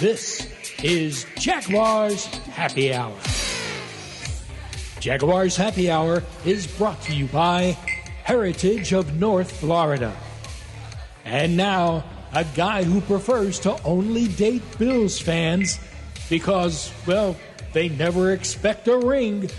This is Jaguars Happy Hour. Jaguars Happy Hour is brought to you by Heritage of North Florida. And now, a guy who prefers to only date Bills fans because, well, they never expect a ring.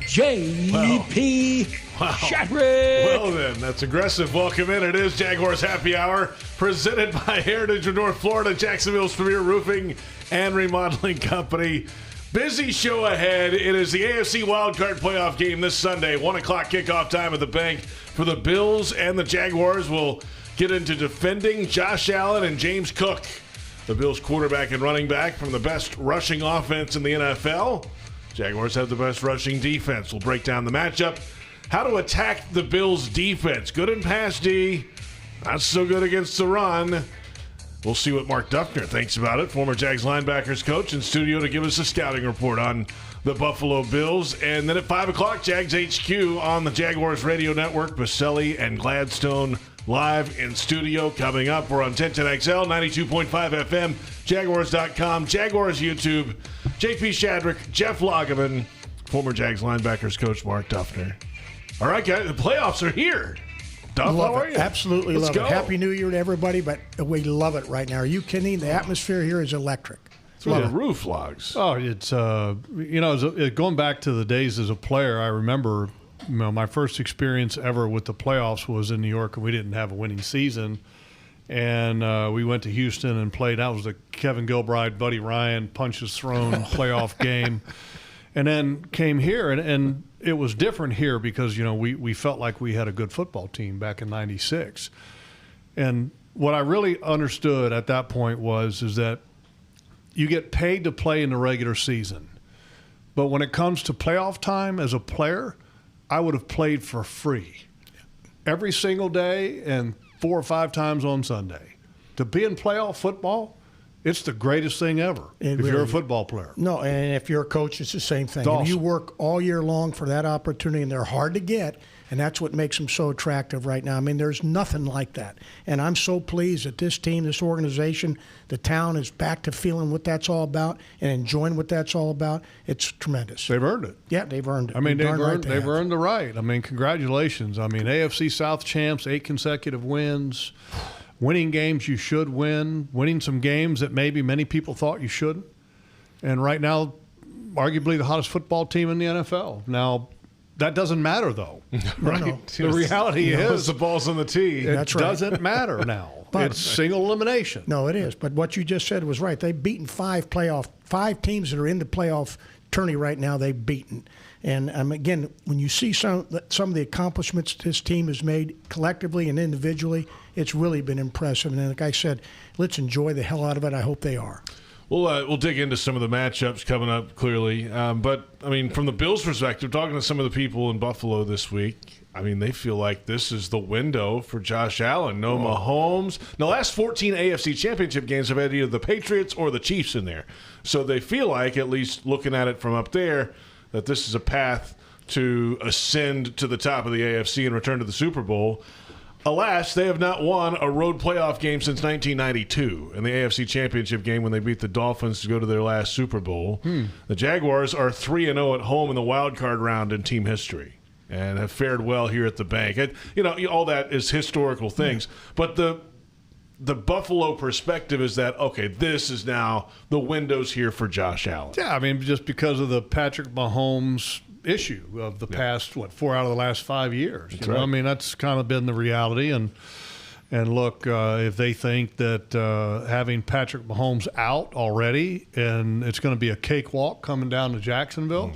J.P. Shadrick. Well then, that's aggressive. Welcome in. It is Jaguars Happy Hour, presented by Heritage of North Florida, Jacksonville's premier roofing and remodeling company. Busy show ahead. It is the AFC Wild Card playoff game this Sunday. 1 o'clock kickoff time at the bank for the Bills and the Jaguars. Will get into defending Josh Allen and James Cook, the Bills quarterback and running back, from the best rushing offense in the NFL. Jaguars have the best rushing defense. We'll break down the matchup. How to attack the Bills' defense. Good in pass D, not so good against the run. We'll see what Mark Duffner thinks about it, former Jags linebackers coach, in studio to give us a scouting report on the Buffalo Bills. And then at 5 o'clock, Jags HQ on the Jaguars radio network. Boselli and Gladstone live in studio. Coming up, we're on 1010XL, 92.5 FM, Jaguars.com, Jaguars YouTube. JP Shadrick, Jeff Lageman, former Jags linebackers coach Mark Duffner. All right, guys, the playoffs are here. Duff, how are you? Absolutely love it. Happy New Year to everybody, but we love it right now. Are you kidding? The atmosphere here is electric. Through the roof logs. Oh, it's, going back to the days as a player, I remember my first experience ever with the playoffs was in New York, and we didn't have a winning season. And we went to Houston and played. That was the Kevin Gilbride, Buddy Ryan, punches thrown playoff game. And then came here, and it was different here because, we felt like we had a good football team back in '96. And what I really understood at that point is that you get paid to play in the regular season. But when it comes to playoff time as a player, I would have played for free every single day and 4 or 5 times on Sunday. To be in playoff football, it's the greatest thing ever if you're a football player. No, and if you're a coach, it's the same thing. Awesome. And you work all year long for that opportunity, and they're hard to get, and that's what makes them so attractive right now. I mean, there's nothing like that. And I'm so pleased that this team, this organization, the town is back to feeling what that's all about and enjoying what that's all about. It's tremendous. They've earned it. Yeah, they've earned it. I mean, they've earned the right. I mean, congratulations. I mean, AFC South champs, 8 consecutive wins. Winning games you should win, winning some games that maybe many people thought you shouldn't. And right now, arguably the hottest football team in the NFL. Now, that doesn't matter, though. Right? No. The reality is the ball's on the tee. It doesn't matter now. But it's single elimination. No, it is. But what you just said was right. They've beaten 5 teams that are in the playoff tourney right now. They've beaten. And again, when you see some of the accomplishments this team has made collectively and individually, it's really been impressive. And like I said, let's enjoy the hell out of it. I hope they are. We'll dig into some of the matchups coming up, clearly. But, I mean, from the Bills' perspective, talking to some of the people in Buffalo this week, I mean, they feel like this is the window for Josh Allen. No Mahomes. Now, the last 14 AFC Championship games have had either the Patriots or the Chiefs in there. So they feel like, at least looking at it from up there, that this is a path to ascend to the top of the AFC and return to the Super Bowl. Alas, they have not won a road playoff game since 1992 in the AFC Championship game when they beat the Dolphins to go to their last Super Bowl. The Jaguars are 3-0 at home in the wild card round in team history and have fared well here at the bank. All that is historical things. But the Buffalo perspective is that, okay, this is now the window's here for Josh Allen. Yeah, I mean, just because of the Patrick Mahomes issue of the past, 4 out of the last 5 years. That's right. I mean, that's kind of been the reality. And look, if they think that having Patrick Mahomes out already and it's going to be a cakewalk coming down to Jacksonville,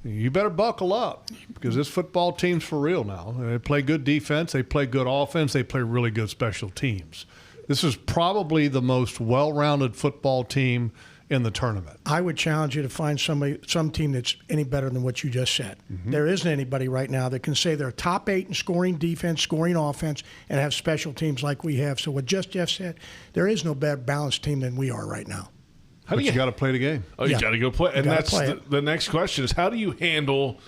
you better buckle up because this football team's for real now. They play good defense. They play good offense. They play really good special teams. This is probably the most well-rounded football team in the tournament. I would challenge you to find some team that's any better than what you just said. Mm-hmm. There isn't anybody right now that can say they're top 8 in scoring defense, scoring offense, and have special teams like we have. So what Jeff said, there is no better balanced team than we are right now. But you got to play the game. Oh, you got to go play. And that's the next question is, how do you handle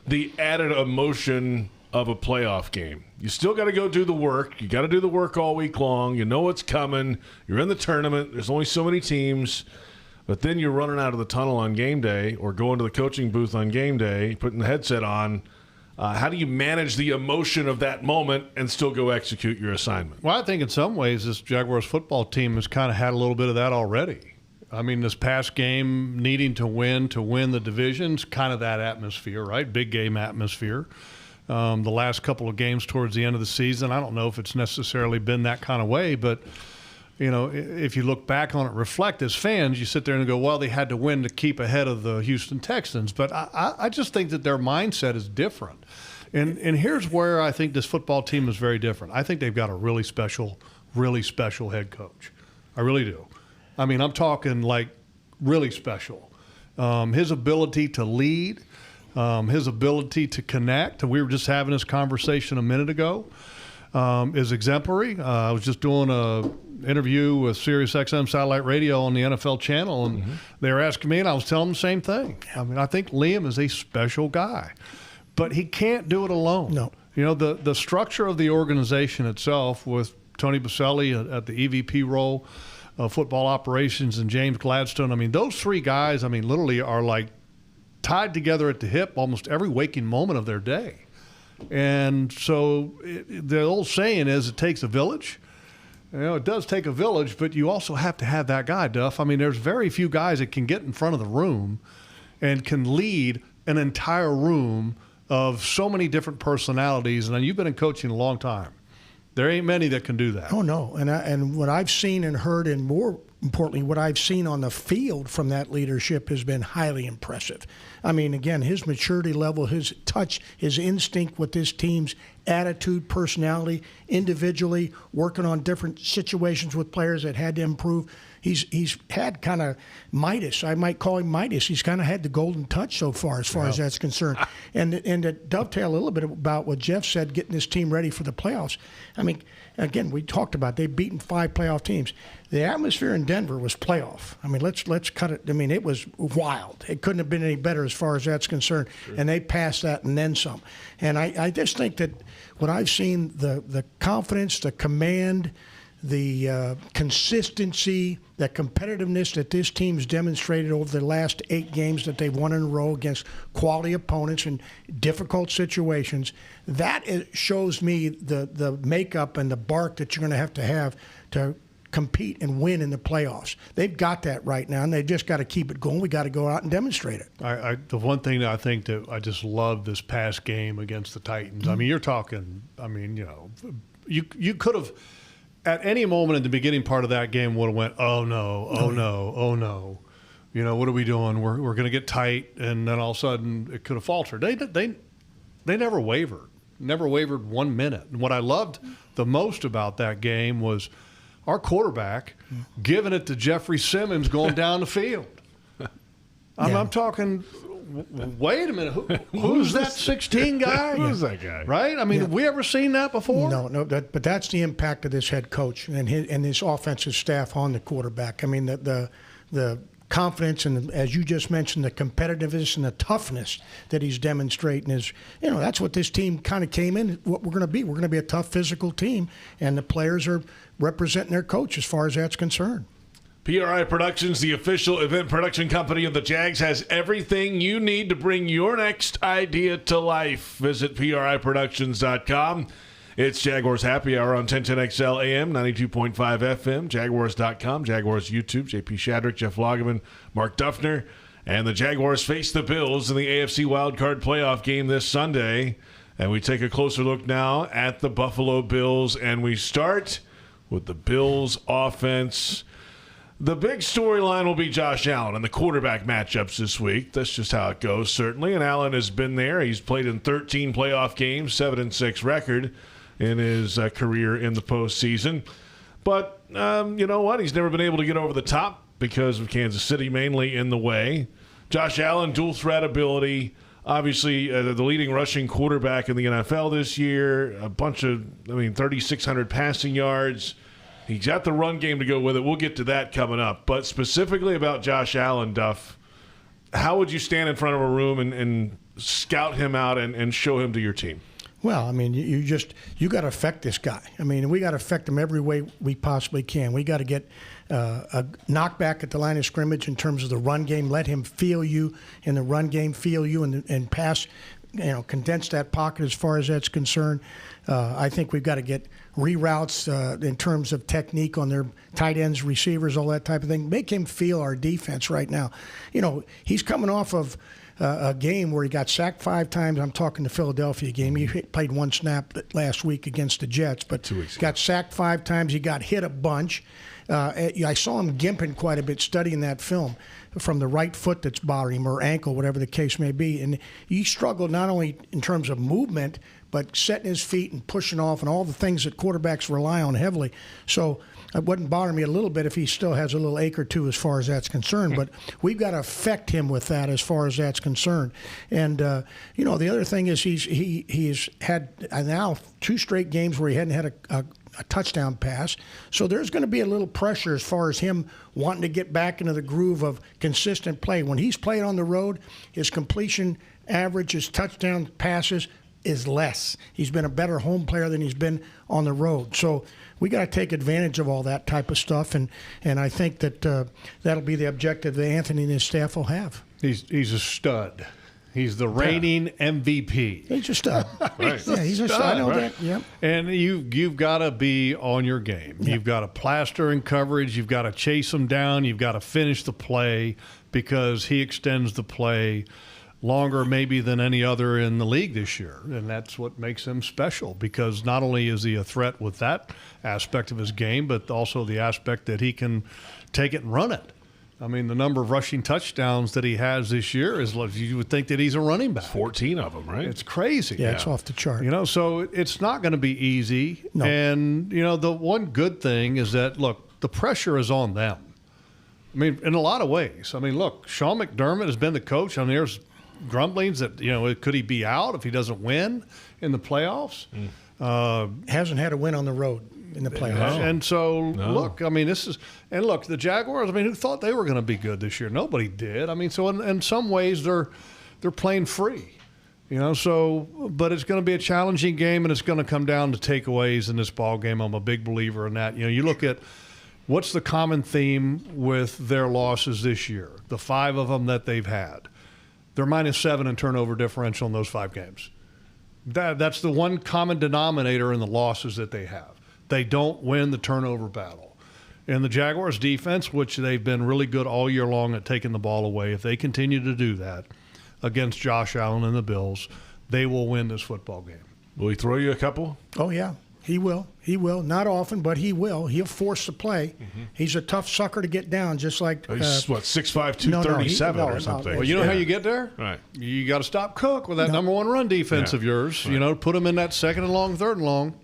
the added emotion of a playoff game. You still got to go do the work. You got to do the work all week long. You know what's coming. You're in the tournament. There's only so many teams. But then you're running out of the tunnel on game day or going to the coaching booth on game day, putting the headset on. How do you manage the emotion of that moment and still go execute your assignment? Well, I think in some ways this Jaguars football team has kind of had a little bit of that already. I mean, this past game, needing to win the division's kind of that atmosphere, right? Big game atmosphere. The last couple of games towards the end of the season, I don't know if it's necessarily been that kind of way, but you know, if you look back on it, reflect as fans, you sit there and go, well, they had to win to keep ahead of the Houston Texans. But I just think that their mindset is different. And here's where I think this football team is very different. I think they've got a really special head coach. I really do. I mean, I'm talking like really special. His ability to lead, his ability to connect. We were just having this conversation a minute ago. Is exemplary. I was just doing a interview with Sirius XM Satellite Radio on the NFL channel, and they were asking me, and I was telling them the same thing. I mean, I think Liam is a special guy, but he can't do it alone. No. You know, the structure of the organization itself with Tony Boselli at the EVP role of football operations and James Gladstone, I mean, those three guys, I mean, literally are like tied together at the hip almost every waking moment of their day. And so the old saying is it takes a village. You know, it does take a village, but you also have to have that guy, Duff. I mean, there's very few guys that can get in front of the room and can lead an entire room of so many different personalities. And you've been in coaching a long time. There ain't many that can do that. Oh, no. And what I've seen and heard, and more importantly, what I've seen on the field from that leadership has been highly impressive. I mean, again, his maturity level, his touch, his instinct with this team's attitude, personality, individually, working on different situations with players that had to improve. He's had kind of Midas. I might call him Midas. He's kind of had the golden touch so far as that's concerned. And to dovetail a little bit about what Jeff said, getting this team ready for the playoffs. I mean, again, we talked about they've beaten 5 playoff teams. The atmosphere in Denver was playoff. I mean, let's cut it. I mean, it was wild. It couldn't have been any better as far as that's concerned. Sure. And they passed that and then some. And I just think that what I've seen, the confidence, the command, the consistency, the competitiveness that this team's demonstrated over the last 8 games that they've won in a row against quality opponents in difficult situations, that shows me the makeup and the bark that you're going to have to compete and win in the playoffs. They've got that right now, and they've just got to keep it going. We got to go out and demonstrate it. The one thing that I think that I just love this past game against the Titans. I mean, you're talking. I mean, you know, you could have at any moment in the beginning part of that game would have went, oh no, oh no, oh no. You know, what are we doing? We're going to get tight, and then all of a sudden it could have faltered. They never wavered. Never wavered 1 minute. And what I loved the most about that game was our quarterback giving it to Jeffrey Simmons going down the field. I'm talking, wait a minute, who's that 16 guy? Who's that guy? Right? I mean, have we ever seen that before? No, but that's the impact of this head coach and his offensive staff on the quarterback. I mean, the confidence and, as you just mentioned, the competitiveness and the toughness that he's demonstrating is, you know, that's what this team kind of came in, what we're going to be. We're going to be a tough physical team, and the players are representing their coach as far as that's concerned. PRI Productions, the official event production company of the Jags, has everything you need to bring your next idea to life. Visit PRIProductions.com. It's Jaguars Happy Hour on 1010XL AM, 92.5 FM, Jaguars.com, Jaguars YouTube, JP Shadrick, Jeff Lageman, Mark Duffner, and the Jaguars face the Bills in the AFC Wild Card playoff game this Sunday. And we take a closer look now at the Buffalo Bills, and we start with the Bills offense. The big storyline will be Josh Allen and the quarterback matchups this week. That's just how it goes, certainly. And Allen has been there. He's played in 13 playoff games, 7-6 record in his career in the postseason. But you know what? He's never been able to get over the top because of Kansas City mainly in the way. Josh Allen, dual threat ability. Obviously, the leading rushing quarterback in the NFL this year. A bunch of, 3,600 passing yards. He's got the run game to go with it. We'll get to that coming up. But specifically about Josh Allen, Duff, how would you stand in front of a room and scout him out and show him to your team? Well, I mean, you got to affect this guy. I mean, we got to affect him every way we possibly can. We got to get a knockback at the line of scrimmage in terms of the run game. Let him feel you in the run game, feel you and pass. Condense that pocket as far as that's concerned. I think we've got to get reroutes in terms of technique on their tight ends, receivers, all that type of thing. Make him feel our defense right now. He's coming off of a game where he got sacked 5 times. I'm talking the Philadelphia game. He played 1 snap last week against the Jets, but 2 weeks got sacked 5 times. He got hit a bunch. I saw him gimping quite a bit studying that film from the right foot that's bothering him, or ankle, whatever the case may be. And he struggled not only in terms of movement, but setting his feet and pushing off and all the things that quarterbacks rely on heavily. So it wouldn't bother me a little bit if he still has a little ache or two as far as that's concerned. But we've got to affect him with that as far as that's concerned. And, the other thing is he's had now 2 straight games where he hadn't had a touchdown pass. So there's going to be a little pressure as far as him wanting to get back into the groove of consistent play. When he's played on the road, his completion average, his touchdown passes is less. He's been a better home player than he's been on the road. So we got to take advantage of all that type of stuff, and I think that that'll be the objective that Anthony and his staff will have. He's a stud. He's the reigning MVP. He's a stud. Right. Yeah, he's a stud. I know that. Yep. And you've got to be on your game. Yeah. You've got to plaster in coverage. You've got to chase him down. You've got to finish the play because he extends the play longer maybe than any other in the league this year. And that's what makes him special, because not only is he a threat with that aspect of his game, but also the aspect that he can take it and run it. I mean, the number of rushing touchdowns that he has this year is, you would think that he's a running back. 14 of them, right? It's crazy. Yeah, it's off the chart. So it's not going to be easy. No. And, the one good thing is that, look, the pressure is on them. I mean, in a lot of ways. I mean, look, Sean McDermott has been the coach. I mean, there's grumblings that, could he be out if he doesn't win in the playoffs? Hasn't had a win on the road in the playoffs. And so, look, I mean, the Jaguars, I mean, who thought they were going to be good this year? Nobody did. I mean, so in some ways they're playing free, but it's going to be a challenging game, and it's going to come down to takeaways in this ball game. I'm a big believer in that. You look at what's the common theme with their losses this year, the 5 of them that they've had. They're -7 in turnover differential in those 5 games. That's the one common denominator in the losses that they have. They don't win the turnover battle. And the Jaguars defense, which they've been really good all year long at taking the ball away, if they continue to do that against Josh Allen and the Bills, they will win this football game. Will he throw you a couple? Oh, yeah. He will. He will. Not often, but he will. He'll force the play. Mm-hmm. He's a tough sucker to get down, just like he's 6'5", 237 or something. Well, you know how you get there? Right. You got to stop Cook with that number 1 run defense of yours. Right. Put him in that 2nd and long, 3rd and long.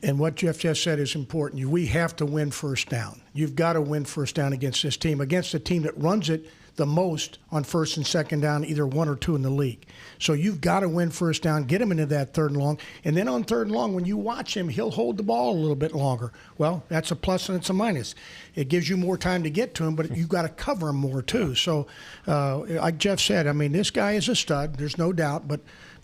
And what Jeff just said is important. We have to win first down. You've got to win first down against this team, against a team that runs it the most on 1st and 2nd down, either 1 or 2 in the league. So you've got to win first down, get him into that 3rd and long. And then on 3rd and long, when you watch him, he'll hold the ball a little bit longer. Well, that's a plus and it's a minus. It gives you more time to get to him, but you've got to cover him more too. So like Jeff said, I mean, this guy is a stud. There's no doubt, but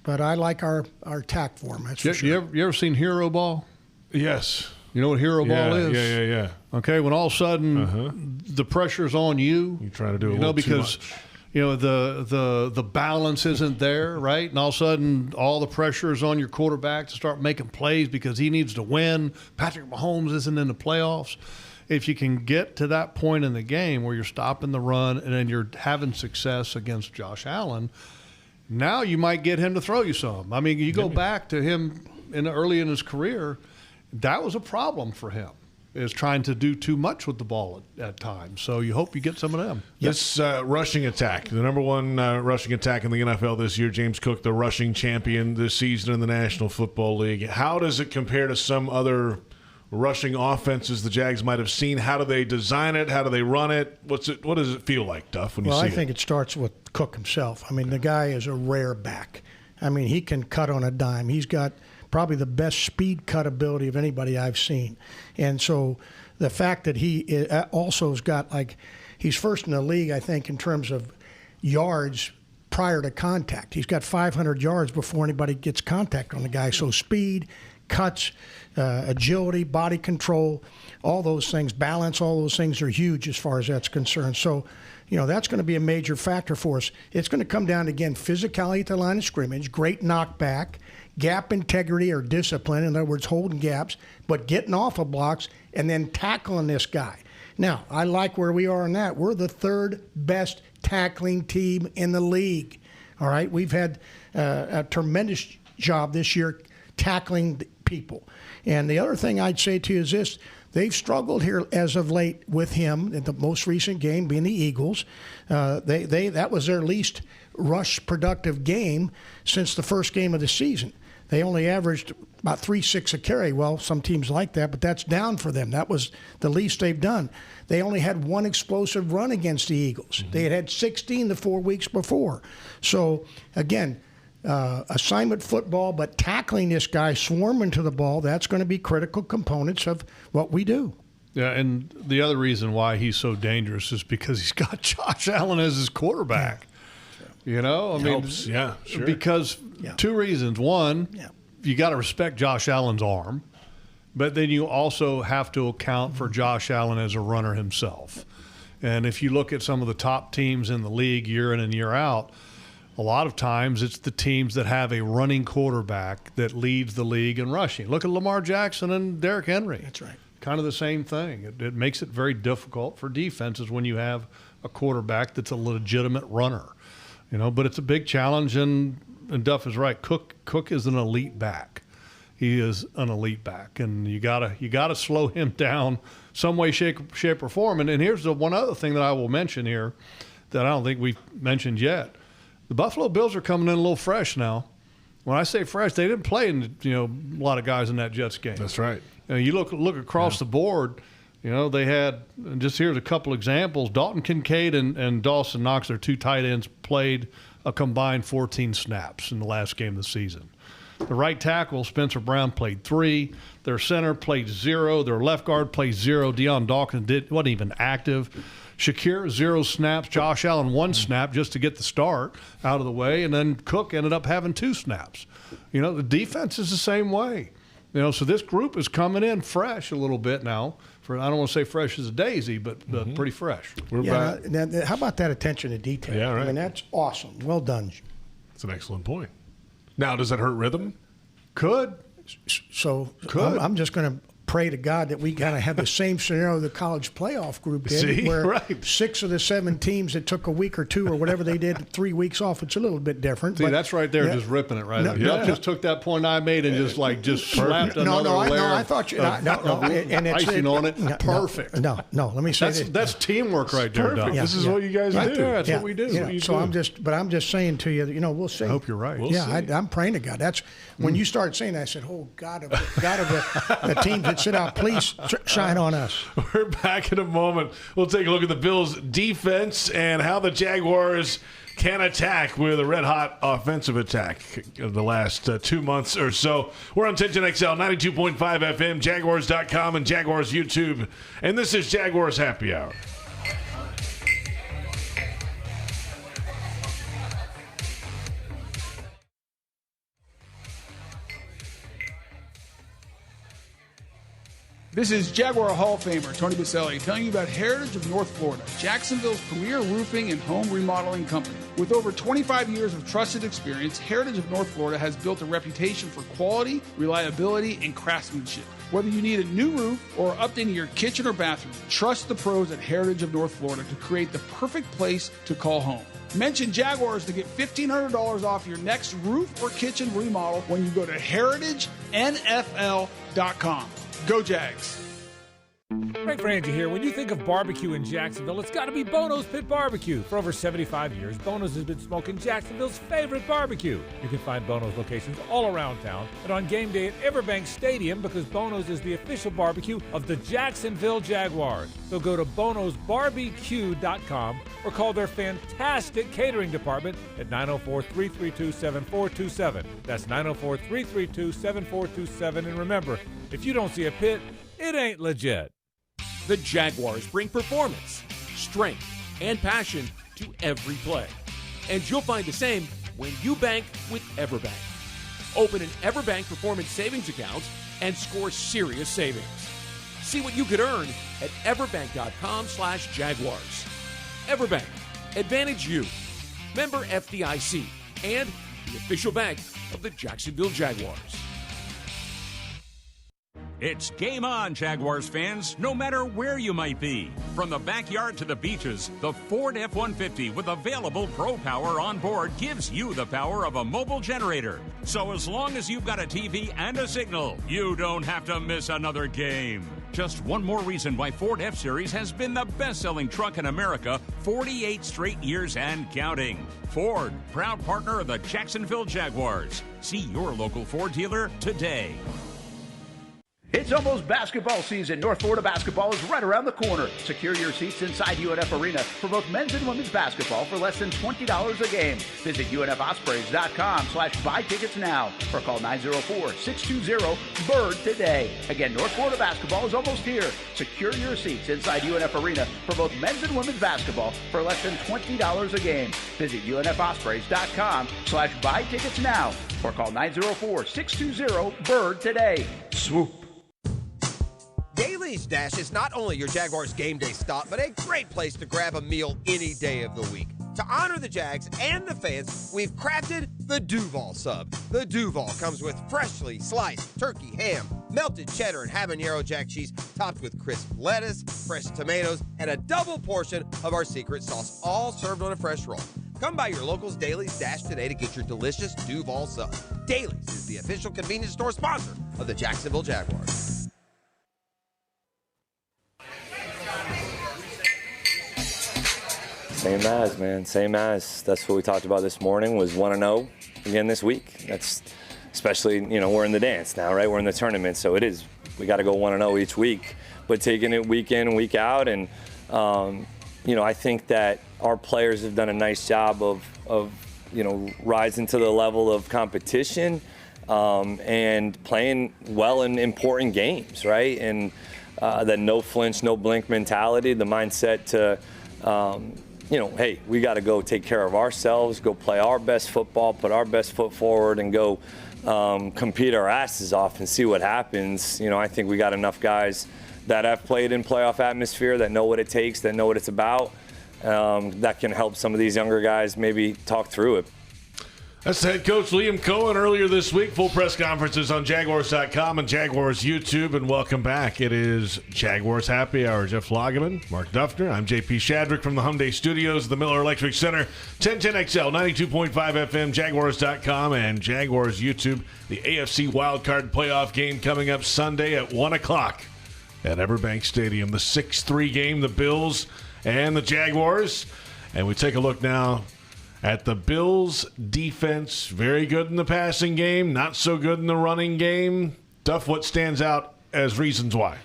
I like our tack for him. That's for sure. You ever seen hero ball? Yes. You know what hero ball is? Yeah. Okay, when all of a sudden the pressure's on you. You're trying to do a little because too much. The balance isn't there, right? And all of a sudden all the pressure is on your quarterback to start making plays because he needs to win. Patrick Mahomes isn't in the playoffs. If you can get to that point in the game where you're stopping the run and then you're having success against Josh Allen, now you might get him to throw you some. I mean, you go back to him early in his career, that was a problem for him, is trying to do too much with the ball at times. So you hope you get some of them. This rushing attack, the number 1 rushing attack in the NFL this year, James Cook, the rushing champion this season in the National Football League. How does it compare to some other rushing offenses the Jags might have seen? How do they design it? How do they run it? What does it feel like, Duff, when you see it? Well, I think it starts with Cook himself. I mean, the guy is a rare back. I mean, he can cut on a dime. He's got probably the best speed cut ability of anybody I've seen. And so the fact that he also has got, he's first in the league, I think, in terms of yards prior to contact. He's got 500 yards before anybody gets contact on the guy. So speed, cuts, agility, body control, all those things, balance, all those things are huge as far as that's concerned. So, that's going to be a major factor for us. It's going to come down to, again, physicality at the line of scrimmage, great knockback, gap integrity or discipline, in other words, holding gaps, but getting off of blocks and then tackling this guy. Now, I like where we are on that. We're the third best tackling team in the league. All right, we've had a tremendous job this year tackling people. And the other thing I'd say to you is this. They've struggled here as of late with him in the most recent game being the Eagles. That was their least rush productive game since the first game of the season. They only averaged about 3.6 a carry. Well, some teams like that, but that's down for them. That was the least they've done. They only had one explosive run against the Eagles. They had 16 the 4 weeks before. So, again, assignment football, but tackling this guy, swarming to the ball, that's going to be critical components of what we do. Yeah, and the other reason why he's so dangerous is because he's got Josh Allen as his quarterback. Yeah. Helps. Yeah, sure. Because two reasons. One, you got to respect Josh Allen's arm, but then you also have to account for Josh Allen as a runner himself. And if you look at some of the top teams in the league year in and year out, a lot of times it's the teams that have a running quarterback that leads the league in rushing. Look at Lamar Jackson and Derrick Henry. That's right. Kind of the same thing. It makes it very difficult for defenses when you have a quarterback that's a legitimate runner. But it's a big challenge, and Duff is right. Cook is an elite back. He is an elite back, and you gotta slow him down some way, shape or form. And here's the one other thing that I will mention here that I don't think we've mentioned yet. The Buffalo Bills are coming in a little fresh now. When I say fresh, they didn't play a lot of guys in that Jets game. That's right. You look across the board. They had, and just here's a couple examples. Dalton Kincaid and Dawson Knox, their two tight ends, played a combined 14 snaps in the last game of the season. The right tackle, Spencer Brown, played 3. Their center played 0. Their left guard played 0. Deion Dawkins wasn't even active. Shakir, 0 snaps. Josh Allen, 1 snap just to get the start out of the way. And then Cook ended up having 2 snaps. The defense is the same way. So this group is coming in fresh a little bit now. I don't want to say fresh as a daisy, but pretty fresh. We're back. Now, how about that attention to detail? Yeah, right. That's awesome. Well done. That's an excellent point. Now, does that hurt rhythm? Could. So I'm just going to pray to God that we kind of have the same scenario the college playoff group did, where 6 of the 7 teams that took a week or 2 or whatever they did 3 weeks off. It's a little bit different. See, that's right there, just ripping it right there. Duff just took that point I made and just slapped another layer. I thought you. And it's icing on it. Perfect. No. Let me say this. That's teamwork right there, Duff. This is what you guys do. That's what we do. So I'm just saying to you, we'll see. I hope you're right. We'll see. I'm praying to God. That's when you started saying that, I said, oh God of the teams that sit out, please shine on us. We're back in a moment. We'll take a look at the Bills' defense and how the Jaguars can attack with a red-hot offensive attack of the last 2 months or so. We're on 1010XL, 92.5 FM, Jaguars.com, and Jaguars YouTube. And this is Jaguars Happy Hour. This is Jaguar Hall of Famer Tony Boselli telling you about Heritage of North Florida, Jacksonville's premier roofing and home remodeling company. With over 25 years of trusted experience, Heritage of North Florida has built a reputation for quality, reliability, and craftsmanship. Whether you need a new roof or updating your kitchen or bathroom, trust the pros at Heritage of North Florida to create the perfect place to call home. Mention Jaguars to get $1,500 off your next roof or kitchen remodel when you go to heritagenfl.com. Go Jags. Frank Frangie here. When you think of barbecue in Jacksonville, it's got to be Bono's Pit Barbecue. For over 75 years, Bono's has been smoking Jacksonville's favorite barbecue. You can find Bono's locations all around town and on game day at Everbank Stadium because Bono's is the official barbecue of the Jacksonville Jaguars. So go to bonosbarbecue.com or call their fantastic catering department at 904-332-7427. That's 904-332-7427. And remember, if you don't see a pit, it ain't legit. The Jaguars bring performance, strength, and passion to every play. And you'll find the same when you bank with EverBank. Open an EverBank Performance Savings account and score serious savings. See what you could earn at everbank.com/Jaguars. EverBank. Advantage you. Member FDIC. And the official bank of the Jacksonville Jaguars. It's game on, Jaguars fans, no matter where you might be. From the backyard to the beaches, the Ford F-150 with available Pro Power on board gives you the power of a mobile generator. So as long as you've got a TV and a signal, you don't have to miss another game. Just one more reason why Ford F-Series has been the best-selling truck in America 48 straight years and counting. Ford, proud partner of the Jacksonville Jaguars. See your local Ford dealer today. It's almost basketball season. North Florida basketball is right around the corner. Secure your seats inside UNF Arena for both men's and women's basketball for less than $20 a game. Visit UNFospreys.com/buy tickets now or call 904-620-BIRD today. Again, North Florida basketball is almost here. Secure your seats inside UNF Arena for both men's and women's basketball for less than $20 a game. Visit UNFospreys.com/buy tickets now or call 904-620-BIRD today. Swoop. Daly's Dash is not only your Jaguars game day stop, but a great place to grab a meal any day of the week. To honor the Jags and the fans, we've crafted the Duval Sub. The Duval comes with freshly sliced turkey, ham, melted cheddar, and habanero jack cheese, topped with crisp lettuce, fresh tomatoes, and a double portion of our secret sauce, all served on a fresh roll. Come by your local's Daly's Dash today to get your delicious Duval Sub. Daly's is the official convenience store sponsor of the Jacksonville Jaguars. Same as, man. Same as. That's what we talked about this morning, was 1-0 again this week. That's especially, we're in the dance now, right? We're in the tournament, so it is. We got to go 1-0 each week. But taking it week in and week out, and, I think that our players have done a nice job of rising to the level of competition and playing well in important games, right? And that no flinch, no blink mentality, the mindset to, hey, we got to go take care of ourselves, go play our best football, put our best foot forward, and go compete our asses off and see what happens. I think we got enough guys that have played in playoff atmosphere, that know what it takes, that know what it's about, that can help some of these younger guys maybe talk through it. That's head coach Liam Cohen earlier this week. Full press conferences on Jaguars.com and Jaguars YouTube. And welcome back. It is Jaguars Happy Hour. Jeff Lageman, Mark Duffner. I'm JP Shadrick from the Hyundai Studios at the Miller Electric Center. 1010XL, 92.5 FM, Jaguars.com and Jaguars YouTube. The AFC Wild Card playoff game coming up Sunday at 1 o'clock at EverBank Stadium. The 6-3 game, the Bills and the Jaguars. And we take a look now at the Bills' defense. Very good in the passing game, not so good in the running game. Duff, what stands out as reasons why?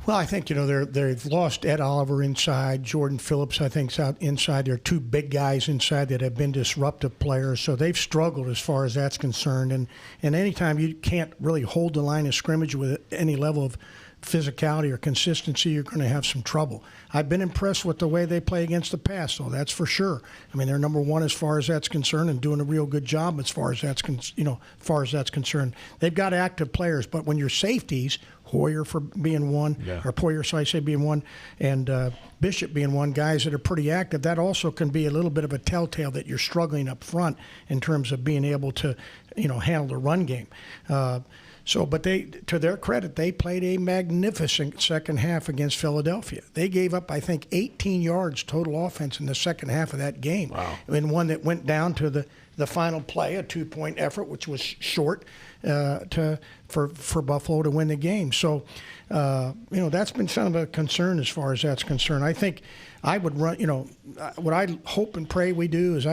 Well, I think, they've lost Ed Oliver inside. Jordan Phillips, I think, is out inside. There are two big guys inside that have been disruptive players. So they've struggled as far as that's concerned. And anytime you can't really hold the line of scrimmage with any level of physicality or consistency, you're going to have some trouble. I've been impressed with the way they play against the pass, though, that's for sure. I mean, they're number one as far as that's concerned and doing a real good job as far as that's concerned. They've got active players, but when your safeties, Hoyer for being one, or Poyer, so I say being one, and Bishop being one, guys that are pretty active, that also can be a little bit of a telltale that you're struggling up front in terms of being able to, handle the run game. But to their credit, they played a magnificent second half against Philadelphia. They gave up, I think, 18 yards total offense in the second half of that game. Wow. In one that went down to the final play, a 2-point effort, which was short for Buffalo to win the game. So, that's been some of a concern as far as that's concerned. I think I would run, what I hope and pray we do is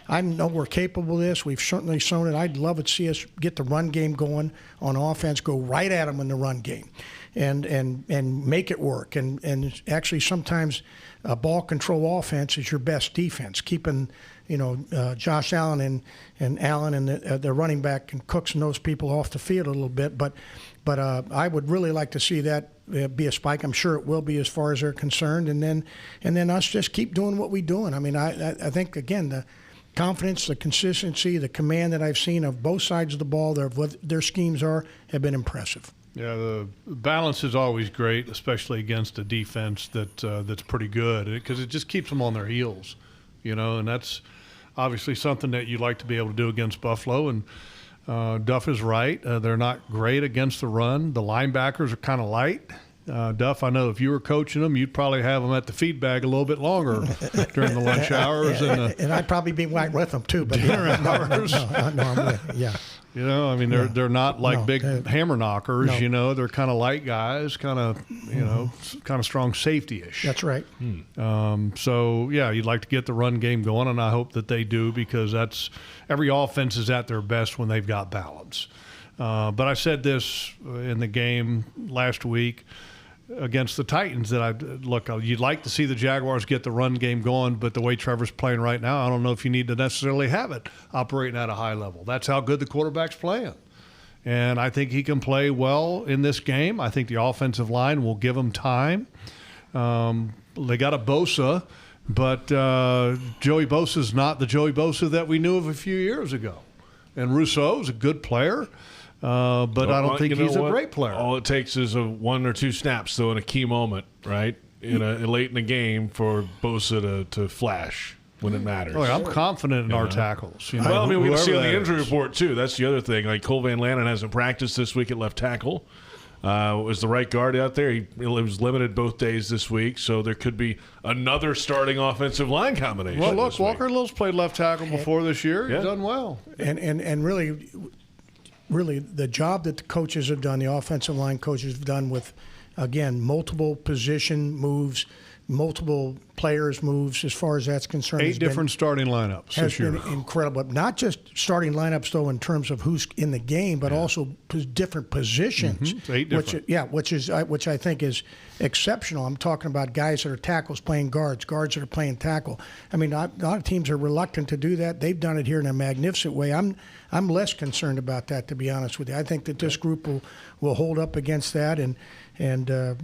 I know we're capable of this. We've certainly shown it. I'd love to see us get the run game going on offense, go right at them in the run game and make it work. And actually sometimes ball control offense is your best defense, keeping, Josh Allen and Allen and the running back and Cooks and those people off the field a little bit. But I would really like to see that be a spike. I'm sure it will be as far as they're concerned. And then us just keep doing what we're doing. I mean, I think, again, the confidence, the consistency, the command that I've seen of both sides of the ball, what their schemes are, have been impressive. Yeah, the balance is always great, especially against a defense that's pretty good, because it just keeps them on their heels, and that's obviously something that you'd like to be able to do against Buffalo. And Duff is right. They're not great against the run. The linebackers are kind of light. Duff, I know if you were coaching them, you'd probably have them at the feed bag a little bit longer during the lunch hours. And I'd probably be right with them, too. But dinner hours. No, I'm with you. Yeah. I mean, they're not like big hammer knockers. No. They're kind of light guys, kind of kind of strong safety-ish. That's right. So yeah, you'd like to get the run game going, and I hope that they do, because every offense is at their best when they've got balance. But I said this in the game last week against the Titans that you'd like to see the Jaguars get the run game going, but the way Trevor's playing right now, I don't know if you need to necessarily have it operating at a high level. That's how good the quarterback's playing. And I think he can play well in this game. I think the offensive line will give him time. They got a Bosa, but Joey Bosa's not the Joey Bosa that we knew of a few years ago. And Rousseau's a good player. But I don't think he's a great player. All it takes is one or two snaps, though, in a key moment, right? Late in the game for Bosa to flash when it matters. Look, I'm confident in our tackles. Well, I mean, we can see on the injury report, too. That's the other thing. Like, Cole Van Lanen hasn't practiced this week at left tackle. Was the right guard out there. He was limited both days this week, so there could be another starting offensive line combination. Well, look, Walker Little's played left tackle before this year. He's done well. And really, the job that the coaches have done, the offensive line coaches have done with, again, multiple position moves, multiple players moves, as far as that's concerned. 8 different starting lineups this year. Has been incredible. Not just starting lineups, though, in terms of who's in the game, but also different positions. It's 8 different. Which I think is exceptional. I'm talking about guys that are tackles playing guards that are playing tackle. I mean, a lot of teams are reluctant to do that. They've done it here in a magnificent way. I'm less concerned about that, to be honest with you. I think that this group will hold up against that, and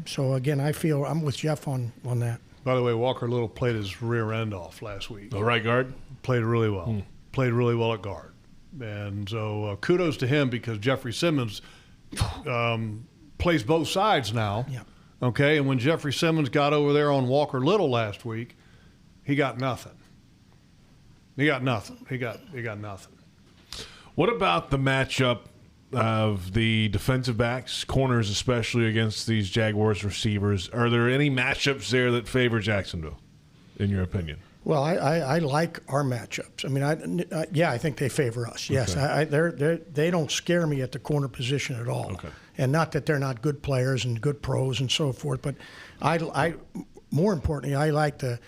so again, I feel I'm with Jeff on that. By the way, Walker Little played his rear end off last week. The right guard? Played really well. Played really well at guard. And so kudos to him, because Jeffrey Simmons plays both sides now. Yeah. Okay, and when Jeffrey Simmons got over there on Walker Little last week, he got nothing. He got nothing. What about the matchup of the defensive backs, corners especially, against these Jaguars receivers? Are there any matchups there that favor Jacksonville, in your opinion? Well, I like our matchups. I mean, I think they favor us. Yes, okay. They don't scare me at the corner position at all. Okay. And not that they're not good players and good pros and so forth, but I more importantly, I like the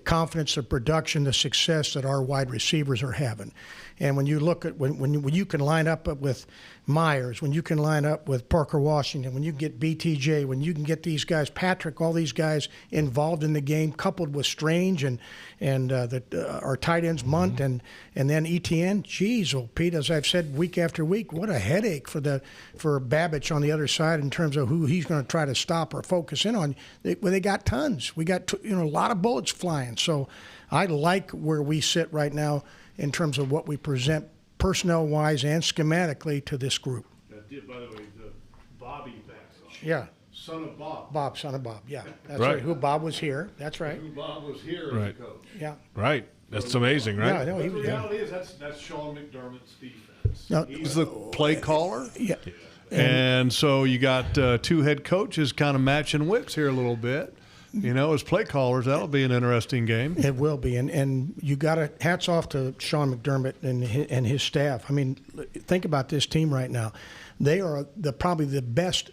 confidence, the production, the success that our wide receivers are having. And when you look at when you can line up with Myers, when you can line up with Parker Washington, when you can get BTJ, when you can get these guys, Patrick, all these guys involved in the game, coupled with Strange and our tight ends Munt and then ETN. Geez, Pete, as I've said week after week, what a headache for Babbage on the other side in terms of who he's going to try to stop or focus in on. They got tons. We got a lot of bullets flying. So I like where we sit right now in terms of what we present personnel-wise and schematically to this group. By the way, the Bobby backs. Yeah. Son of Bob. Son of Bob, yeah. That's right. Who Bob was here. That's right. Who Bob was here as a coach. Yeah. Right. That's amazing, right? Yeah, I know. The reality is that's Sean McDermott's defense. No, he's the play caller. Yeah. And so you got 2 head coaches kind of matching whips here a little bit. As play callers, that'll be an interesting game. It will be, and you got to hats off to Sean McDermott and his staff. I mean, think about this team right now. They are probably the best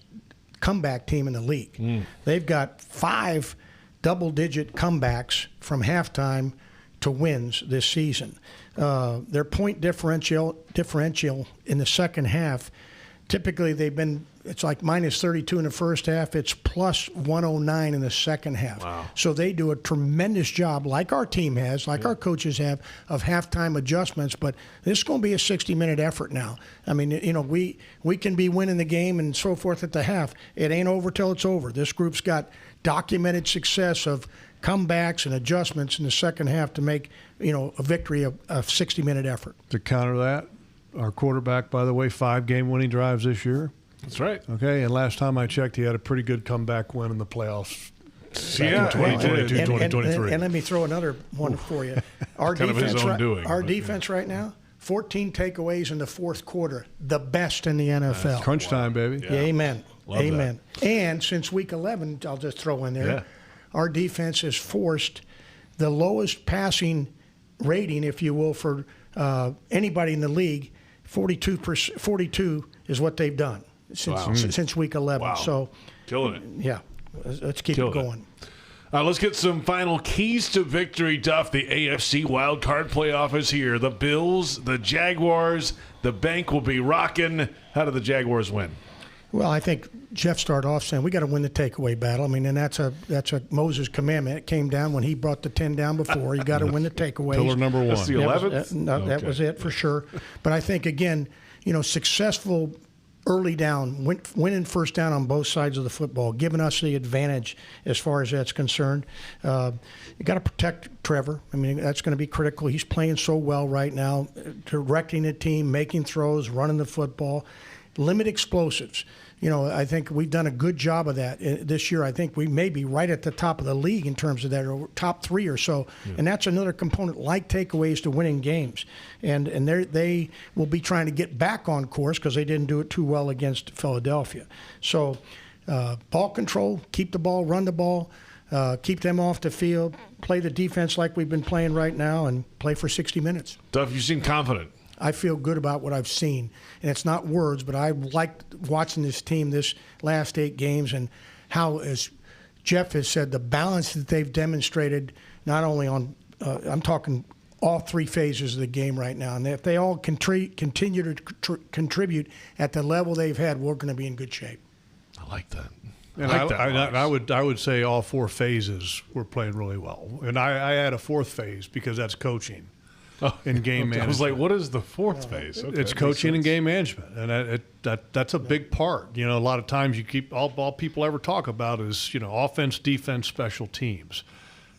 comeback team in the league. They've got 5 double-digit comebacks from halftime to wins this season. Their point differential in the second half typically it's like minus 32 in the first half. It's plus 109 in the second half. Wow. So they do a tremendous job, like our team has, like our coaches have, of halftime adjustments. But this is going to be a 60-minute effort now. I mean, we can be winning the game and so forth at the half. It ain't over till it's over. This group's got documented success of comebacks and adjustments in the second half to make, a victory a 60-minute effort. To counter that, our quarterback, by the way, 5 game-winning drives this year. That's right. Okay, and last time I checked, he had a pretty good comeback win in the playoffs. Yeah, 2022, 2023. And let me throw another one for you. Our kind defense, of his own doing. Our defense right now, 14 takeaways in the fourth quarter, the best in the NFL. Crunch time, baby. Yeah. Amen. Love Amen. That. And since week 11, I'll just throw in there, our defense has forced the lowest passing rating, if you will, for anybody in the league. 42 is what they've done since week 11. Wow. So, killing it. Yeah, let's keep it going. Let's get some final keys to victory, Duff. The AFC Wild Card playoff is here. The Bills, the Jaguars, the bank will be rocking. How do the Jaguars win? Well, I think Jeff started off saying we got to win the takeaway battle. I mean, and that's a Moses commandment. It came down when he brought the 10 down before. You got to win the takeaways. Pillar number 1. That's the 11th? That was it for sure. But I think, again, successful early down, winning first down on both sides of the football, giving us the advantage as far as that's concerned. You got to protect Trevor. I mean, that's going to be critical. He's playing so well right now, directing the team, making throws, running the football. Limit explosives. I think we've done a good job of that this year. I think we may be right at the top of the league in terms of that, or top 3 or so. Yeah. And that's another component, like takeaways to winning games. And they will be trying to get back on course because they didn't do it too well against Philadelphia. So ball control, keep the ball, run the ball, keep them off the field, play the defense like we've been playing right now, and play for 60 minutes. Duff, you seem confident. I feel good about what I've seen. And it's not words, but I liked watching this team this last 8 games and how, as Jeff has said, the balance that they've demonstrated not only on I'm talking all 3 phases of the game right now. And if they all continue to contribute at the level they've had, we're going to be in good shape. I like that. And I would say all 4 phases were playing really well. And I add a 4th phase because that's coaching. In game management. I was like, what is the 4th phase? Okay, it's coaching and game management, and that's a big part. A lot of times you keep all people ever talk about is offense, defense, special teams,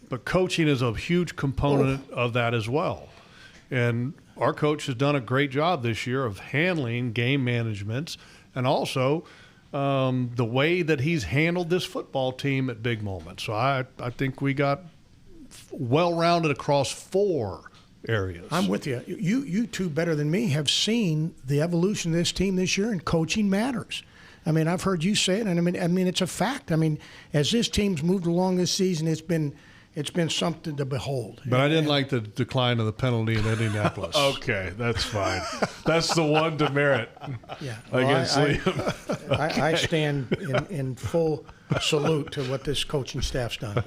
but coaching is a huge component of that as well. And our coach has done a great job this year of handling game management, and also the way that he's handled this football team at big moments. So I think we got well-rounded across 4 areas. I'm with you. You two, better than me, have seen the evolution of this team this year, and coaching matters. I mean, I've heard you say it, and I mean, it's a fact. I mean, as this team's moved along this season, it's been something to behold. But I didn't like the decline of the penalty in Indianapolis. Okay, that's fine. That's the one demerit against Liam. I stand in full salute to what this coaching staff's done.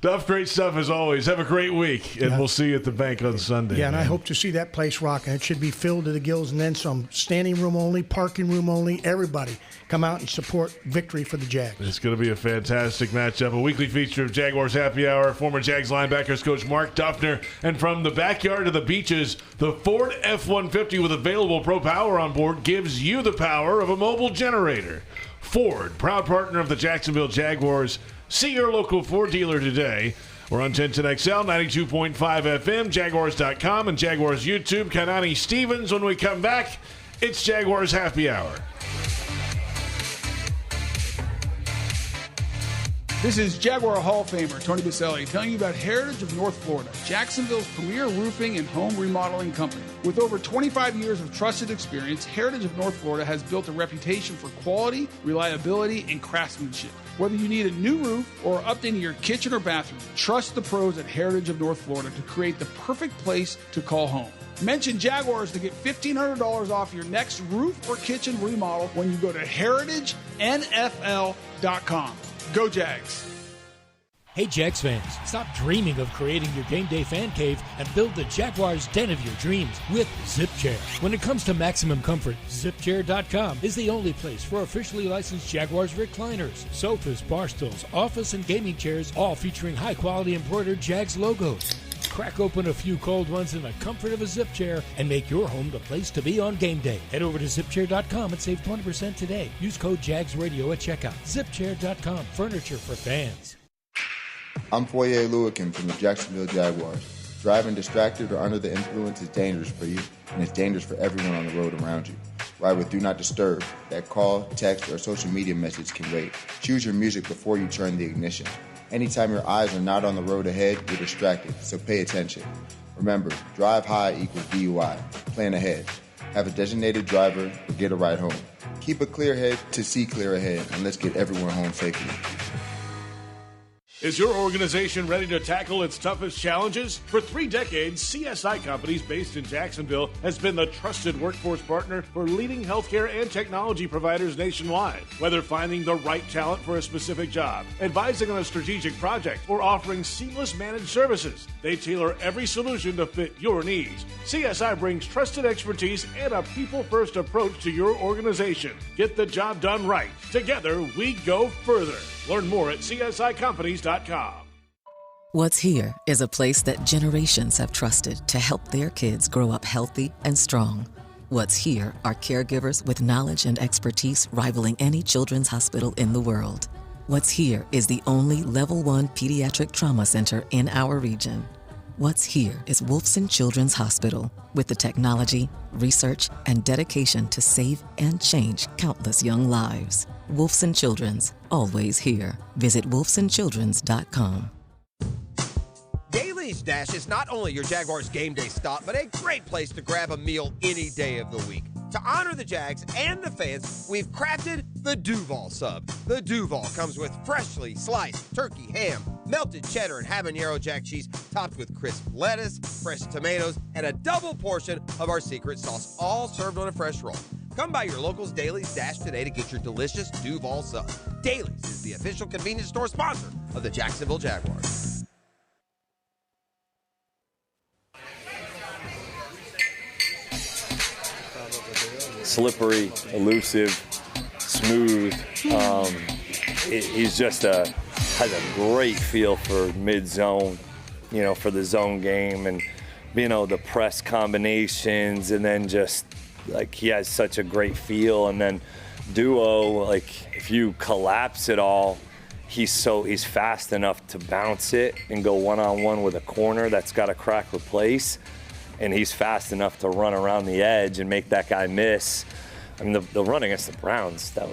Duff, great stuff as always. Have a great week, and we'll see you at the bank on Sunday. Yeah, and I hope to see that place rocking. It should be filled to the gills, and then some. Standing room only, parking room only. Everybody come out and support victory for the Jags. It's going to be a fantastic matchup. A weekly feature of Jaguars Happy Hour. Former Jags linebackers coach Mark Duffner. And from the backyard to the beaches, the Ford F-150 with available Pro Power on board gives you the power of a mobile generator. Ford, proud partner of the Jacksonville Jaguars. See your local Ford dealer today. We're on 1010XL, 92.5 FM, Jaguars.com, and Jaguars YouTube. Kanani Stevens. When we come back, it's Jaguars Happy Hour. This is Jaguar Hall of Famer Tony Boselli telling you about Heritage of North Florida, Jacksonville's premier roofing and home remodeling company. With over 25 years of trusted experience, Heritage of North Florida has built a reputation for quality, reliability, and craftsmanship. Whether you need a new roof or updating your kitchen or bathroom, trust the pros at Heritage of North Florida to create the perfect place to call home. Mention Jaguars to get $1,500 off your next roof or kitchen remodel when you go to heritagenfl.com. Go Jags. Hey Jags fans, stop dreaming of creating your game day fan cave and build the Jaguars den of your dreams with ZipChair. When it comes to maximum comfort, ZipChair.com is the only place for officially licensed Jaguars recliners, sofas, bar stools, office and gaming chairs, all featuring high-quality embroidered Jags logos. Crack open a few cold ones in the comfort of a ZipChair and make your home the place to be on game day. Head over to ZipChair.com and save 20% today. Use code JagsRadio at checkout. ZipChair.com, furniture for fans. I'm Foye Oluwakim from the Jacksonville Jaguars. Driving distracted or under the influence is dangerous for you, and it's dangerous for everyone on the road around you. Ride with Do Not Disturb. That call, text, or social media message can wait. Choose your music before you turn the ignition. Anytime your eyes are not on the road ahead, you're distracted, so pay attention. Remember, drive high equals DUI. Plan ahead. Have a designated driver or get a ride home. Keep a clear head to see clear ahead, and let's get everyone home safely. Is your organization ready to tackle its toughest challenges? For 3 decades, CSI Companies based in Jacksonville has been the trusted workforce partner for leading healthcare and technology providers nationwide. Whether finding the right talent for a specific job, advising on a strategic project, or offering seamless managed services, they tailor every solution to fit your needs. CSI brings trusted expertise and a people-first approach to your organization. Get the job done right. Together, we go further. Learn more at CSICompanies.com. What's Here is a place that generations have trusted to help their kids grow up healthy and strong. What's Here are caregivers with knowledge and expertise rivaling any children's hospital in the world. What's Here is the only Level 1 pediatric trauma center in our region. What's Here is Wolfson Children's Hospital with the technology, research, and dedication to save and change countless young lives. Wolfson Children's, always here. Visit wolfsonchildrens.com. Daly's Dash is not only your Jaguars game day stop, but a great place to grab a meal any day of the week. To honor the Jags and the fans, we've crafted the Duval Sub. The Duval comes with freshly sliced turkey, ham, melted cheddar, and habanero jack cheese, topped with crisp lettuce, fresh tomatoes, and a double portion of our secret sauce, all served on a fresh roll. Come by your local's Daly's Dash today to get your delicious Duval Sub. Daly's is the official convenience store sponsor of the Jacksonville Jaguars. Slippery, elusive, smooth. He's just has a great feel for mid-zone, for the zone game and being able to press combinations, and then just like he has such a great feel. And then duo, like if you collapse it all, he's fast enough to bounce it and go one-on-one with a corner that's got a crack replace. And he's fast enough to run around the edge and make that guy miss. I mean, the run against the Browns, that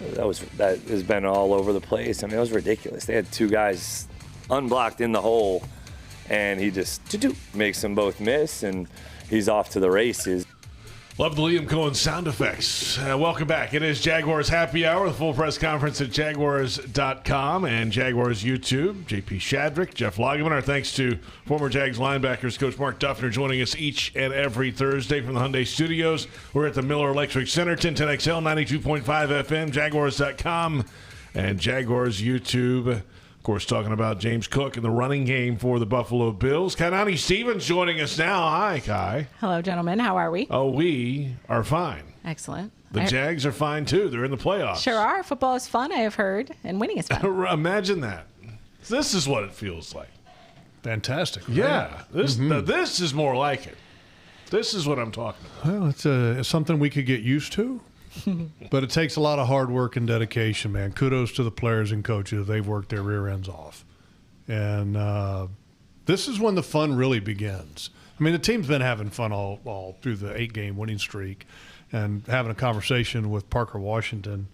has been all over the place. I mean, it was ridiculous. They had 2 guys unblocked in the hole, and he just makes them both miss, and he's off to the races. Love the Liam Cohen sound effects. Welcome back. It is Jaguars Happy Hour, the full press conference at Jaguars.com and Jaguars YouTube. JP Shadrick, Jeff Lageman. Our thanks to former Jags linebackers coach Mark Duffner joining us each and every Thursday from the Hyundai Studios. We're at the Miller Electric Center, 1010XL, 92.5 FM, Jaguars.com and Jaguars YouTube. Of course, talking about James Cook and the running game for the Buffalo Bills. Kainani Stevens joining us now. Hi, Kai. Hello, gentlemen. How are we? Oh, we are fine. Excellent. The Jags are fine, too. They're in the playoffs. Sure are. Football is fun, I have heard, and winning is fun. Imagine that. This is what it feels like. Fantastic. Right? Yeah. This is more like it. This is what I'm talking about. Well, it's something we could get used to. But it takes a lot of hard work and dedication, man. Kudos to the players and coaches. They've worked their rear ends off. And this is when the fun really begins. I mean, the team's been having fun all through the 8-game winning streak, and having a conversation with Parker Washington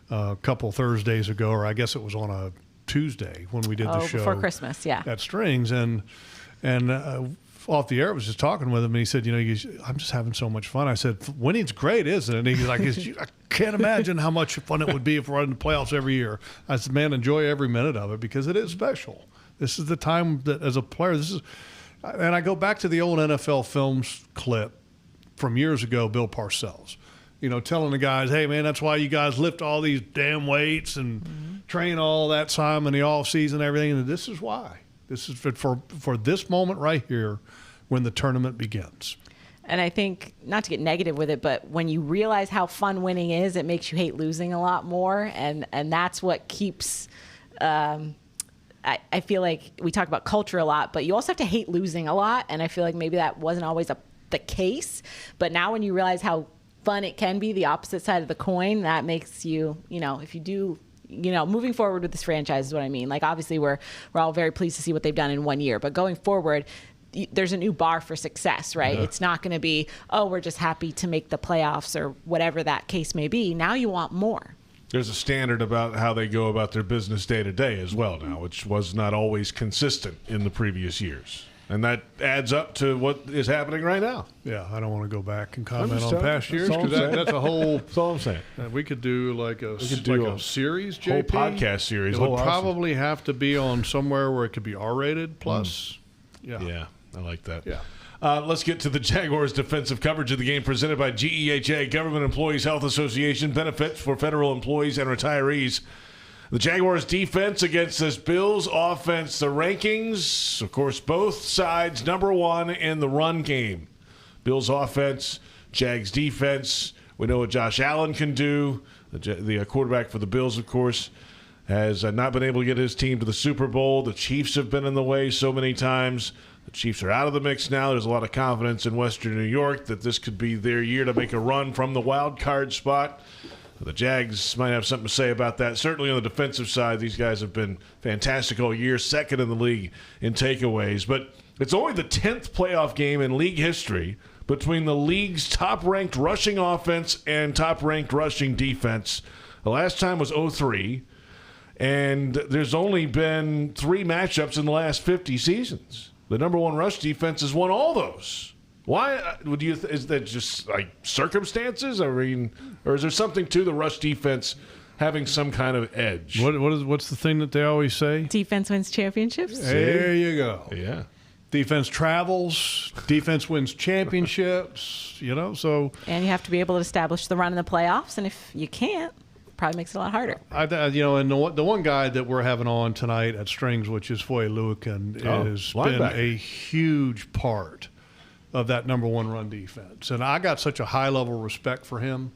a couple Thursdays ago, or I guess it was on a Tuesday when we did the show. Before Christmas, yeah. At Strings. And off the air, I was just talking with him, and he said, I'm just having so much fun. I said, winning's great, isn't it? And he's like, I can't imagine how much fun it would be if we're in the playoffs every year. I said, man, enjoy every minute of it because it is special. This is the time that, as a player, and I go back to the old NFL Films clip from years ago, Bill Parcells, telling the guys, hey, man, that's why you guys lift all these damn weights and train all that time in the off season and everything. And this is why. This is for this moment right here when the tournament begins. And I think, not to get negative with it, but when you realize how fun winning is, it makes you hate losing a lot more. And that's what keeps I feel like we talk about culture a lot, but you also have to hate losing a lot. And I feel like maybe that wasn't always the case. But now when you realize how fun it can be, the opposite side of the coin, that makes you, if you do, moving forward with this franchise is what I mean. Like, obviously, we're all very pleased to see what they've done in 1 year. But going forward, there's a new bar for success, right? Yeah. It's not going to be, we're just happy to make the playoffs or whatever that case may be. Now you want more. There's a standard about how they go about their business day to day as well now, which was not always consistent in the previous years. And that adds up to what is happening right now. Yeah, I don't want to go back and comment on past years because that's a whole. That's all I'm saying. We could do like a series, JP. Whole podcast series. It would probably have to be on somewhere where it could be R-rated plus. Yeah, I like that. Yeah. Let's get to the Jaguars' defensive coverage of the game presented by GEHA, Government Employees Health Association, benefits for federal employees and retirees. The Jaguars' defense against this Bills' offense. The rankings, of course, both sides number one in the run game. Bills' offense, Jags' defense. We know what Josh Allen can do. The quarterback for the Bills, of course, has not been able to get his team to the Super Bowl. The Chiefs have been in the way so many times. The Chiefs are out of the mix now. There's a lot of confidence in Western New York that this could be their year to make a run from the wild card spot. The Jags might have something to say about that. Certainly on the defensive side, these guys have been fantastic all year, second in the league in takeaways. But it's only the 10th playoff game in league history between the league's top-ranked rushing offense and top-ranked rushing defense. The last time was 2003, and there's only been 3 matchups in the last 50 seasons. The number one rush defense has won all those. Why would you? Is that just like circumstances? I mean, or is there something to the rush defense having some kind of edge? What's the thing that they always say? Defense wins championships. There you go. Yeah. Defense travels. Defense wins championships. So. And you have to be able to establish the run in the playoffs, and if you can't, it probably makes it a lot harder. And the one guy that we're having on tonight at Strings, which is Foye Luekin, has been a huge part of that number one run defense. And I got such a high level of respect for him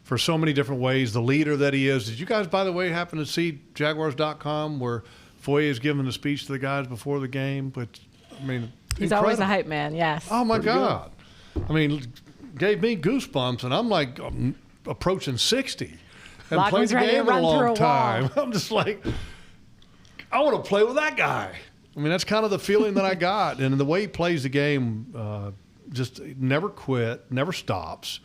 for so many different ways, the leader that he is. Did you guys, by the way, happen to see Jaguars.com where Foye is giving the speech to the guys before the game? But I mean, he's always a hype man, yes. Oh, my God. I mean, gave me goosebumps, and I'm like approaching 60. And played the game a long time. I'm just like, I want to play with that guy. I mean, that's kind of the feeling that I got. And the way he plays the game, just never quit, never stops,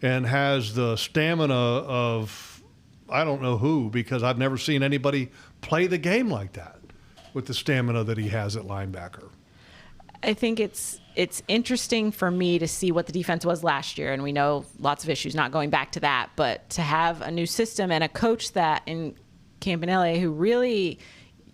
and has the stamina of I don't know who, because I've never seen anybody play the game like that with the stamina that he has at linebacker. I think it's interesting for me to see what the defense was last year, and we know lots of issues, not going back to that, but to have a new system and a coach that in Campanelli who really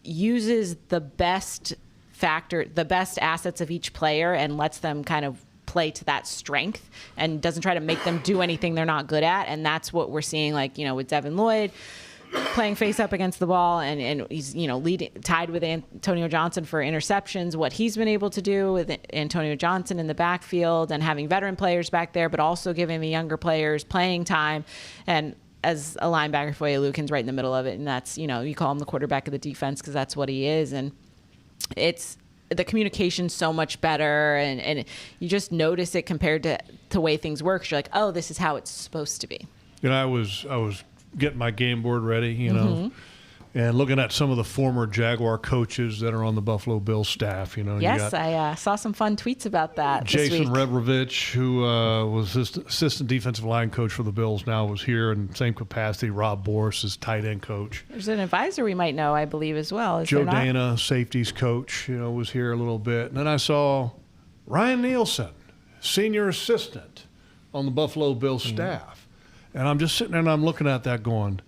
uses the best assets of each player and lets them kind of play to that strength and doesn't try to make them do anything they're not good at. And that's what we're seeing, with Devin Lloyd playing face up against the ball, and he's tied with Antonio Johnson for interceptions. What he's been able to do with Antonio Johnson in the backfield and having veteran players back there, but also giving the younger players playing time. And as a linebacker, Foye Luekin's right in the middle of it, and that's you call him the quarterback of the defense because that's what he is. And it's the communication's so much better, and you just notice it compared to the way things work. You're like, oh, this is how it's supposed to be. I was getting my game board ready, and looking at some of the former Jaguar coaches that are on the Buffalo Bills staff. Yes, I saw some fun tweets about that. Jason Rebrovich, who was assistant defensive line coach for the Bills, now was here in the same capacity. Rob Boris is tight end coach. There's an advisor we might know, I believe, as well. Joe Dana, safeties coach, was here a little bit. And then I saw Ryan Nielsen, senior assistant on the Buffalo Bills staff. And I'm just sitting there and I'm looking at that going,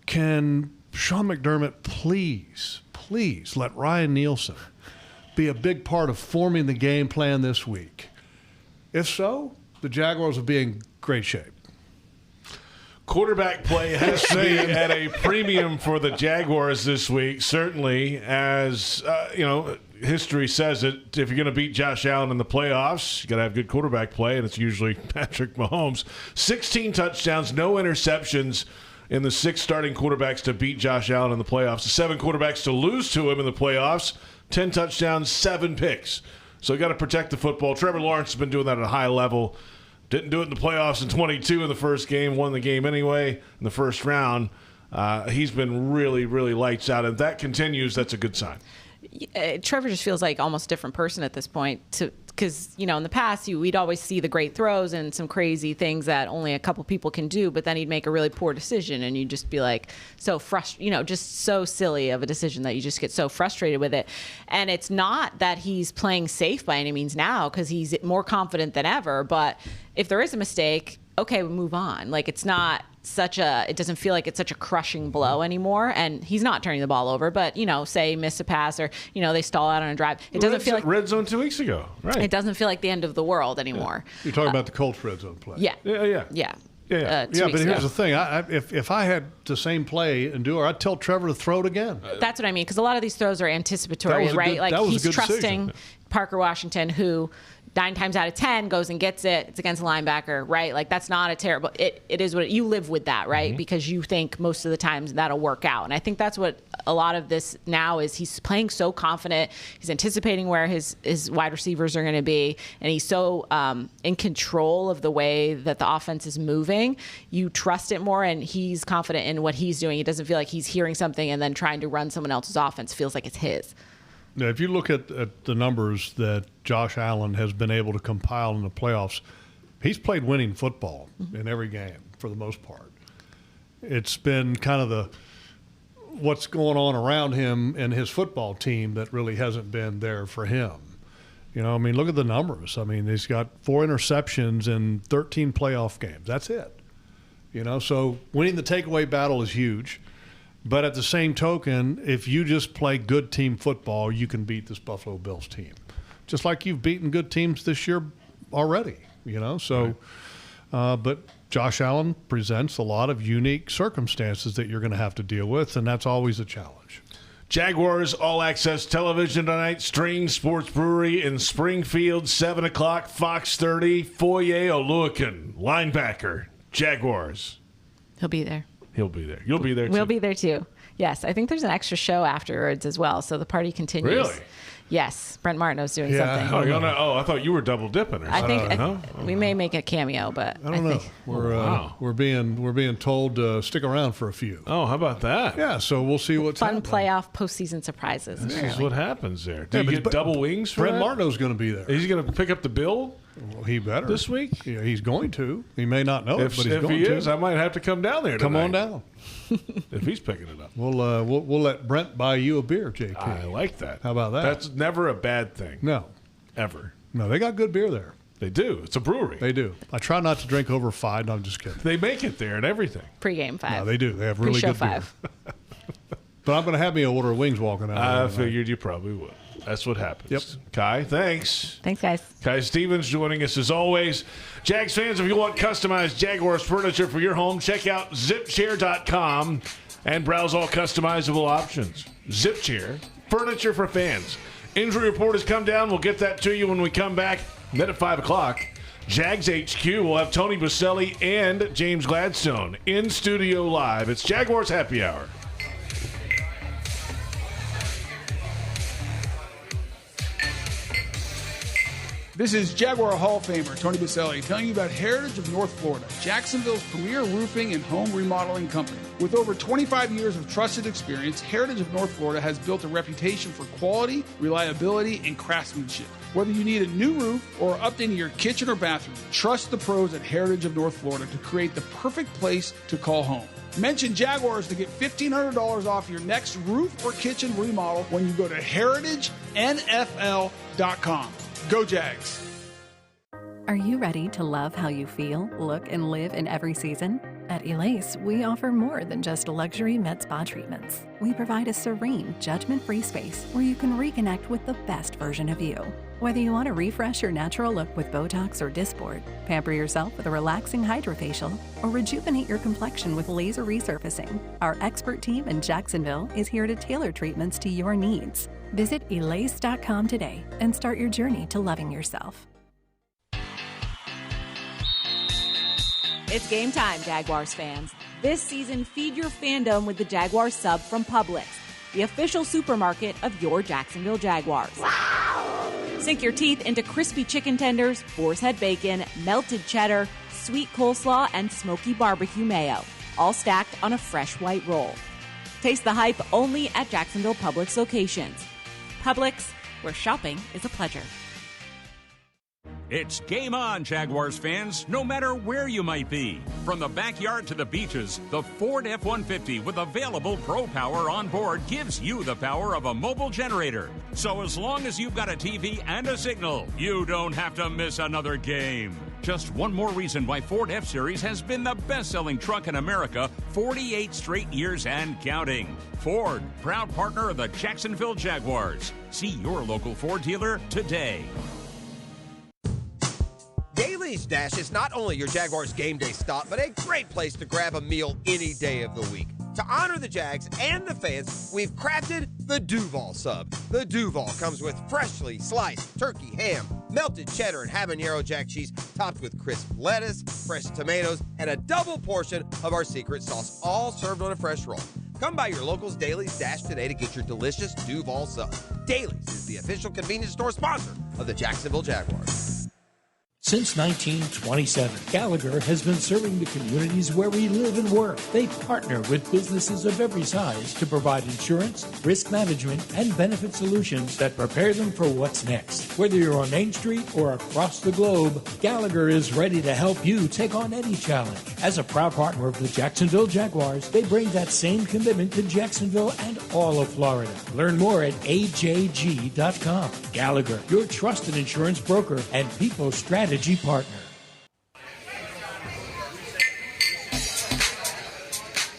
can Sean McDermott please let Ryan Nielsen be a big part of forming the game plan this week? If so, the Jaguars will be in great shape. Quarterback play has to be at a premium for the Jaguars this week, certainly, as, history says it. If you're going to beat Josh Allen in the playoffs, you got to have good quarterback play, and it's usually Patrick Mahomes. 16 touchdowns, no interceptions in the 6 starting quarterbacks to beat Josh Allen in the playoffs. The 7 quarterbacks to lose to him in the playoffs, 10 touchdowns, 7 picks. So you got to protect the football. Trevor Lawrence has been doing that at a high level. Didn't do it in the playoffs in 22 in the first game, won the game anyway in the first round. He's been really, really lights out. And if that continues, that's a good sign. Trevor just feels like almost a different person at this point because, in the past, we'd always see the great throws and some crazy things that only a couple people can do, but then he'd make a really poor decision and you'd just be like so frustrated, just so silly of a decision that you just get so frustrated with it. And it's not that he's playing safe by any means now because he's more confident than ever, but if there is a mistake, okay, we move on. Like it's not it doesn't feel like it's such a crushing blow anymore. And he's not turning the ball over, but, say miss a pass or, they stall out on a drive. It doesn't feel like red zone 2 weeks ago. Right. It doesn't feel like the end of the world anymore. Yeah. You're talking about the Colts red zone play. Yeah. Yeah. But here's the thing. If I had the same play and I'd tell Trevor to throw it again. That's what I mean, because a lot of these throws are anticipatory, right? He's trusting decision. Parker Washington, who 9 times out of 10 goes and gets it. It's against a linebacker, right? Like that's not a terrible. It is what you live with that, right? Mm-hmm. Because you think most of the times that'll work out, and I think that's what a lot of this now is. He's playing so confident. He's anticipating where his wide receivers are going to be, and he's so in control of the way that the offense is moving. You trust it more, and he's confident in what he's doing. It doesn't feel like he's hearing something and then trying to run someone else's offense. It feels like it's his. Now, if you look at the numbers that Josh Allen has been able to compile in the playoffs, he's played winning football in every game for the most part. It's been kind of what's going on around him and his football team that really hasn't been there for him. Look at the numbers. He's got 4 interceptions in 13 playoff games. That's it. So winning the takeaway battle is huge. But at the same token, if you just play good team football, you can beat this Buffalo Bills team. Just like you've beaten good teams this year already, So, but Josh Allen presents a lot of unique circumstances that you're going to have to deal with, and that's always a challenge. Jaguars All Access Television tonight, Stream Sports Brewery in Springfield, 7 o'clock, Fox 30, Foye Oluokun, linebacker, Jaguars. He'll be there. He'll be there. You'll be there, too. We'll be there, too. Yes. I think there's an extra show afterwards as well, so the party continues. Really? Yes. Brent Martineau's doing something. I thought you were double dipping or something. I think we may make a cameo, but I don't know. We're being told to stick around for a few. Oh, how about that? Yeah, so we'll see what's fun happening. Playoff postseason surprises. This is what happens there. Do you get double wings for Brent that? Martineau's going to be there. Is he going to pick up the bill? Well, he better. This week? Yeah, he's going to. He may not know it, but he's going to. If he is, I might have to come down there tonight. Come on down. If he's picking it up. We'll let Brent buy you a beer, JK. I like that. How about that? That's never a bad thing. No. Ever. No, they got good beer there. They do. It's a brewery. They do. I try not to drink over 5. No, I'm just kidding. They make it there and everything. Pre-game 5. No, they do. They have really Pre-show good 5. beer. But I'm going to have me an order of wings walking out. I figured you probably would. That's what happens. Yep. Kai, thanks. Thanks, guys. Kai Stevens joining us as always. Jags fans, if you want customized Jaguars furniture for your home, check out zipchair.com and browse all customizable options. Zipchair, furniture for fans. Injury report has come down. We'll get that to you when we come back. Then at 5 o'clock, Jags HQ will have Tony Boselli and James Gladstone in studio live. It's Jaguars Happy Hour. This is Jaguar Hall of Famer Tony Boselli telling you about Heritage of North Florida, Jacksonville's premier roofing and home remodeling company. With over 25 years of trusted experience, Heritage of North Florida has built a reputation for quality, reliability, and craftsmanship. Whether you need a new roof or updating your kitchen or bathroom, trust the pros at Heritage of North Florida to create the perfect place to call home. Mention Jaguars to get $1,500 off your next roof or kitchen remodel when you go to heritagenfl.com. Go Jags. Are you ready to love how you feel, look, and live in every season? At Elace, we offer more than just luxury med spa treatments. We provide a serene, judgment-free space where you can reconnect with the best version of you. Whether you want to refresh your natural look with Botox or Dysport, pamper yourself with a relaxing hydrofacial, or rejuvenate your complexion with laser resurfacing, our expert team in Jacksonville is here to tailor treatments to your needs. Visit Elace.com today and start your journey to loving yourself. It's game time, Jaguars fans. This season, feed your fandom with the Jaguars sub from Publix, the official supermarket of your Jacksonville Jaguars. Wow! Sink your teeth into crispy chicken tenders, boar's head bacon, melted cheddar, sweet coleslaw, and smoky barbecue mayo, all stacked on a fresh white roll. Taste the hype only at Jacksonville Publix locations. Publix, where shopping is a pleasure. It's game on, Jaguars fans, no matter where you might be. From the backyard to the beaches, the Ford F-150 with available Pro Power on board gives you the power of a mobile generator. So as long as you've got a TV and a signal, you don't have to miss another game. Just one more reason why Ford F-Series has been the best-selling truck in America 48 straight years and counting. Ford, proud partner of the Jacksonville Jaguars. See your local Ford dealer today. Daly's Dash is not only your Jaguars game day stop, but a great place to grab a meal any day of the week. To honor the Jags and the fans, we've crafted the Duval sub. The Duval comes with freshly sliced turkey ham, melted cheddar, and habanero jack cheese, topped with crisp lettuce, fresh tomatoes, and a double portion of our secret sauce, all served on a fresh roll. Come by your local's Daly's Dash today to get your delicious Duval sub. Daly's is the official convenience store sponsor of the Jacksonville Jaguars. Since 1927, Gallagher has been serving the communities where we live and work. They partner with businesses of every size to provide insurance, risk management, and benefit solutions that prepare them for what's next. Whether you're on Main Street or across the globe, Gallagher is ready to help you take on any challenge. As a proud partner of the Jacksonville Jaguars, they bring that same commitment to Jacksonville and all of Florida. Learn more at ajg.com. Gallagher, your trusted insurance broker and people strategy partner.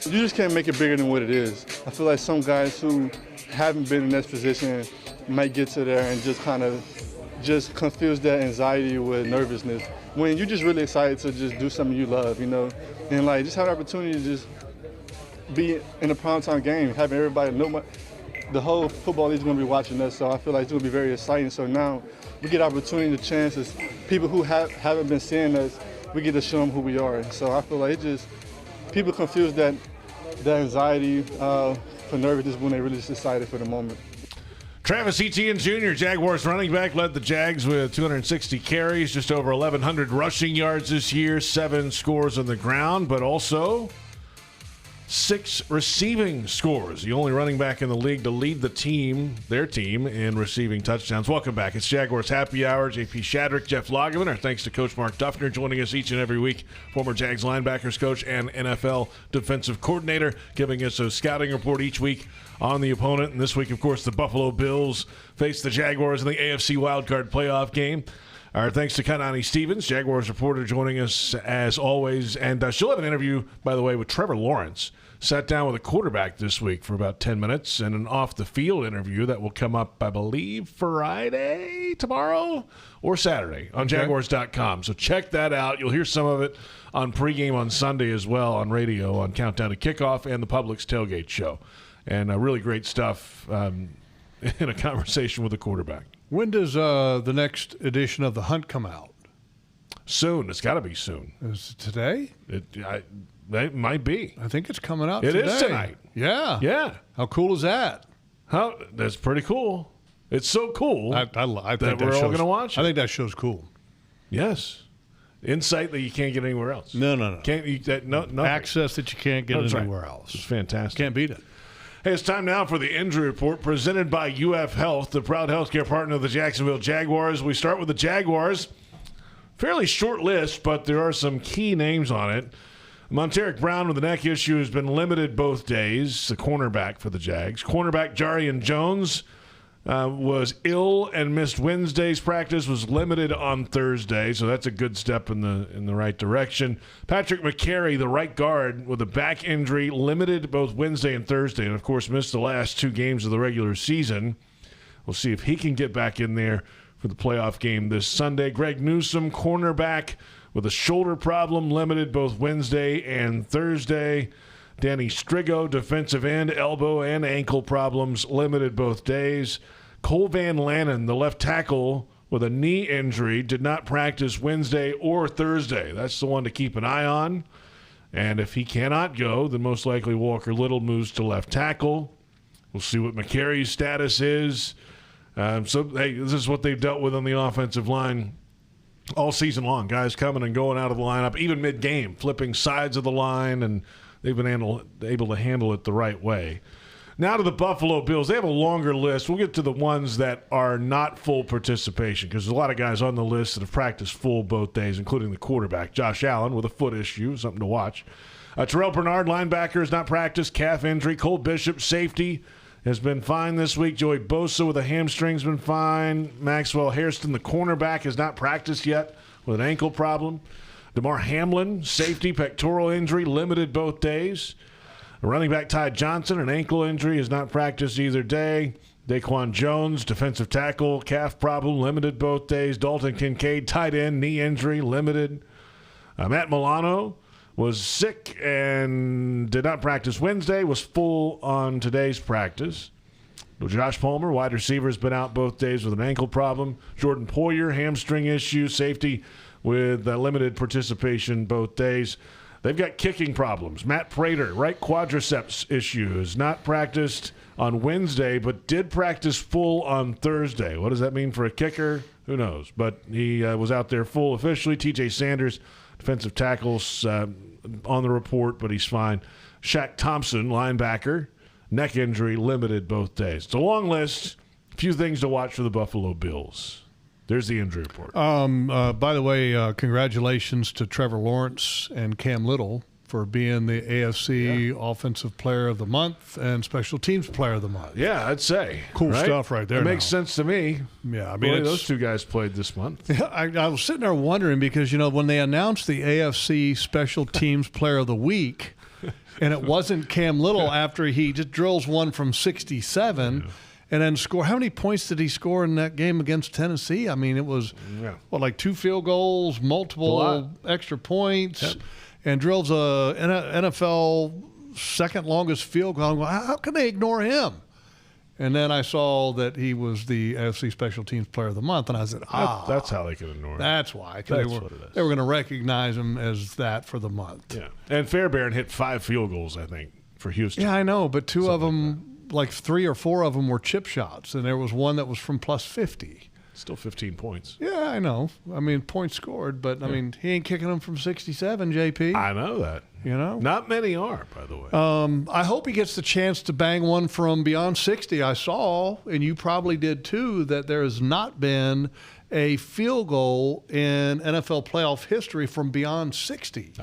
You just can't make it bigger than what it is. I feel like some guys who haven't been in this position might get to there and just confuse that anxiety with nervousness. When you're just really excited to just do something you love, you know, and like just have the opportunity to just be in a primetime game, having everybody know the whole football league is going to be watching us, so I feel like it's going to be very exciting. So now we get opportunity, the chances, people who haven't been seeing us, we get to show them who we are. And so I feel like people confuse that anxiety for nervousness when they're really just excited for the moment. Travis Etienne Jr., Jaguars running back, led the Jags with 260 carries, just over 1,100 rushing yards this year, 7 scores on the ground, but also 6 receiving scores. The only running back in the league to lead their team in receiving touchdowns. Welcome back. It's Jaguars Happy Hour. JP Shadrick, Jeff Lageman. Our thanks to Coach Mark Duffner joining us each and every week. Former Jags linebackers coach and NFL defensive coordinator, giving us a scouting report each week on the opponent. And this week, of course, the Buffalo Bills face the Jaguars in the AFC Wild Card playoff game. Our thanks to Kanani Stevens, Jaguars reporter, joining us as always. And she'll have an interview, by the way, with Trevor Lawrence. Sat down with a quarterback this week for about 10 minutes and an off-the-field interview that will come up, I believe, Friday, tomorrow, or Saturday on Jaguars.com. So check that out. You'll hear some of it on pregame on Sunday as well on radio on Countdown to Kickoff and the Publix Tailgate Show. And really great stuff in a conversation with the quarterback. When does the next edition of The Hunt come out? Soon. It's got to be soon. Is it today? It might be. I think it's coming out today. It is tonight. Yeah. Yeah. How cool is that? That's pretty cool. It's so cool I think that we're all going to watch it. I think that show's cool. Yes. Insight that you can't get anywhere else. No. No access that you can't get anywhere else. It's fantastic. Can't beat it. Hey, it's time now for the injury report presented by UF Health, the proud healthcare partner of the Jacksonville Jaguars. We start with the Jaguars. Fairly short list, but there are some key names on it. Monteric Brown with a neck issue has been limited both days, the cornerback for the Jags. Cornerback Jarian Jones was ill and missed Wednesday's practice, was limited on Thursday, so that's a good step in the right direction. Patrick McCary, the right guard, with a back injury, limited both Wednesday and Thursday, and of course missed the last 2 games of the regular season. We'll see if he can get back in there for the playoff game this Sunday. Greg Newsome, cornerback, with a shoulder problem, limited both Wednesday and Thursday. Danny Strigo, defensive end, elbow and ankle problems, limited both days. Cole Van Lanen, the left tackle, with a knee injury, did not practice Wednesday or Thursday. That's the one to keep an eye on. And if he cannot go, then most likely Walker Little moves to left tackle. We'll see what McCary's status is. Hey, this is what they've dealt with on the offensive line all season long. Guys coming and going out of the lineup, even mid-game, flipping sides of the line, and they've been able to handle it the right way. Now to the Buffalo Bills. They have a longer list. We'll get to the ones that are not full participation because there's a lot of guys on the list that have practiced full both days, including the quarterback, Josh Allen, with a foot issue, something to watch. Terrell Bernard, linebacker, has not practiced, calf injury. Cole Bishop, safety, has been fine this week. Joey Bosa with a hamstring has been fine. Maxwell Hairston, the cornerback, has not practiced yet with an ankle problem. DeMar Hamlin, safety, pectoral injury, limited both days. Running back Ty Johnson, an ankle injury, has not practiced either day. Daquan Jones, defensive tackle, calf problem, limited both days. Dalton Kincaid, tight end, knee injury, limited. Matt Milano was sick and did not practice Wednesday, was full on today's practice. Josh Palmer, wide receiver, has been out both days with an ankle problem. Jordan Poyer, hamstring issue, safety with limited participation both days. They've got kicking problems. Matt Prater, right quadriceps issue, has not practiced on Wednesday, but did practice full on Thursday. What does that mean for a kicker? Who knows? But he was out there full officially. TJ Sanders, defensive tackles, on the report, but he's fine. Shaq Thompson, linebacker, neck injury, limited both days. It's a long list. A few things to watch for the Buffalo Bills. There's the injury report. By the way, congratulations to Trevor Lawrence and Cam Little for being the AFC Offensive Player of the Month and Special Teams Player of the Month. Yeah, I'd say. Cool stuff right there. It makes sense to me. Yeah, I mean, those two guys played this month. Yeah, I was sitting there wondering because, when they announced the AFC Special Teams Player of the Week, and it wasn't Cam Little after he just drills one from 67 and then score. How many points did he score in that game against Tennessee? I mean, it was, like 2 field goals, multiple extra points, and drills a NFL second longest field goal. I'm going, how can they ignore him? And then I saw that he was the AFC Special Teams Player of the Month, and I said, that's how they could ignore him. That's why. That's what it is. They were going to recognize him as that for the month. Yeah. And Fairbairn hit 5 field goals, I think, for Houston. Yeah, I know, but 2 of them, like 3 or 4 of them were chip shots, and there was one that was from plus 50. Still 15 points. Yeah, I know. I mean, points scored, but, I mean, he ain't kicking them from 67, JP. I know that. Not many are, by the way. I hope he gets the chance to bang one from beyond 60. I saw, and you probably did too, that there has not been a field goal in NFL playoff history from beyond 60.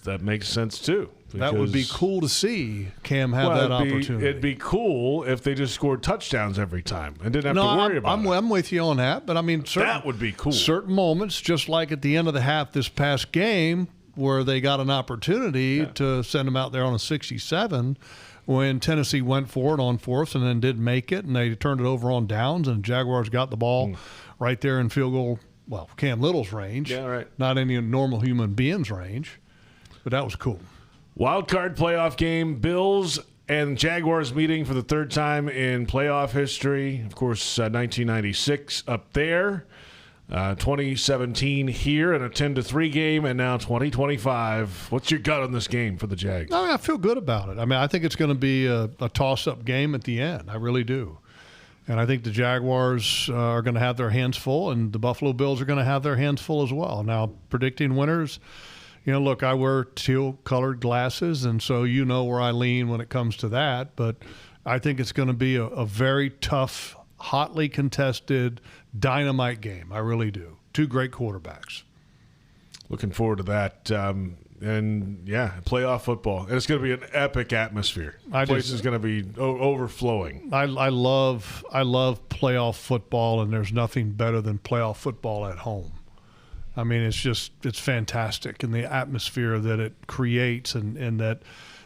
That makes sense, too. That would be cool to see Cam have that opportunity. It'd be cool if they just scored touchdowns every time and didn't have to worry about it. I'm with you on that, but I mean, that would be cool. Certain moments, just like at the end of the half this past game, where they got an opportunity to send them out there on a 67 when Tennessee went for it on 4th and then didn't make it, and they turned it over on downs, and Jaguars got the ball right there in field goal, Cam Little's range. Yeah, right. Not any normal human being's range, but that was cool. Wild card playoff game, Bills and Jaguars meeting for the 3rd time in playoff history. Of course, 1996 up there, 2017 here in a 10-3 game, and now 2025. What's your gut on this game for the Jags? I feel good about it. I mean, I think it's going to be a toss-up game at the end. I really do. And I think the Jaguars are going to have their hands full, and the Buffalo Bills are going to have their hands full as well. Now, predicting winners, look, I wear teal-colored glasses, and so where I lean when it comes to that. But I think it's going to be a very tough, hotly contested, dynamite game. I really do. 2 great quarterbacks. Looking forward to that. And, yeah, playoff football. And it's going to be an epic atmosphere. The place is going to be overflowing. I love playoff football, and there's nothing better than playoff football at home. I mean, it's fantastic, and the atmosphere that it creates and that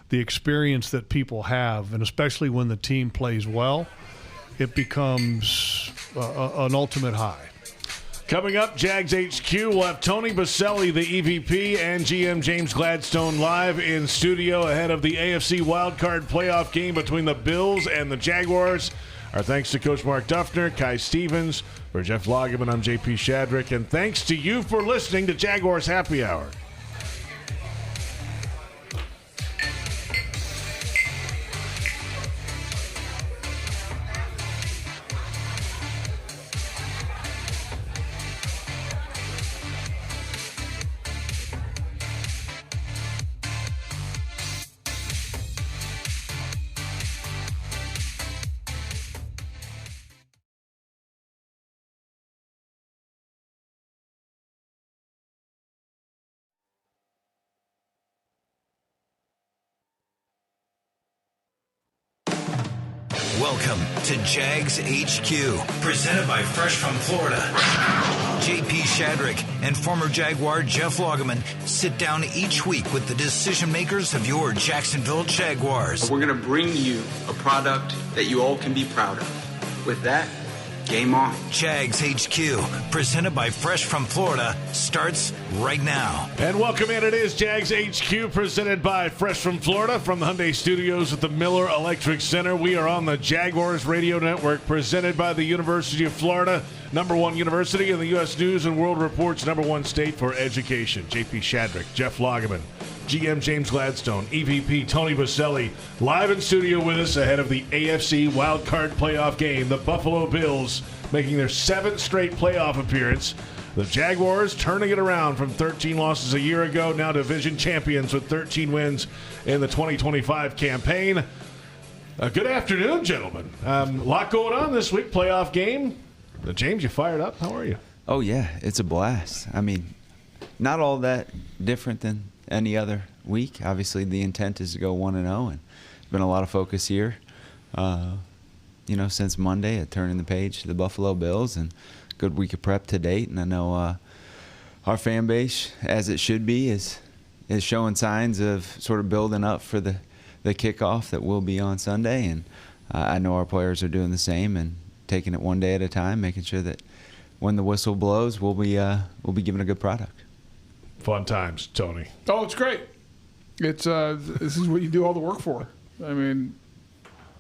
the experience that people have, and especially when the team plays well, it becomes an ultimate high. Coming up, Jags HQ, we'll have Tony Boselli, the EVP, and GM James Gladstone live in studio ahead of the AFC Wild Card playoff game between the Bills and the Jaguars. Our thanks to Coach Mark Duffner, Kai Stevens, for Jeff Lageman, I'm JP Shadrick, and thanks to you for listening to Jaguars Happy Hour. Welcome to Jags HQ, presented by Fresh from Florida. JP Shadrick and former Jaguar Jeff Lageman sit down each week with the decision makers of your Jacksonville Jaguars. We're going to bring you a product that you all can be proud of. With that, game on. Jags HQ, presented by Fresh from Florida, starts right now. And welcome in. It is Jags HQ, presented by Fresh from Florida from the Hyundai Studios at the Miller Electric Center. We are on the Jaguars Radio Network, presented by the University of Florida, #1 university in the U.S. News and World Report's #1 state for education. JP Shadrick, Jeff Lageman, GM James Gladstone, EVP Tony Boselli, live in studio with us ahead of the AFC Wild Card playoff game. The Buffalo Bills making their 7th straight playoff appearance. The Jaguars turning it around from 13 losses a year ago, now division champions with 13 wins in the 2025 campaign. Good afternoon, gentlemen. A lot going on this week, playoff game. James, you fired up? How are you? Oh, yeah, it's a blast. I mean, not all that different than any other week. Obviously, the intent is to go 1-0, and there's been a lot of focus here, since Monday at turning the page to the Buffalo Bills, and good week of prep to date. And I know our fan base, as it should be, is showing signs of sort of building up for the kickoff that will be on Sunday, and I know our players are doing the same and taking it one day at a time, making sure that when the whistle blows, we'll be giving a good product. Fun times, Tony. Oh, it's great. It's this is what you do all the work for. I mean,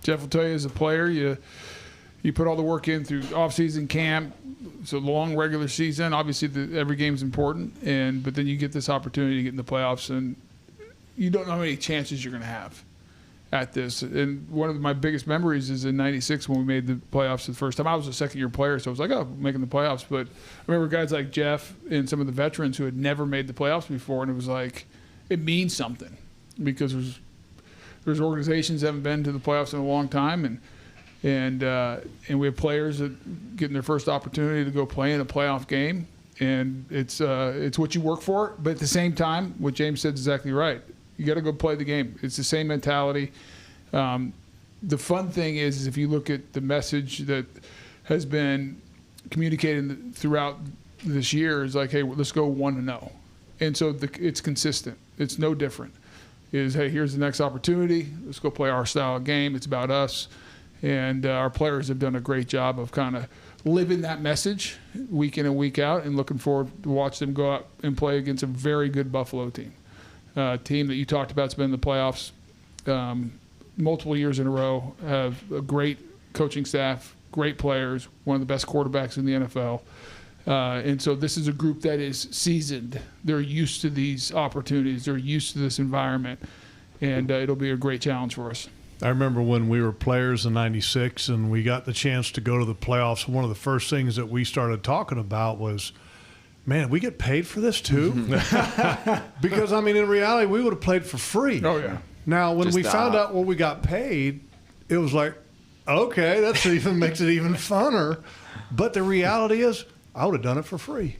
Jeff will tell you, as a player, you put all the work in through off-season camp. It's a long regular season. Obviously, every game's important, but then you get this opportunity to get in the playoffs, and you don't know how many chances you're going to have at this. And one of my biggest memories is in '96 when we made the playoffs the first time. I was a second-year player, so I was like, oh, making the playoffs. But I remember guys like Jeff and some of the veterans who had never made the playoffs before, and it was like, it means something because there's organizations that haven't been to the playoffs in a long time, and we have players that getting their first opportunity to go play in a playoff game, and it's what you work for. But at the same time, what James said is exactly right. You got to go play the game. It's the same mentality. The fun thing is if you look at the message that has been communicated throughout this year is like, hey, let's go 1-0. And so it's consistent. It's no different. Hey, here's the next opportunity. Let's go play our style of game. It's about us. And our players have done a great job of kind of living that message week in and week out, and looking forward to watch them go out and play against a very good Buffalo team. Team that you talked about has been in the playoffs multiple years in a row, have a great coaching staff, great players, one of the best quarterbacks in the NFL. And so this is a group that is seasoned. They're used to these opportunities. They're used to this environment. And it'll be a great challenge for us. I remember when we were players in '96 and we got the chance to go to the playoffs, one of the first things that we started talking about was, man, we get paid for this too? Because, I mean, in reality, we would have played for free. Oh, yeah. Now, when we found out what we got paid, it was like, okay, that even makes it even funner. But the reality is, I would have done it for free.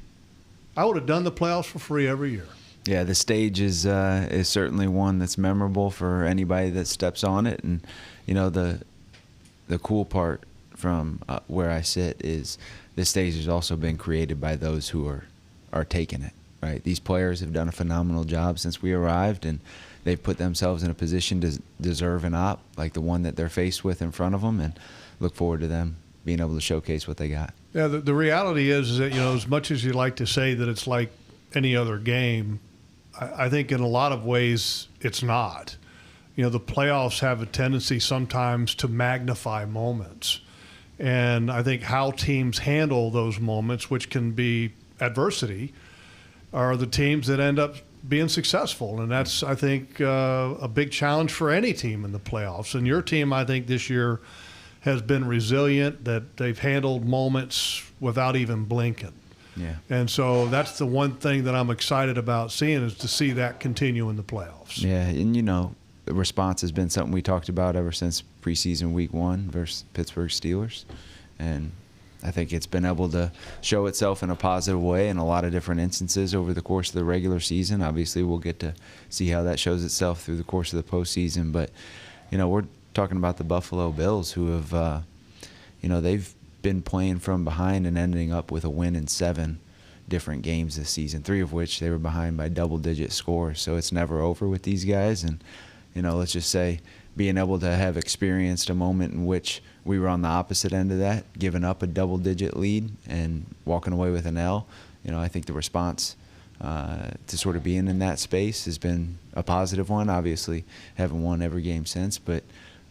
I would have done the playoffs for free every year. Yeah, the stage is certainly one that's memorable for anybody that steps on it. And, you know, the cool part from where I sit is this stage has also been created by those who are taking it, right? These players have done a phenomenal job since we arrived, and they've put themselves in a position to deserve an op like the one that they're faced with in front of them, and look forward to them being able to showcase what they got. Yeah, the reality is that, you know, as much as you like to say that it's like any other game, I think in a lot of ways it's not. You know, the playoffs have a tendency sometimes to magnify moments. And I think how teams handle those moments, which can be adversity, are the teams that end up being successful. And that's, I think, a big challenge for any team in the playoffs. And your team, I think, this year has been resilient, that they've handled moments without even blinking. Yeah. And so that's the one thing that I'm excited about seeing, is to see that continue in the playoffs. Yeah, and, you know, the response has been something we talked about ever since preseason week 1 versus Pittsburgh Steelers. And I think it's been able to show itself in a positive way in a lot of different instances over the course of the regular season. Obviously, we'll get to see how that shows itself through the course of the postseason. But, you know, we're talking about the Buffalo Bills, who have, you know, they've been playing from behind and ending up with a win in 7 different games this season, 3 of which they were behind by double-digit scores. So it's never over with these guys. And, you know, let's just say being able to have experienced a moment in which we were on the opposite end of that, giving up a double-digit lead and walking away with an L, you know, I think the response to sort of being in that space has been a positive one. Obviously, haven't won every game since, but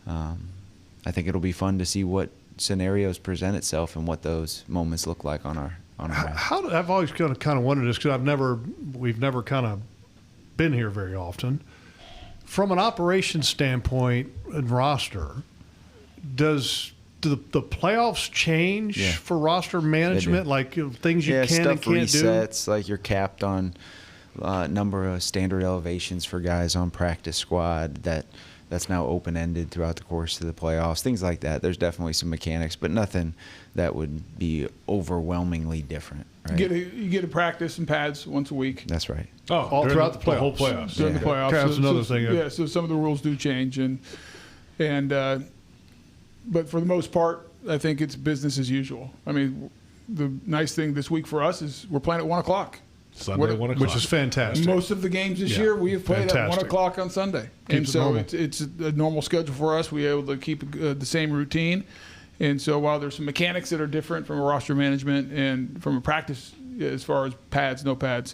I think it'll be fun to see what scenarios present itself and what those moments look like on our I've always kind of wondered this, because we've never kind of been here very often. From an operations standpoint and roster, do the playoffs change for roster management? Like, things you can and can't resets, do? Like you're capped on number of standard elevations for guys on practice squad that's now open-ended throughout the course of the playoffs, things like that. There's definitely some mechanics, but nothing that would be overwhelmingly different. Right? You get a practice and pads once a week. That's right. Oh, all throughout the playoffs. whole playoffs. During the playoffs. That's another thing. Yeah, so some of the rules do change, and but for the most part, I think it's business as usual. I mean, the nice thing this week for us is we're playing at 1 o'clock. Sunday, 1 o'clock. Which is fantastic. Most of the games this year we have played at 1 o'clock on Sunday. And so it's a normal schedule for us. We're able to keep the same routine. And so while there's some mechanics that are different from a roster management and from a practice as far as pads, no pads,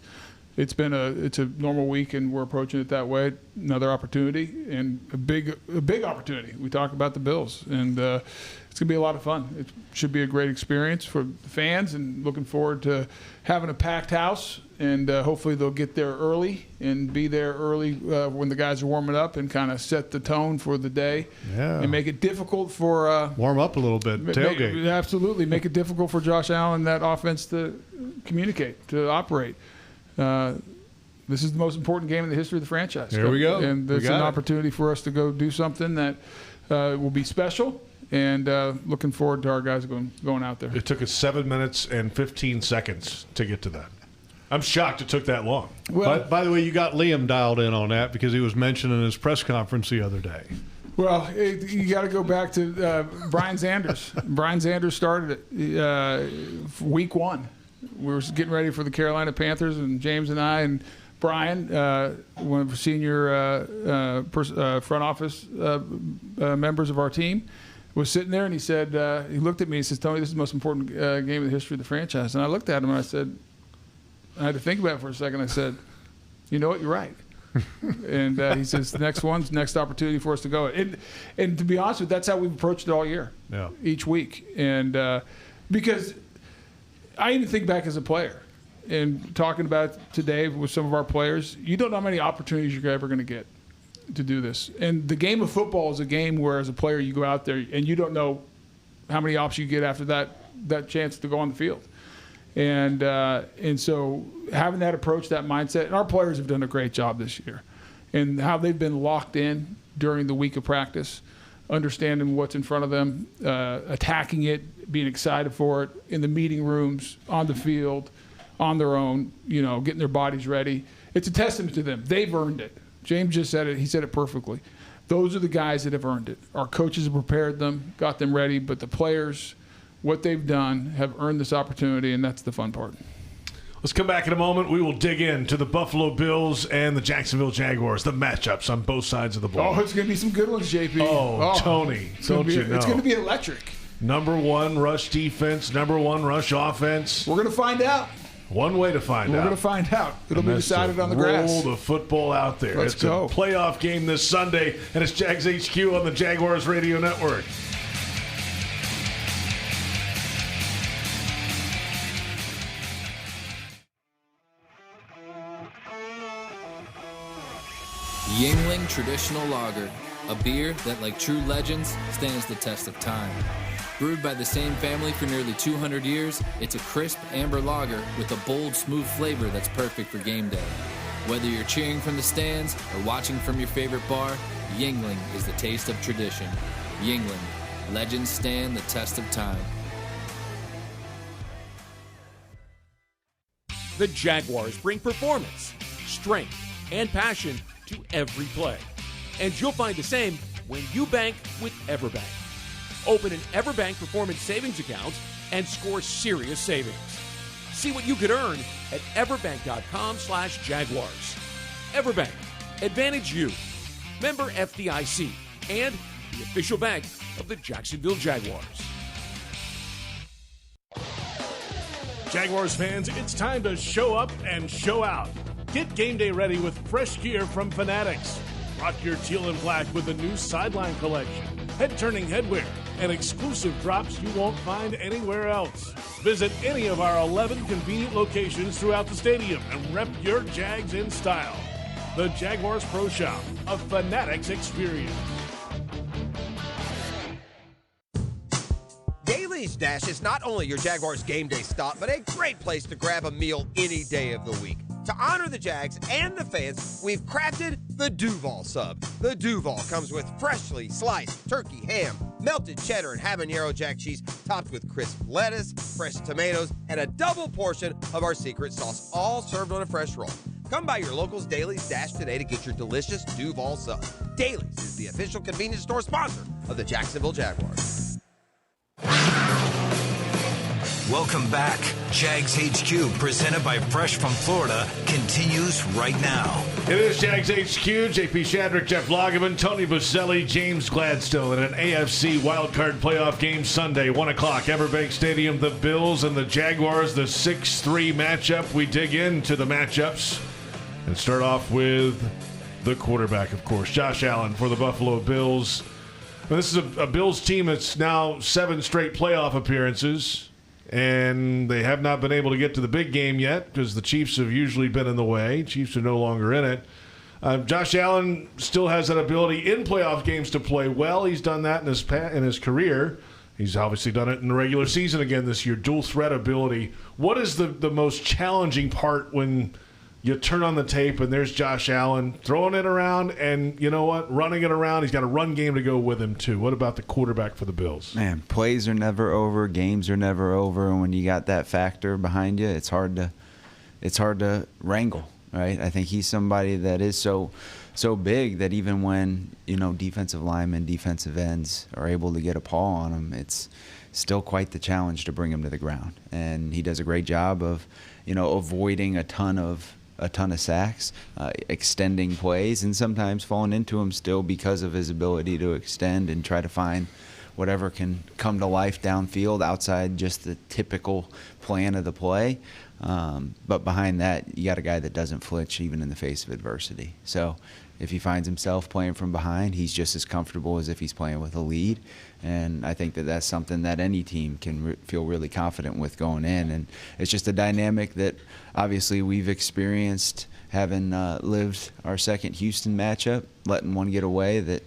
it's a normal week, and we're approaching it that way. Another opportunity, and a big opportunity. We talk about the Bills, and it's going to be a lot of fun. It should be a great experience for the fans, and looking forward to having a packed house. And hopefully they'll get there early and be there early when the guys are warming up, and kind of set the tone for the day. Yeah. And make it difficult for warm up a little bit. Tailgate. Absolutely, make it difficult for Josh Allen, that offense, to communicate, to operate. This is the most important game in the history of the franchise. Here we go. And there's an opportunity for us to go do something that will be special. And looking forward to our guys going out there. It took us 7 minutes and 15 seconds to get to that. I'm shocked it took that long. Well, by the way, you got Liam dialed in on that, because he was mentioned in his press conference the other day. Well, you got to go back to Brian Sanders. Brian Sanders started it week 1. We were getting ready for the Carolina Panthers, and James and I and Brian, one of the senior front office members of our team, was sitting there, and he said, he looked at me and says, "Tony, this is the most important game in the history of the franchise." And I looked at him and I said, I had to think about it for a second. I said, "You know what? You're right." And he says, "The next one's next opportunity for us to go." And to be honest with you, that's how we've approached it all year, each week. And because I even think back as a player, and talking about it today with some of our players, you don't know how many opportunities you're ever going to get to do this. And the game of football is a game where, as a player, you go out there and you don't know how many options you get after that chance to go on the field. And so having that approach, that mindset, and our players have done a great job this year, and how they've been locked in during the week of practice, understanding what's in front of them, attacking it, being excited for it in the meeting rooms, on the field, on their own, getting their bodies ready. It's a testament to them. They've earned it. James just said it. He said it perfectly. Those are the guys that have earned it. Our coaches have prepared them, got them ready, but the players, what they've done, have earned this opportunity, and that's the fun part. Let's come back in a moment. We will dig into the Buffalo Bills and the Jacksonville Jaguars, the matchups on both sides of the ball. Oh, it's going to be some good ones, JP. Tony, don't you know? It's going to be electric. Number one rush defense, number one rush offense. We're going to find out. One way to find out. We're going to find out. It'll be decided on the grass. Roll the football out there. Let's go. It's a playoff game this Sunday, and it's Jags HQ on the Jaguars Radio Network. Yuengling Traditional Lager, a beer that, like true legends, stands the test of time. Brewed by the same family for nearly 200 years, it's a crisp amber lager with a bold, smooth flavor that's perfect for game day. Whether you're cheering from the stands or watching from your favorite bar, Yuengling is the taste of tradition. Yuengling, legends stand the test of time. The Jaguars bring performance, strength, and passion to every play. And you'll find the same when you bank with EverBank. Open an EverBank Performance Savings account and score serious savings. See what you could earn at everbank.com/Jaguars. EverBank, Advantage You. Member FDIC and the official bank of the Jacksonville Jaguars. Jaguars fans, it's time to show up and show out. Get game day ready with fresh gear from Fanatics. Rock your teal and black with the new Sideline collection, head-turning headwear, and exclusive drops you won't find anywhere else. Visit any of our 11 convenient locations throughout the stadium and rep your Jags in style. The Jaguars Pro Shop, a Fanatics experience. Daly's Dash is not only your Jaguars game day stop, but a great place to grab a meal any day of the week. To honor the Jags and the fans, we've crafted the Duval Sub. The Duval comes with freshly sliced turkey, ham, melted cheddar, and habanero jack cheese, topped with crisp lettuce, fresh tomatoes, and a double portion of our secret sauce, all served on a fresh roll. Come by your local's Daly's Dash today to get your delicious Duval Sub. Daly's is the official convenience store sponsor of the Jacksonville Jaguars. Welcome back. Jags HQ, presented by Fresh from Florida, continues right now. It is Jags HQ. JP Shadrick, Jeff Lageman, Tony Boselli, James Gladstone in an AFC Wild Card playoff game Sunday, 1 o'clock, EverBank Stadium. The Bills and the Jaguars, the 6-3 matchup. We dig into the matchups and start off with the quarterback, of course, Josh Allen for the Buffalo Bills. Now, this is a Bills team that's now 7 straight playoff appearances. And they have not been able to get to the big game yet because the Chiefs have usually been in the way. Chiefs are no longer in it. Josh Allen still has that ability in playoff games to play well. He's done that in his career. He's obviously done it in the regular season again this year, dual threat ability. What is the most challenging part when you turn on the tape and there's Josh Allen throwing it around and, you know what, running it around? He's got a run game to go with him, too. What about the quarterback for the Bills? Man, plays are never over. Games are never over. And when you got that factor behind you, it's hard to wrangle, right? I think he's somebody that is so big that even when, defensive linemen, defensive ends are able to get a paw on him, it's still quite the challenge to bring him to the ground. And he does a great job of, avoiding a ton of sacks, extending plays, and sometimes falling into them still because of his ability to extend and try to find whatever can come to life downfield outside just the typical plan of the play. But behind that, you got a guy that doesn't flinch even in the face of adversity. So if he finds himself playing from behind, he's just as comfortable as if he's playing with a lead. And I think that that's something that any team can feel really confident with going in. And it's just a dynamic that obviously we've experienced having lived our second Houston matchup, letting one get away that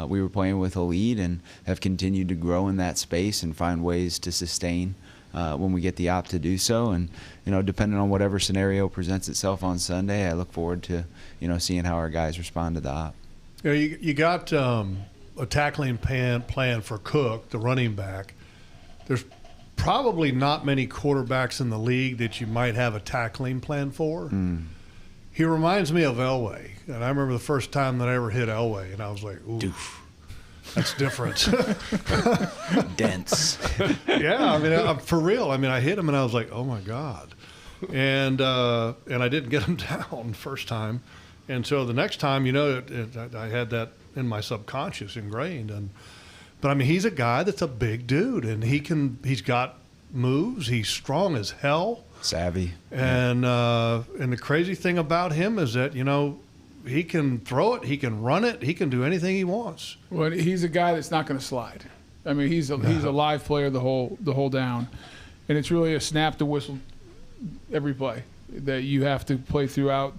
we were playing with a lead, and have continued to grow in that space and find ways to sustain when we get the op to do so. And, depending on whatever scenario presents itself on Sunday, I look forward to, seeing how our guys respond to the op. You got a tackling plan for Cook, the running back. There's probably not many quarterbacks in the league that you might have a tackling plan for. He reminds me of Elway. And I remember the first time that I ever hit Elway, and I was like, ooh, that's different. Dense. Yeah, I mean, for real. I mean, I hit him, and I was like, oh, my God. And I didn't get him down the first time. And so the next time, I had that in my subconscious ingrained. But, I mean, he's a guy that's a big dude, and he's got moves. He's strong as hell. Savvy. And the crazy thing about him is that, he can throw it, he can run it, he can do anything he wants. Well, he's a guy that's not going to slide. I mean, he's a live player the whole down, and it's really a snap to whistle every play that you have to play throughout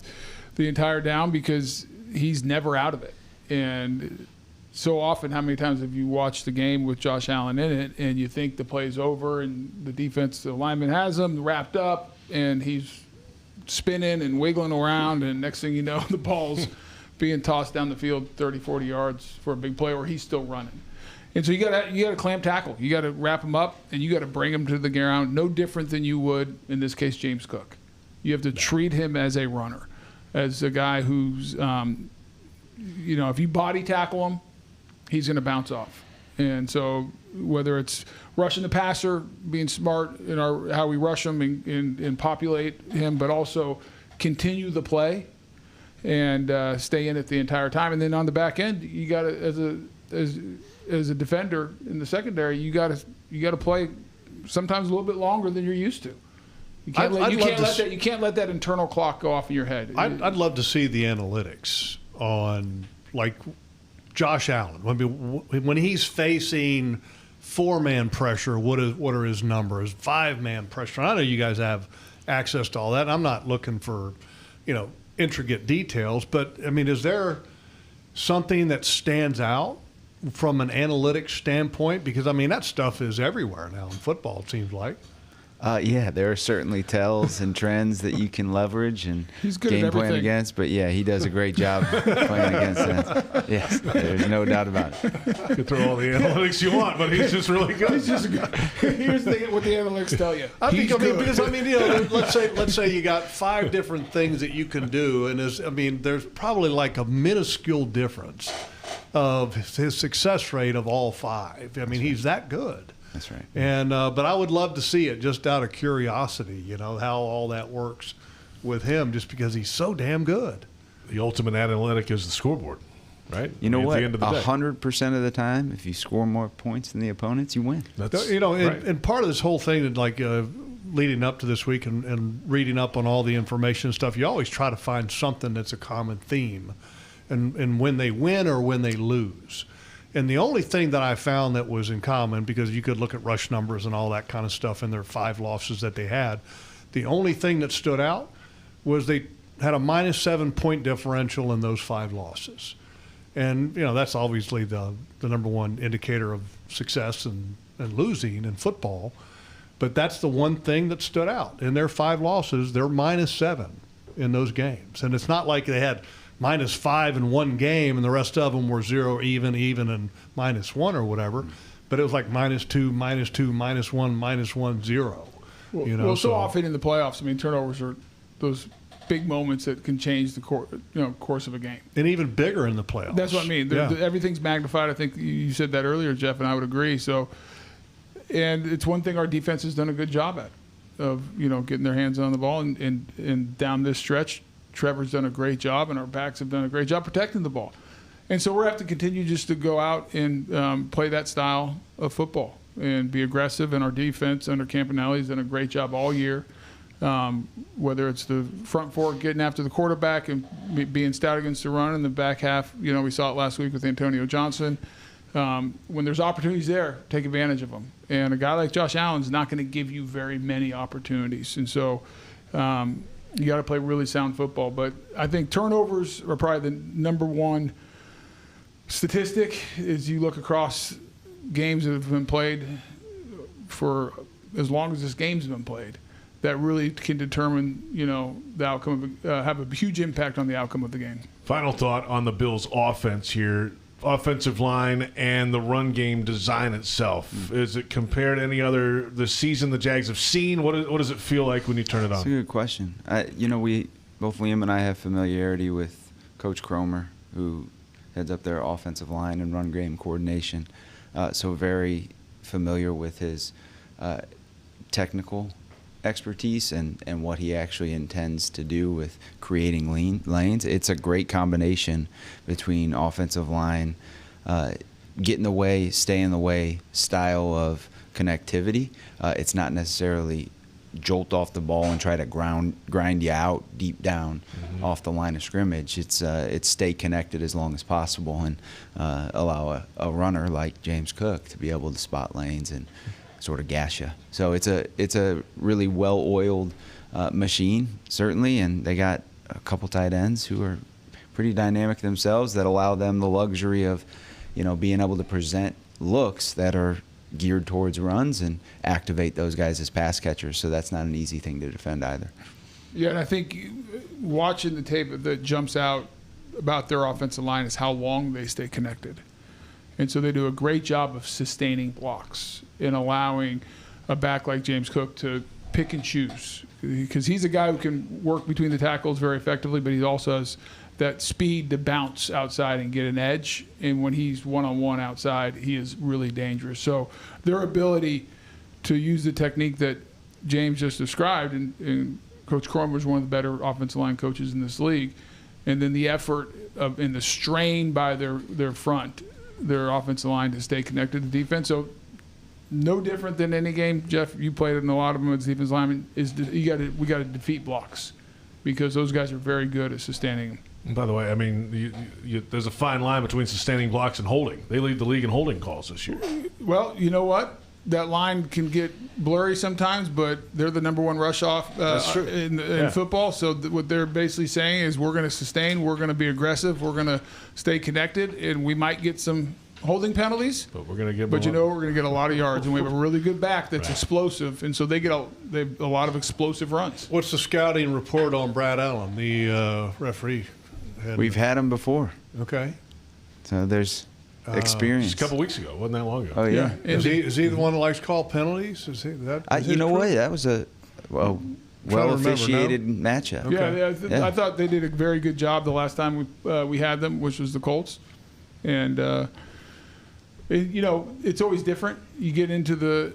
the entire down because he's never out of it. And so often, how many times have you watched the game with Josh Allen in it, and you think the play's over, and the lineman has him wrapped up, and he's spinning and wiggling around, and next thing you know, the ball's being tossed down the field 30, 40 yards for a big play, or he's still running. And so you got to clamp tackle. You got to wrap him up, and you got to bring him to the ground, no different than you would, in this case, James Cook. You have to treat him as a runner, as a guy who's, if you body tackle him, he's going to bounce off. And so whether it's rushing the passer, being smart in how we rush him and populate him, but also continue the play and stay in it the entire time. And then on the back end, you got to, as a defender in the secondary, you got to play sometimes a little bit longer than you're used to. You can't let that internal clock go off in your head. I'd love to see the analytics on, like, Josh Allen. When he's facing 4-man pressure, what are his numbers? 5-man pressure. I know you guys have access to all that. I'm not looking for, intricate details, but I mean, is there something that stands out from an analytics standpoint? Because I mean, that stuff is everywhere now in football, it seems like. Yeah, there are certainly tells and trends that you can leverage and game plan against. But, yeah, he does a great job playing against that. Yes, there's no doubt about it. You can throw all the analytics you want, but he's just really good. He's just good. Here's what the analytics tell you. Let's say you got 5 different things that you can do, and there's probably like a minuscule difference of his success rate of all 5. I mean, he's that good. That's right. And but I would love to see it just out of curiosity, how all that works with him, just because he's so damn good. The ultimate analytic is the scoreboard, right? You know what? 100% of the time, if you score more points than the opponents, you win. And part of this whole thing, like leading up to this week and reading up on all the information and stuff, you always try to find something that's a common theme, and when they win or when they lose. And the only thing that I found that was in common, because you could look at rush numbers and all that kind of stuff in their 5 losses that they had, the only thing that stood out was they had a -7 point differential in those 5 losses. And, that's obviously the number one indicator of success and losing in football. But that's the one thing that stood out. In their 5 losses, they're -7 in those games. And it's not like they had -5 in one game and the rest of them were 0, even, and -1 or whatever. But it was like -2, -2, -1, -1, 0. So often in the playoffs, I mean, turnovers are those big moments that can change the course of a game. And even bigger in the playoffs. That's what I mean. Everything's magnified. I think you said that earlier, Jeff, and I would agree. So, and it's one thing our defense has done a good job at, of getting their hands on the ball, and down this stretch, Trevor's done a great job, and our backs have done a great job protecting the ball. And so we're going to have to continue just to go out and play that style of football and be aggressive. And our defense under Campanelli has done a great job all year, whether it's the front four getting after the quarterback and being stout against the run, and the back half, we saw it last week with Antonio Johnson. When there's opportunities there, take advantage of them. And a guy like Josh Allen's not going to give you very many opportunities. And so you got to play really sound football. But I think turnovers are probably the number one statistic as you look across games that have been played for as long as this game's been played. That really can determine, the outcome, have a huge impact on the outcome of the game. Final thought on the Bills' offense here. offensive line and the run game design itself? Is it compared to any other the season the Jags have seen? What does it feel like when you turn it on? That's a good question. Both Liam and I have familiarity with Coach Cromer, who heads up their offensive line and run game coordination. So very familiar with his technical expertise and what he actually intends to do with creating lanes. It's a great combination between offensive line, get in the way, stay in the way style of connectivity. It's not necessarily jolt off the ball and try to grind you out deep down off the line of scrimmage. It's stay connected as long as possible and allow a runner like James Cook to be able to spot lanes and sort of gash you. So it's a really well-oiled machine, certainly, and they got a couple tight ends who are pretty dynamic themselves that allow them the luxury of, being able to present looks that are geared towards runs and activate those guys as pass catchers. So that's not an easy thing to defend either. Yeah, and I think watching the tape that jumps out about their offensive line is how long they stay connected. And so they do a great job of sustaining blocks and allowing a back like James Cook to pick and choose, because he's a guy who can work between the tackles very effectively, but he also has that speed to bounce outside and get an edge. And when he's one-on-one outside, he is really dangerous. So their ability to use the technique that James just described, and Coach Cromer is one of the better offensive line coaches in this league, and then the effort and the strain by their offensive line to stay connected to defense. So no different than any game, Jeff, you played in a lot of them as defensive lineman, we got to defeat blocks, because those guys are very good at sustaining them. And by the way, I mean, there's a fine line between sustaining blocks and holding. They lead the league in holding calls this year. Well, you know what? That line can get blurry sometimes, but they're the number one rush off in football. So what they're basically saying is we're going to sustain, we're going to be aggressive, we're going to stay connected, and we might get some holding penalties. But we're going to get we're going to get a lot of yards, and we have a really good back that's explosive, and so they have a lot of explosive runs. What's the scouting report on Brad Allen, the referee? We've had him before. Okay. So there's experience. Just a couple weeks ago. Wasn't that long ago. Oh, yeah. Is he the one that likes to call penalties? Is he that? You know what? That was a well-officiated matchup. Okay. Yeah, I thought they did a very good job the last time we had them, which was the Colts. And, it's always different. You get into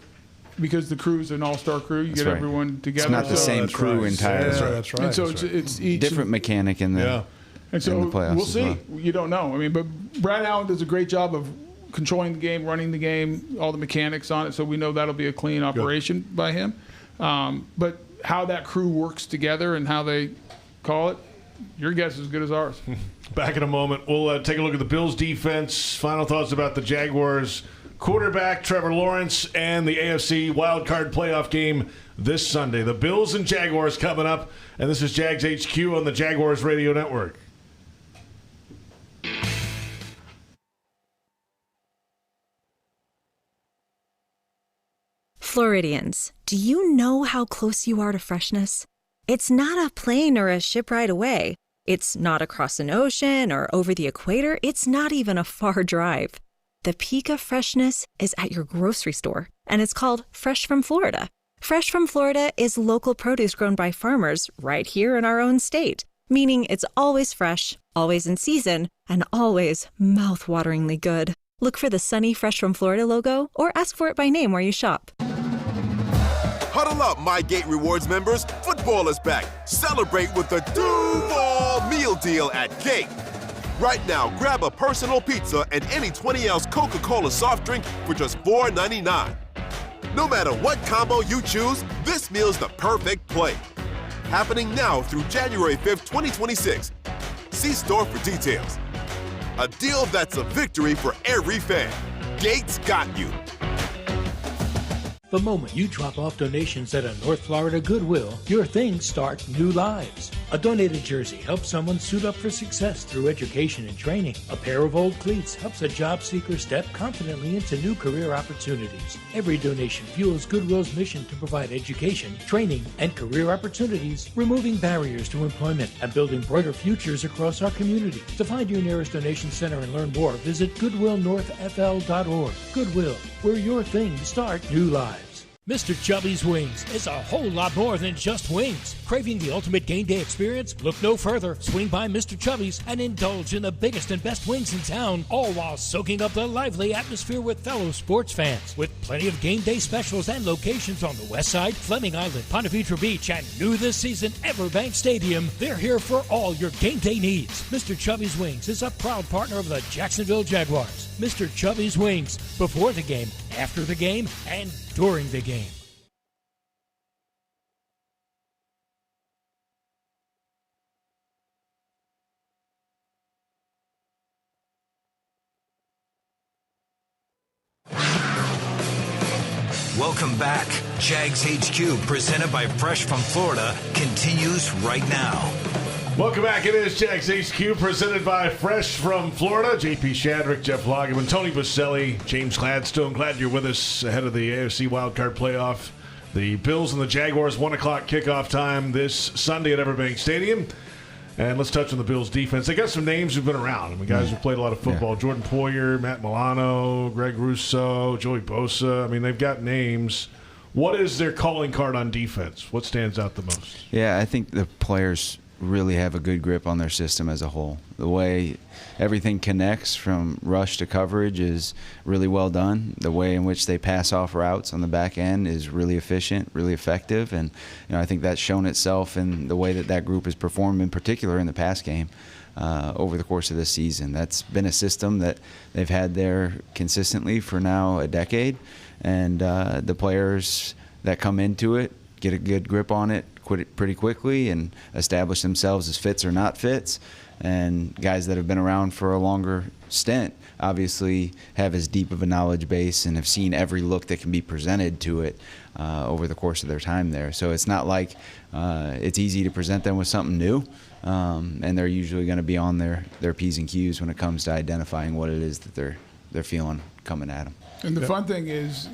because the crew's an all-star crew, you get everyone together. It's not the same crew entirely. That's right. And so it's each different mechanic in the And so in the playoffs we'll see. Well. You don't know. I mean, but Brad Allen does a great job of controlling the game, running the game, all the mechanics on it. So we know that'll be a clean operation by him. But how that crew works together and how they call it, your guess is as good as ours. Back in a moment, we'll take a look at the Bills' defense. Final thoughts about the Jaguars' quarterback, Trevor Lawrence, and the AFC Wild Card playoff game this Sunday. The Bills and Jaguars coming up, and this is Jags HQ on the Jaguars Radio Network. Floridians, do you know how close you are to freshness? It's not a plane or a ship ride away. It's not across an ocean or over the equator. It's not even a far drive. The peak of freshness is at your grocery store, and it's called Fresh from Florida. Fresh from Florida is local produce grown by farmers right here in our own state, meaning it's always fresh, always in season, and always mouth-wateringly good. Look for the sunny Fresh from Florida logo or ask for it by name where you shop. Huddle up, My Gate Rewards members. Football is back. Celebrate with the Duval Meal Deal at Gate. Right now, grab a personal pizza and any 20-ounce Coca-Cola soft drink for just $4.99. No matter what combo you choose, this meal's the perfect play. Happening now through January 5th, 2026. See store for details. A deal that's a victory for every fan. Gates got you. The moment you drop off donations at a North Florida Goodwill, your things start new lives. A donated jersey helps someone suit up for success through education and training. A pair of old cleats helps a job seeker step confidently into new career opportunities. Every donation fuels Goodwill's mission to provide education, training, and career opportunities, removing barriers to employment and building brighter futures across our community. To find your nearest donation center and learn more, visit goodwillnorthfl.org. Goodwill, where your things start new lives. Mr. Chubby's Wings is a whole lot more than just wings. Craving the ultimate game day experience? Look no further. Swing by Mr. Chubby's and indulge in the biggest and best wings in town, all while soaking up the lively atmosphere with fellow sports fans. With plenty of game day specials and locations on the West Side, Fleming Island, Ponte Vedra Beach, and new this season, Everbank Stadium, they're here for all your game day needs. Mr. Chubby's Wings is a proud partner of the Jacksonville Jaguars. Mr. Chubby's Wings, before the game, after the game, and during the game. Welcome back. Jags HQ, presented by Fresh from Florida, continues right now. Welcome back. It is Jags HQ, presented by Fresh from Florida. JP Shadrick, Jeff Lageman, Tony Boselli, James Gladstone. Glad you're with us ahead of the AFC Wild Card playoff. The Bills and the Jaguars, 1 o'clock kickoff time this Sunday at Everbank Stadium. And let's touch on the Bills' defense. They got some names who've been around. I mean, guys who've played a lot of football. Yeah. Jordan Poyer, Matt Milano, Greg Rousseau, Joey Bosa. I mean, they've got names. What is their calling card on defense? What stands out the most? Yeah, I think the players really have a good grip on their system as a whole. The way everything connects from rush to coverage is really well done. The way in which they pass off routes on the back end is really efficient, really effective, and I think that's shown itself in the way that group has performed, in particular in the pass game over the course of this season. That's been a system that they've had there consistently for now a decade, and the players that come into it get a good grip on it pretty quickly and establish themselves as fits or not fits. And guys that have been around for a longer stint obviously have as deep of a knowledge base and have seen every look that can be presented to it over the course of their time there. So it's not like it's easy to present them with something new, and they're usually going to be on their P's and Q's when it comes to identifying what it is that they're feeling coming at them. And the fun thing is,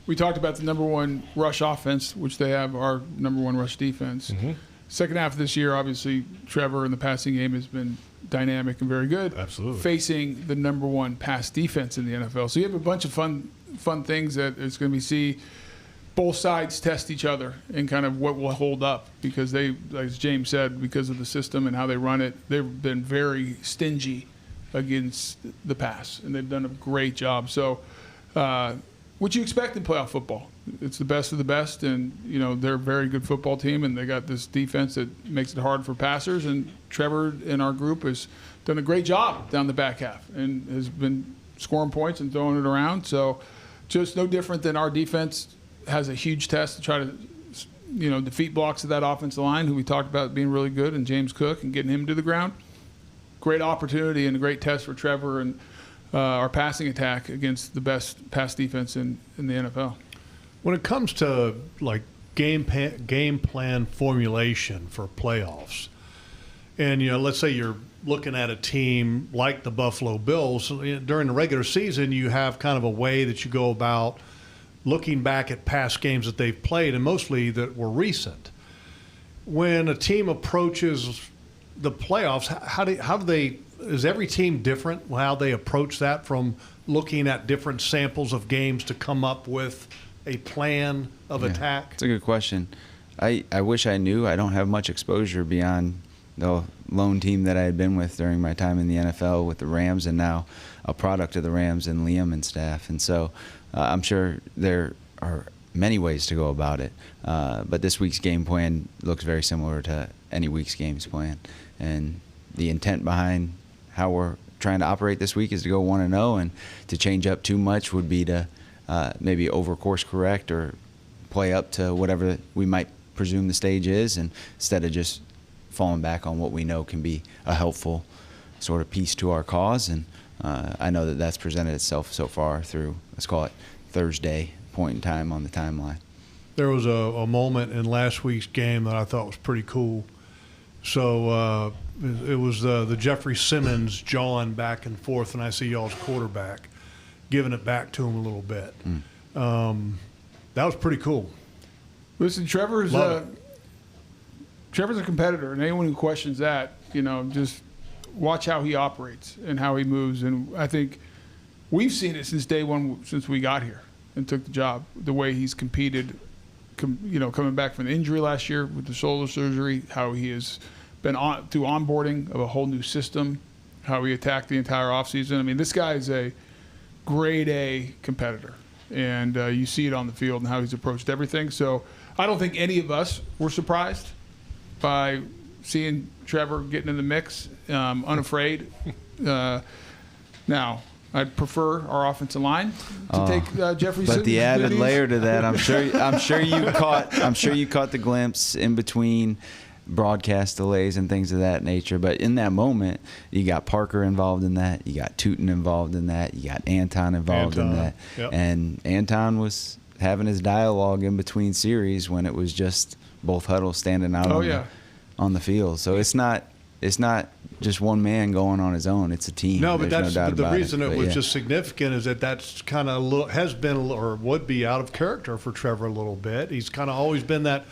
we talked about the number one rush offense, which they have our number one rush defense. Mm-hmm. Second half of this year, obviously, Trevor in the passing game has been dynamic and very good. Absolutely. Facing the number one pass defense in the NFL. So you have a bunch of fun things that it's going to be see both sides test each other and kind of what will hold up, because they, as James said, because of the system and how they run it, they've been very stingy against the pass, and they've done a great job. So what you expect in playoff football. It's the best of the best, and they're a very good football team, and they got this defense that makes it hard for passers. And Trevor in our group has done a great job down the back half and has been scoring points and throwing it around. So just no different than our defense has a huge test to try to defeat blocks of that offensive line, who we talked about being really good, and James Cook, and getting him to the ground. Great opportunity and a great test for Trevor and our passing attack against the best pass defense in the NFL. When it comes to like game plan formulation for playoffs, and let's say you're looking at a team like the Buffalo Bills during the regular season, you have kind of a way that you go about looking back at past games that they've played, and mostly that were recent. When a team approaches the playoffs, how do they? Is every team different how they approach that, from looking at different samples of games to come up with a plan of attack? That's a good question. I wish I knew. I don't have much exposure beyond the lone team that I had been with during my time in the NFL with the Rams, and now a product of the Rams and Liam and staff. And so I'm sure there are many ways to go about it. But this week's game plan looks very similar to any week's games plan. And the intent behind how we're trying to operate this week is to go 1-0, and to change up too much would be to maybe over course correct or play up to whatever we might presume the stage is, and instead of just falling back on what we know can be a helpful sort of piece to our cause. And I know that that's presented itself so far through, let's call it Thursday point in time on the timeline. There was a moment in last week's game that I thought was pretty cool. So it was the Jeffrey Simmons jawing back and forth, and I see y'all's quarterback giving it back to him a little bit. That was pretty cool. Listen, Trevor's a competitor, and anyone who questions that, just watch how he operates and how he moves. And I think we've seen it since day one, since we got here and took the job, the way he's competed, coming back from the injury last year with the shoulder surgery, how he has been through onboarding of a whole new system, how he attacked the entire offseason. I mean, this guy is a grade A competitor, and you see it on the field and how he's approached everything. So I don't think any of us were surprised by seeing Trevor getting in the mix, unafraid. Now, I'd prefer our offensive line to take Jeffrey Simmons. But the added layer to that, I'm sure you caught the glimpse in between broadcast delays and things of that nature. But in that moment, you got Parker involved in that, you got Tootin involved in that, you got Anton involved in that, yep. And Anton was having his dialogue in between series when it was just both huddles standing out on the field. So it's not just one man going on his own. It's a team. No, but There's that's the reason it was yeah. just significant is that's kind of has been or would be out of character for Trevor a little bit. He's kind of always been that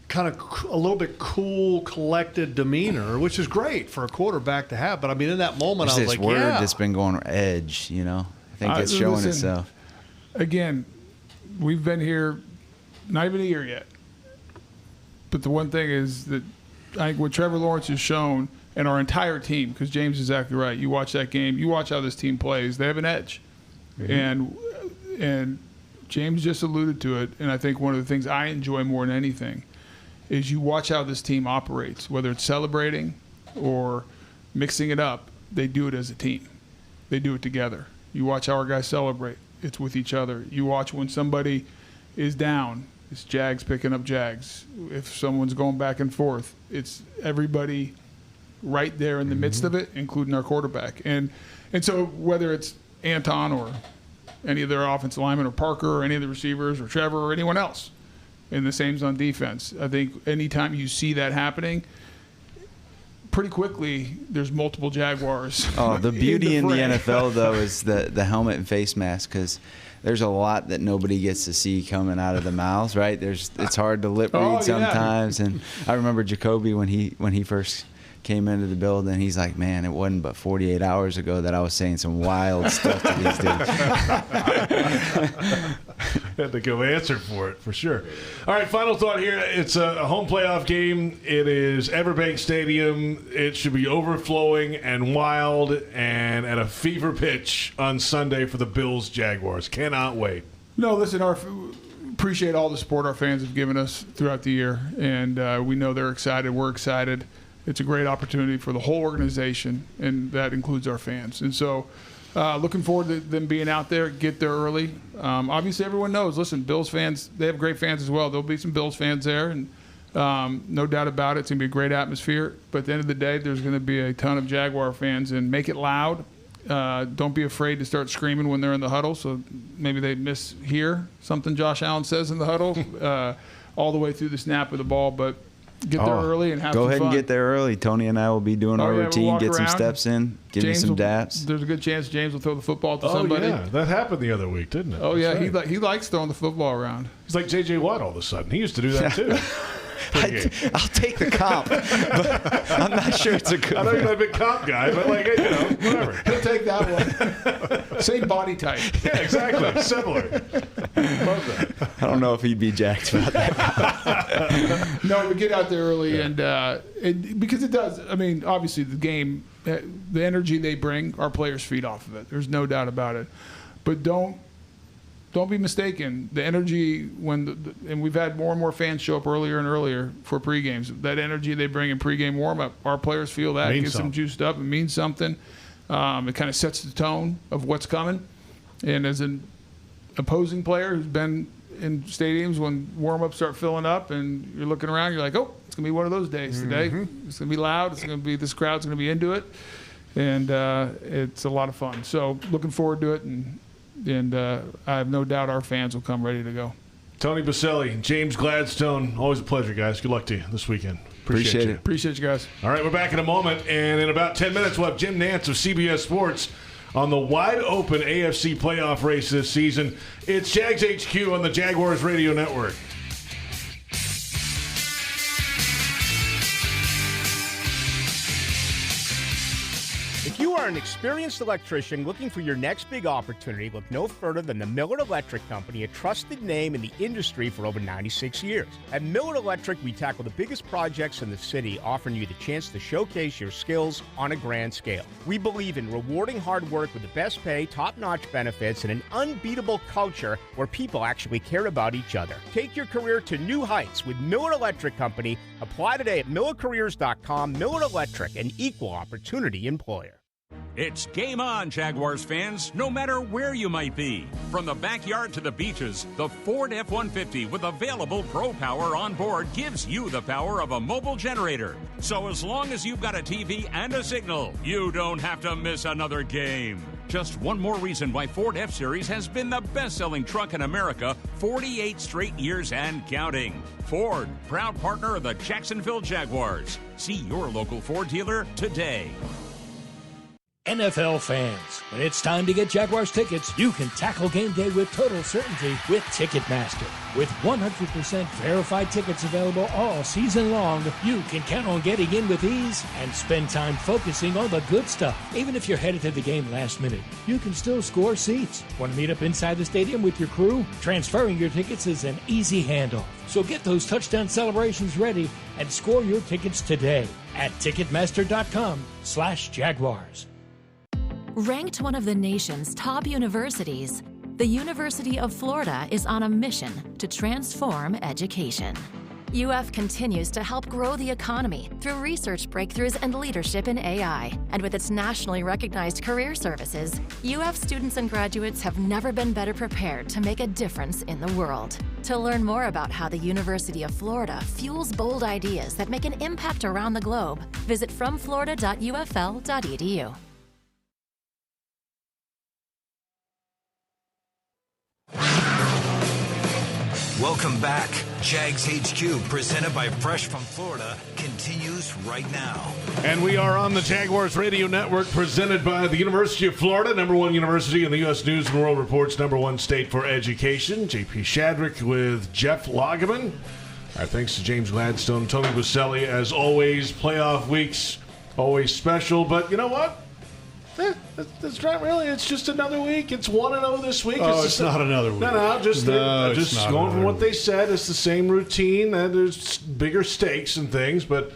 kind of a little bit cool, collected demeanor, which is great for a quarterback to have. But I mean, in that moment, There's I was this like, word yeah. that's been going edge. I think it's showing itself. Again, we've been here not even a year yet. But the one thing is that I think what Trevor Lawrence has shown, and our entire team, because James is exactly right. You watch that game, you watch how this team plays. They have an edge, and James just alluded to it. And I think one of the things I enjoy more than anything is you watch how this team operates, whether it's celebrating or mixing it up. They do it as a team. They do it together. You watch how our guys celebrate. It's with each other. You watch when somebody is down. It's Jags picking up Jags. If someone's going back and forth, it's everybody right there in the midst of it, including our quarterback. And so whether it's Anton or any of their offensive linemen or Parker or any of the receivers or Trevor or anyone else, and the same's on defense. I think anytime you see that happening, pretty quickly there's multiple Jaguars. Oh, the beauty in the NFL, though, is the helmet and face mask, because there's a lot that nobody gets to see coming out of the mouths, right? It's hard to lip read sometimes. And I remember Jacoby when he first came into the building, he's like, man, it wasn't but 48 hours ago that I was saying some wild stuff to these dudes. Had to go answer for it, for sure. All right, final thought here. It's a home playoff game. It is Everbank Stadium. It should be overflowing and wild and at a fever pitch on Sunday for the Bills Jaguars. Cannot wait. No, listen, appreciate all the support our fans have given us throughout the year, and we know they're excited. We're excited. It's a great opportunity for the whole organization, and that includes our fans. And so looking forward to them being out there, get there early. Obviously, everyone knows, listen, Bills fans, they have great fans as well. There'll be some Bills fans there, and no doubt about it. It's going to be a great atmosphere. But at the end of the day, there's going to be a ton of Jaguar fans, and make it loud. Don't be afraid to start screaming when they're in the huddle, so maybe they mishear something Josh Allen says in the huddle all the way through the snap of the ball. But get there early and have some fun. Go ahead and get there early. Tony and I will be doing our routine, we'll get some steps in, give me some daps. There's a good chance James will throw the football to somebody. Yeah, that happened the other week, didn't it? Oh, yeah, right. he likes throwing the football around. He's like J.J. Watt all of a sudden. He used to do that, too. I'll take the comp, but I'm not sure it's a good I know you're not a big comp guy, but whatever. He'll take that one. Same body type. Yeah, exactly. Similar. Love that. I don't know if he'd be jacked about that. No, but get out there early, and because it does. I mean, obviously the game, the energy they bring, our players feed off of it. There's no doubt about it. But don't be mistaken. The energy and we've had more and more fans show up earlier and earlier for pre-games. That energy they bring in pre-game warm-up, our players feel that. Gets them juiced up. It means something. It kind of sets the tone of what's coming. And as an opposing player who's been in stadiums when warm-ups start filling up and you're looking around, you're like, oh, it's going to be one of those days today. It's going to be loud. It's going to be, this crowd's going to be into it. And it's a lot of fun. So looking forward to it, and and I have no doubt our fans will come ready to go. Tony Boselli, James Gladstone, always a pleasure, guys. Good luck to you this weekend. Appreciate you. Appreciate you guys. All right, we're back in a moment, and in about 10 minutes, we'll have Jim Nantz of CBS Sports on the wide-open AFC playoff race this season. It's Jags HQ on the Jaguars Radio Network. If you are an experienced electrician looking for your next big opportunity, look no further than the Miller Electric Company, a trusted name in the industry for over 96 years. At Miller Electric, we tackle the biggest projects in the city, offering you the chance to showcase your skills on a grand scale. We believe in rewarding hard work with the best pay, top-notch benefits, and an unbeatable culture where people actually care about each other. Take your career to new heights with Miller Electric Company. Apply today at millercareers.com. Miller Electric, an equal opportunity employer. It's game on, Jaguars fans, no matter where you might be. From the backyard to the beaches, the Ford F-150 with available Pro Power on board gives you the power of a mobile generator. So as long as you've got a TV and a signal, you don't have to miss another game. Just one more reason why Ford F-Series has been the best-selling truck in America 48 straight years and counting. Ford, proud partner of the Jacksonville Jaguars. See your local Ford dealer today. NFL fans, when it's time to get Jaguars tickets, you can tackle game day with total certainty with Ticketmaster. With 100% verified tickets available all season long, you can count on getting in with ease and spend time focusing on the good stuff. Even if you're headed to the game last minute, you can still score seats. Want to meet up inside the stadium with your crew? Transferring your tickets is an easy handoff. So get those touchdown celebrations ready and score your tickets today at Ticketmaster.com/Jaguars. Ranked one of the nation's top universities, the University of Florida is on a mission to transform education. UF continues to help grow the economy through research breakthroughs and leadership in AI. And with its nationally recognized career services, UF students and graduates have never been better prepared to make a difference in the world. To learn more about how the University of Florida fuels bold ideas that make an impact around the globe, visit fromflorida.ufl.edu. Welcome back. Jags HQ, presented by Fresh from Florida, continues right now. And we are on the Jaguars Radio Network, presented by the University of Florida, #1 university in the U.S. News and World Report's #1 state for education. JP Shadrick with Jeff Lageman. Our thanks to James Gladstone, Tony Boselli. As always, playoff weeks, always special. But you know what? That's not really. It's just another week. It's 1-0 this week. It's not another week. No, just going from what they said. It's the same routine. There's bigger stakes and things, but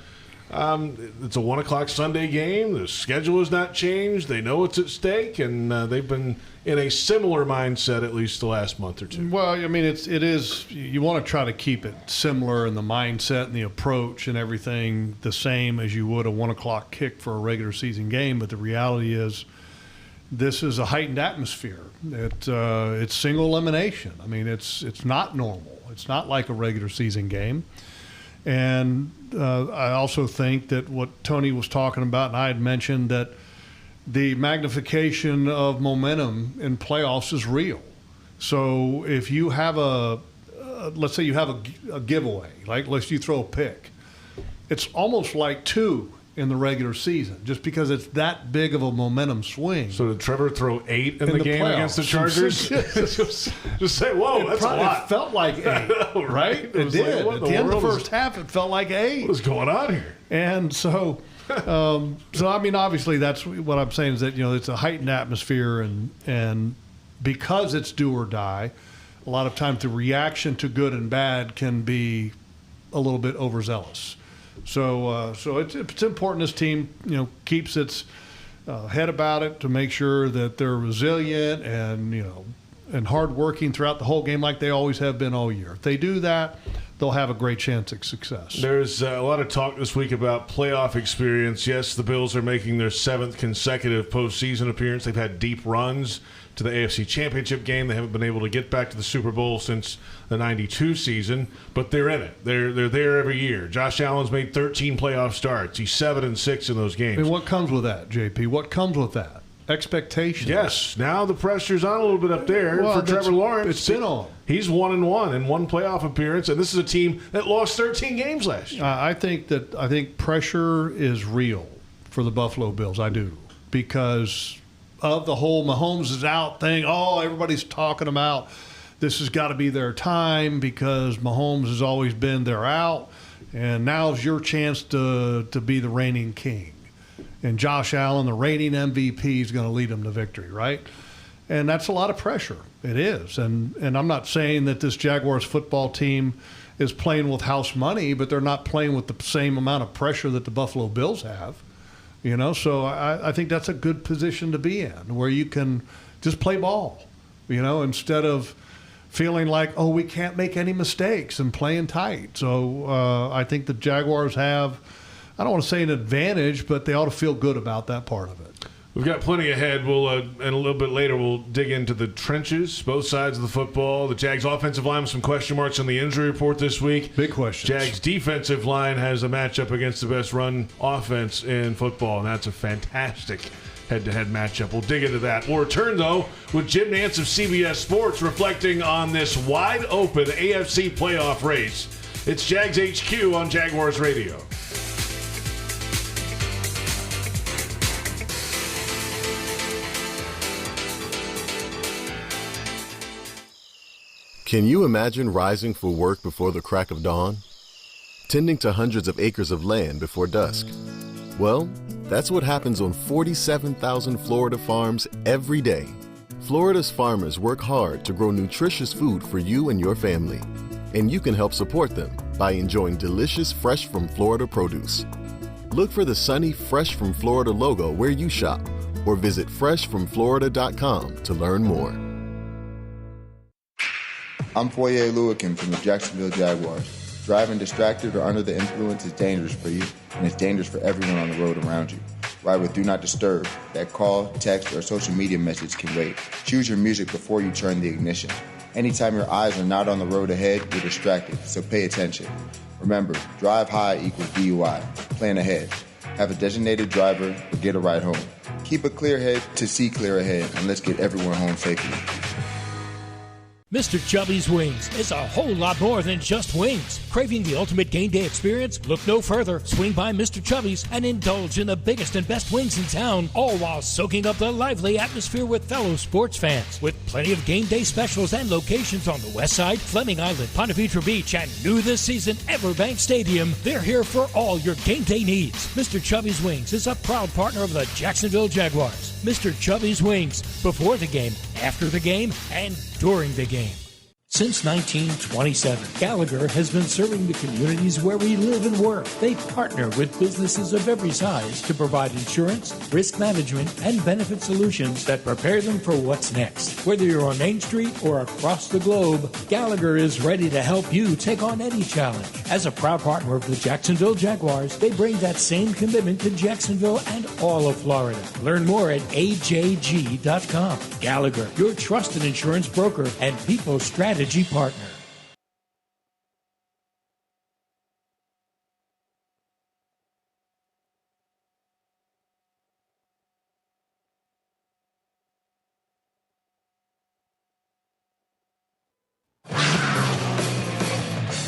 it's a 1 o'clock Sunday game. The schedule has not changed. They know it's at stake, and they've been in a similar mindset at least the last month or two. Well, I mean, it is. You want to try to keep it similar in the mindset and the approach and everything the same as you would a 1 o'clock kick for a regular season game. But the reality is, this is a heightened atmosphere. It's single elimination. I mean, it's not normal. It's not like a regular season game. And I also think that what Tony was talking about, and I had mentioned that the magnification of momentum in playoffs is real. So if you have let's say you have a giveaway, like let's you throw a pick, it's almost like 2 in the regular season, just because it's that big of a momentum swing. So did Trevor throw 8 in the game playoffs against the Chargers? Just say, whoa, that's a lot. It felt like 8, right? It did. At the end of the first half, it felt like 8. What was going on here? And so I mean, obviously, that's what I'm saying is that, it's a heightened atmosphere, and because it's do or die, a lot of times the reaction to good and bad can be a little bit overzealous. So it's important this team, keeps its head about it to make sure that they're resilient and hardworking throughout the whole game like they always have been all year. If they do that, they'll have a great chance at success. There's a lot of talk this week about playoff experience. Yes, the Bills are making their 7th consecutive postseason appearance. They've had deep runs to the AFC Championship game. They haven't been able to get back to the Super Bowl since the '92 season, but they're in it. They're there every year. Josh Allen's made 13 playoff starts. He's 7-6 in those games. And what comes with that, JP? What comes with that? expectations. Yes, now the pressure's on a little bit up there for Trevor Lawrence. It's been on. He's 1-1 in one playoff appearance, and this is a team that lost 13 games last year. I think pressure is real for the Buffalo Bills. I do, because of the whole Mahomes is out thing. Oh, everybody's talking about this has got to be their time because Mahomes has always been their out, and now's your chance to be the reigning king. And Josh Allen, the reigning MVP, is going to lead them to victory, right? And that's a lot of pressure. It is. And I'm not saying that this Jaguars football team is playing with house money, but they're not playing with the same amount of pressure that the Buffalo Bills have. So I think that's a good position to be in, where you can just play ball, instead of feeling like, oh, we can't make any mistakes and playing tight. So I think the Jaguars have, I don't want to say an advantage, but they ought to feel good about that part of it. We've got plenty ahead. We'll and a little bit later we'll dig into the trenches, both sides of the football. The Jags offensive line with some question marks on the injury report this week. Big questions. Jags defensive line has a matchup against the best run offense in football, and that's a fantastic head-to-head matchup. We'll dig into that. We'll return, though, with Jim Nantz of CBS Sports reflecting on this wide-open AFC playoff race. It's Jags HQ on Jaguars Radio. Can you imagine rising for work before the crack of dawn? Tending to hundreds of acres of land before dusk? Well, that's what happens on 47,000 Florida farms every day. Florida's farmers work hard to grow nutritious food for you and your family. And you can help support them by enjoying delicious Fresh from Florida produce. Look for the sunny Fresh from Florida logo where you shop, or visit freshfromflorida.com to learn more. I'm Foye Oluwakim from the Jacksonville Jaguars. Driving distracted or under the influence is dangerous for you, and it's dangerous for everyone on the road around you. Ride with Do Not Disturb. That call, text, or social media message can wait. Choose your music before you turn the ignition. Anytime your eyes are not on the road ahead, you're distracted, so pay attention. Remember, drive high equals DUI. Plan ahead. Have a designated driver or get a ride home. Keep a clear head to see clear ahead, and let's get everyone home safely. Mr. Chubby's Wings is a whole lot more than just wings. Craving the ultimate game day experience? Look no further. Swing by Mr. Chubby's and indulge in the biggest and best wings in town, all while soaking up the lively atmosphere with fellow sports fans. With plenty of game day specials and locations on the West Side, Fleming Island, Ponte Vedra Beach, and new this season, Everbank Stadium, they're here for all your game day needs. Mr. Chubby's Wings is a proud partner of the Jacksonville Jaguars. Mr. Chubby's Wings, before the game, after the game, and during the game. Since 1927, Gallagher has been serving the communities where we live and work. They partner with businesses of every size to provide insurance, risk management, and benefit solutions that prepare them for what's next. Whether you're on Main Street or across the globe, Gallagher is ready to help you take on any challenge. As a proud partner of the Jacksonville Jaguars, they bring that same commitment to Jacksonville and all of Florida. Learn more at ajg.com. Gallagher, your trusted insurance broker and people strategy partner.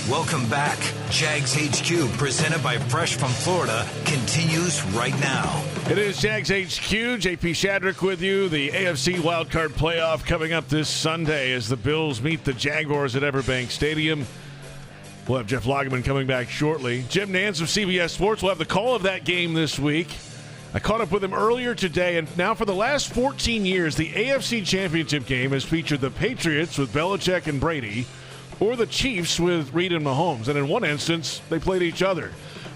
Welcome back. Jags HQ, presented by Fresh from Florida, continues right now. It is Jags HQ. JP Shadrick with you. The AFC Wild Card playoff coming up this Sunday as the Bills meet the Jaguars at Everbank Stadium. We'll have Jeff Lageman coming back shortly. Jim Nantz of CBS Sports will have the call of that game this week. I caught up with him earlier today, and now for the last 14 years, the AFC Championship game has featured the Patriots with Belichick and Brady, or the Chiefs with Reed and Mahomes. And in one instance, they played each other.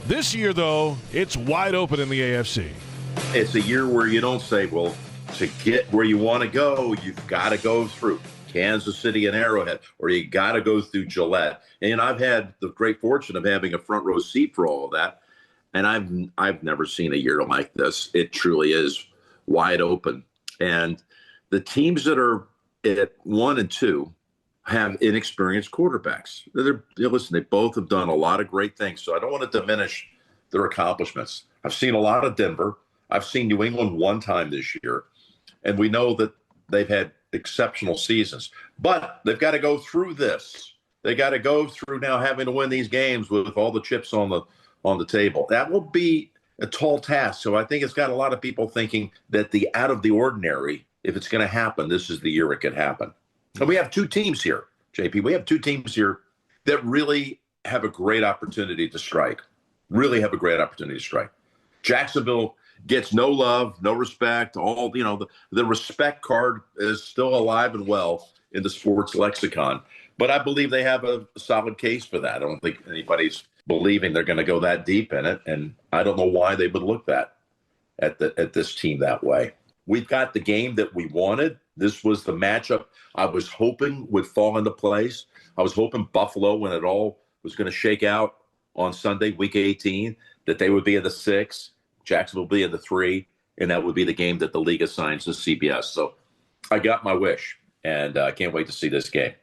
This year, though, it's wide open in the AFC. It's a year where you don't say, well, to get where you want to go, you've got to go through Kansas City and Arrowhead, or you got to go through Gillette. And I've had the great fortune of having a front row seat for all of that. And I've never seen a year like this. It truly is wide open. And the teams that are at 1 and 2 have inexperienced quarterbacks. Listen, they both have done a lot of great things, so I don't want to diminish their accomplishments. I've seen a lot of Denver. I've seen New England one time this year. And we know that they've had exceptional seasons. But they've got to go through this. They got to go through now having to win these games with all the chips on the table. That will be a tall task. So I think it's got a lot of people thinking that the out of the ordinary, if it's going to happen, this is the year it could happen. And we have two teams here, JP. We have two teams here that really have a great opportunity to strike. Really have a great opportunity to strike. Jacksonville gets no love, no respect. All, you know, the respect card is still alive and well in the sports lexicon. But I believe they have a solid case for that. I don't think anybody's believing they're going to go that deep in it. And I don't know why they would look at this team that way. We've got the game that we wanted. This was the matchup I was hoping would fall into place. I was hoping Buffalo, when it all was going to shake out on Sunday, week 18, that they would be in the 6, Jacksonville would be in the 3, and that would be the game that the league assigns to CBS. So I got my wish, and I can't wait to see this game.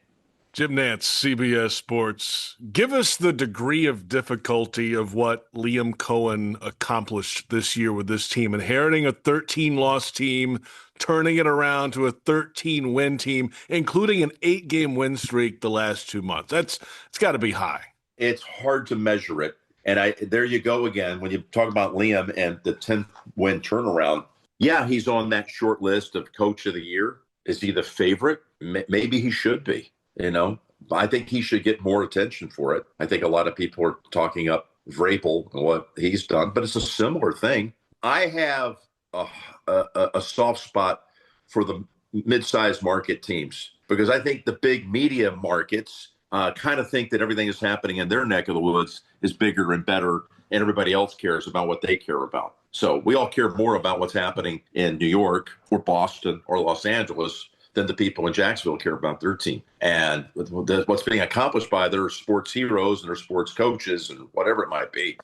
Jim Nantz, CBS Sports. Give us the degree of difficulty of what Liam Cohen accomplished this year with this team, inheriting a 13-loss team, turning it around to a 13-win team, including an 8-game win streak the last 2 months. It's got to be high. It's hard to measure it. And there you go again, when you talk about Liam and the 10th-win turnaround. Yeah, he's on that short list of Coach of the Year. Is he the favorite? Maybe he should be. You know, I think he should get more attention for it. I think a lot of people are talking up Vrabel and what he's done, but it's a similar thing. I have a soft spot for the mid-sized market teams because I think the big media markets kind of think that everything that's happening in their neck of the woods is bigger and better, and everybody else cares about what they care about. So we all care more about what's happening in New York or Boston or Los Angeles than the people in Jacksonville care about their team. And what's being accomplished by their sports heroes and their sports coaches and whatever it might be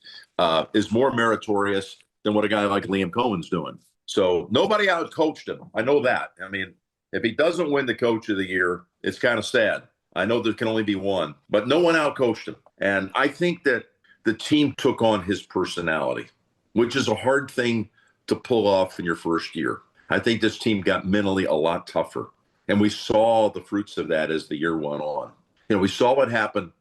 is more meritorious than what a guy like Liam Cohen's doing. So nobody out-coached him. I know that. I mean, if he doesn't win the Coach of the Year, it's kind of sad. I know there can only be one, but no one out-coached him. And I think that the team took on his personality, which is a hard thing to pull off in your first year. I think this team got mentally a lot tougher. And we saw the fruits of that as the year went on. You know, we saw what happened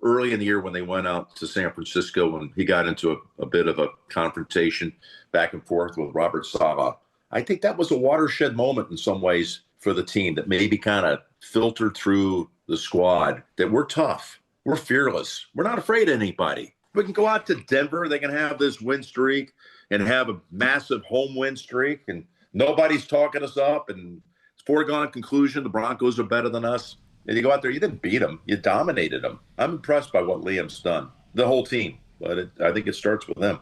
early in the year when they went out to San Francisco and he got into a bit of a confrontation back and forth with Robert Saleh. I think that was a watershed moment in some ways for the team that maybe kind of filtered through the squad, that we're tough. We're fearless. We're not afraid of anybody. We can go out to Denver. They can have this win streak and have a massive home win streak, and nobody's talking us up, and foregone conclusion, the Broncos are better than us. And you go out there, you didn't beat them. You dominated them. I'm impressed by what Liam's done, the whole team. But I think it starts with them.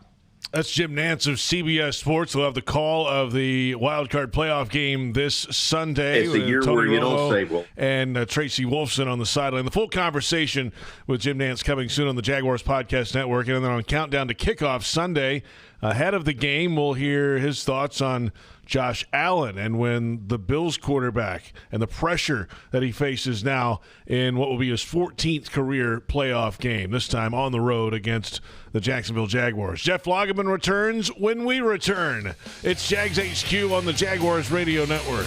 That's Jim Nantz of CBS Sports. We'll have the call of the Wild Card playoff game this Sunday. It's a year Tony where you Romo don't say, well. and Tracy Wolfson on the sideline. The full conversation with Jim Nantz coming soon on the Jaguars Podcast Network. And then on Countdown to Kickoff Sunday, ahead of the game, we'll hear his thoughts on Josh Allen and when the Bills quarterback and the pressure that he faces now in what will be his 14th career playoff game, this time on the road against the Jacksonville Jaguars. Jeff Lageman returns when we return. It's Jags HQ on the Jaguars Radio Network.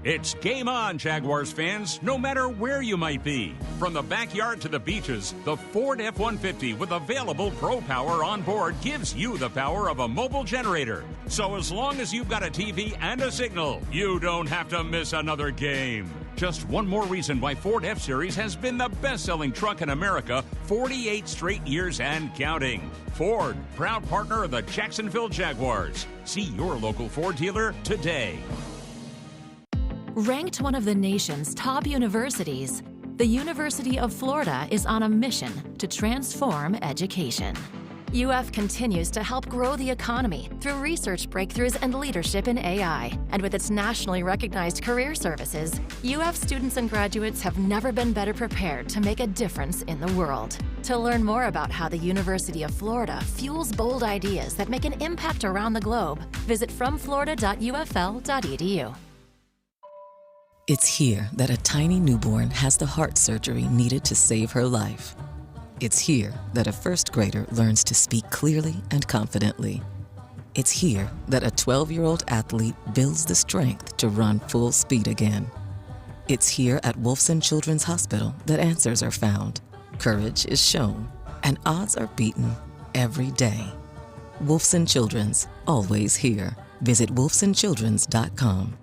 It's game on, Jaguars fans, no matter where you might be. From the backyard to the beaches, the Ford F-150 with available Pro Power on board gives you the power of a mobile generator. So as long as you've got a TV and a signal, you don't have to miss another game. Just one more reason why Ford F-Series has been the best-selling truck in America 48 straight years and counting. Ford, proud partner of the Jacksonville Jaguars. See your local Ford dealer today. Ranked one of the nation's top universities, the University of Florida is on a mission to transform education. UF continues to help grow the economy through research breakthroughs and leadership in AI. And with its nationally recognized career services, UF students and graduates have never been better prepared to make a difference in the world. To learn more about how the University of Florida fuels bold ideas that make an impact around the globe, visit fromflorida.ufl.edu. It's here that a tiny newborn has the heart surgery needed to save her life. It's here that a first grader learns to speak clearly and confidently. It's here that a 12-year-old athlete builds the strength to run full speed again. It's here at Wolfson Children's Hospital that answers are found, courage is shown, and odds are beaten every day. Wolfson Children's, always here. Visit wolfsonchildrens.com.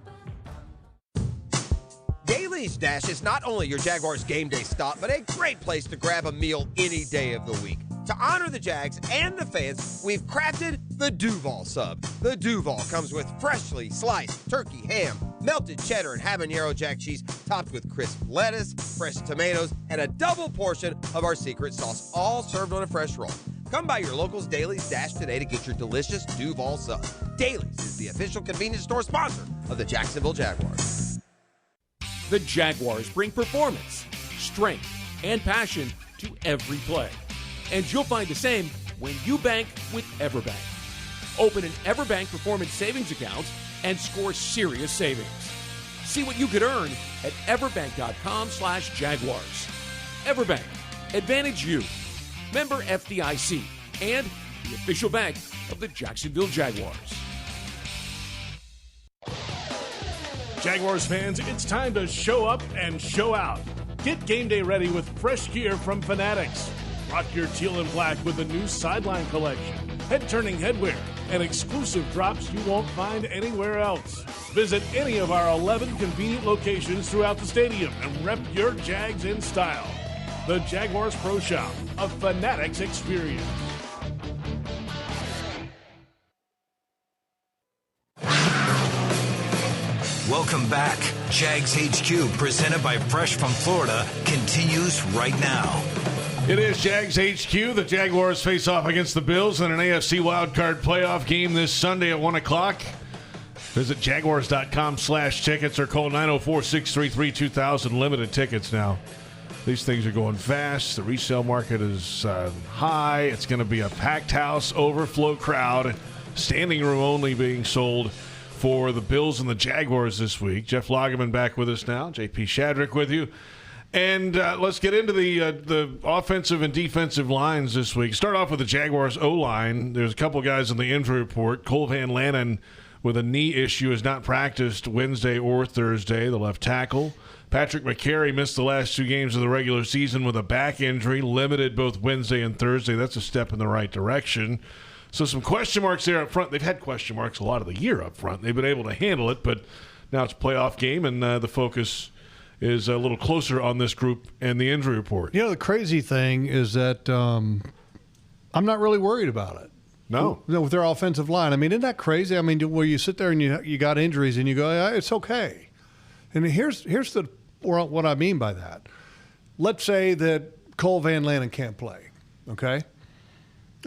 Daly's Dash is not only your Jaguars game day stop, but a great place to grab a meal any day of the week. To honor the Jags and the fans, we've crafted the Duval Sub. The Duval comes with freshly sliced turkey ham, melted cheddar and habanero jack cheese, topped with crisp lettuce, fresh tomatoes, and a double portion of our secret sauce, all served on a fresh roll. Come by your local's Daly's Dash today to get your delicious Duval Sub. Daly's is the official convenience store sponsor of the Jacksonville Jaguars. The Jaguars bring performance, strength, and passion to every play. And you'll find the same when you bank with EverBank. Open an EverBank Performance Savings account and score serious savings. See what you could earn at everbank.com/Jaguars. EverBank, advantage you. Member FDIC and the official bank of the Jacksonville Jaguars. Jaguars fans, it's time to show up and show out. Get game day ready with fresh gear from Fanatics. Rock your teal and black with the new sideline collection, head-turning headwear, and exclusive drops you won't find anywhere else. Visit any of our 11 convenient locations throughout the stadium and rep your Jags in style. The Jaguars Pro Shop, a Fanatics experience. Welcome back. Jags HQ, presented by Fresh from Florida, continues right now. It is Jags HQ. The Jaguars face off against the Bills in an AFC Wild Card playoff game this Sunday at 1 o'clock. Visit jaguars.com/tickets or call 904-633-2000. Limited tickets now. These things are going fast. The resale market is high. It's going to be a packed house, overflow crowd, standing room only being sold for the Bills and the Jaguars this week. Jeff Lageman back with us now. JP Shadrick with you. And let's get into the offensive and defensive lines this week. Start off with the Jaguars O-line. There's a couple guys in the injury report. Cole Van Lanen with a knee issue has not practiced Wednesday or Thursday, the left tackle. Patrick McCary missed the last 2 games of the regular season with a back injury, limited both Wednesday and Thursday. That's a step in the right direction. So some question marks there up front. They've had question marks a lot of the year up front. They've been able to handle it, but now it's a playoff game, and the focus is a little closer on this group and the injury report. You know, the crazy thing is that I'm not really worried about it. No. With their offensive line. I mean, isn't that crazy? I mean, where you sit there and you got injuries and you go, yeah, it's okay. And here's what I mean by that. Let's say that Cole Van Lanen can't play, okay?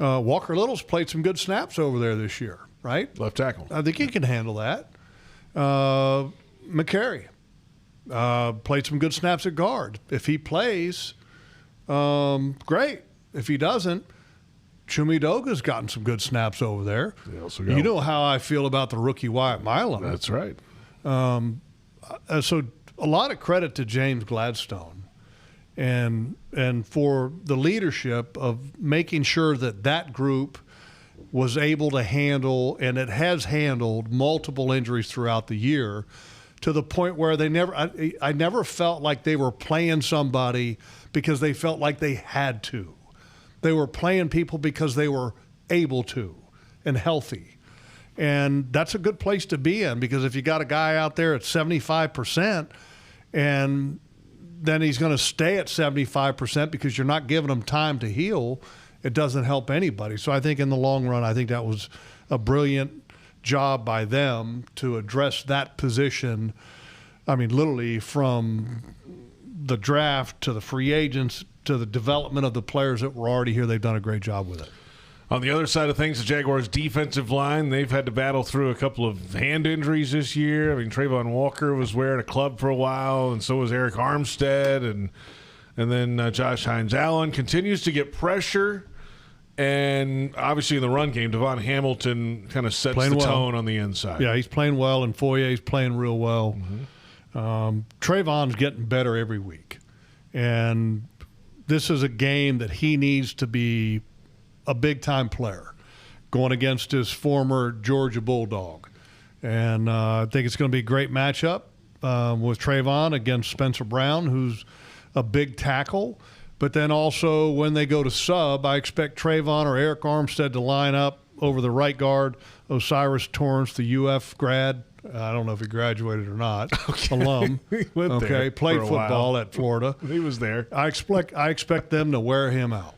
Walker Little's played some good snaps over there this year, right? Left tackle. I think he can handle that. McCary played some good snaps at guard. If he plays, great. If he doesn't, Chumi Doga's gotten some good snaps over there. You know how I feel about the rookie Wyatt Milam. That's right. So a lot of credit to James Gladstone and for the leadership of making sure that group was able to handle, and it has handled, multiple injuries throughout the year to the point where I never felt like they were playing somebody because they felt like they had to. They were playing people because they were able to and healthy. And that's a good place to be in, because if you got a guy out there at 75% and then he's going to stay at 75% because you're not giving him time to heal, it doesn't help anybody. So I think in the long run, I think that was a brilliant job by them to address that position. I mean, literally from the draft to the free agents to the development of the players that were already here, they've done a great job with it. On the other side of things, the Jaguars' defensive line, they've had to battle through a couple of hand injuries this year. I mean, Trayvon Walker was wearing a club for a while, and so was Eric Armstead. And then Josh Hines-Allen continues to get pressure. And obviously in the run game, Devon Hamilton kind of sets the tone on the inside. Yeah, he's playing well, and Foyer's playing real well. Trayvon's getting better every week. And this is a game that he needs to be a big-time player going against his former Georgia Bulldog. And I think it's going to be a great matchup with Trayvon against Spencer Brown, who's a big tackle. But then also when they go to sub, I expect Trayvon or Eric Armstead to line up over the right guard, Osiris Torrance, the UF grad. I don't know if he graduated or not. Alum. Played football at Florida. He was there. I expect them to wear him out.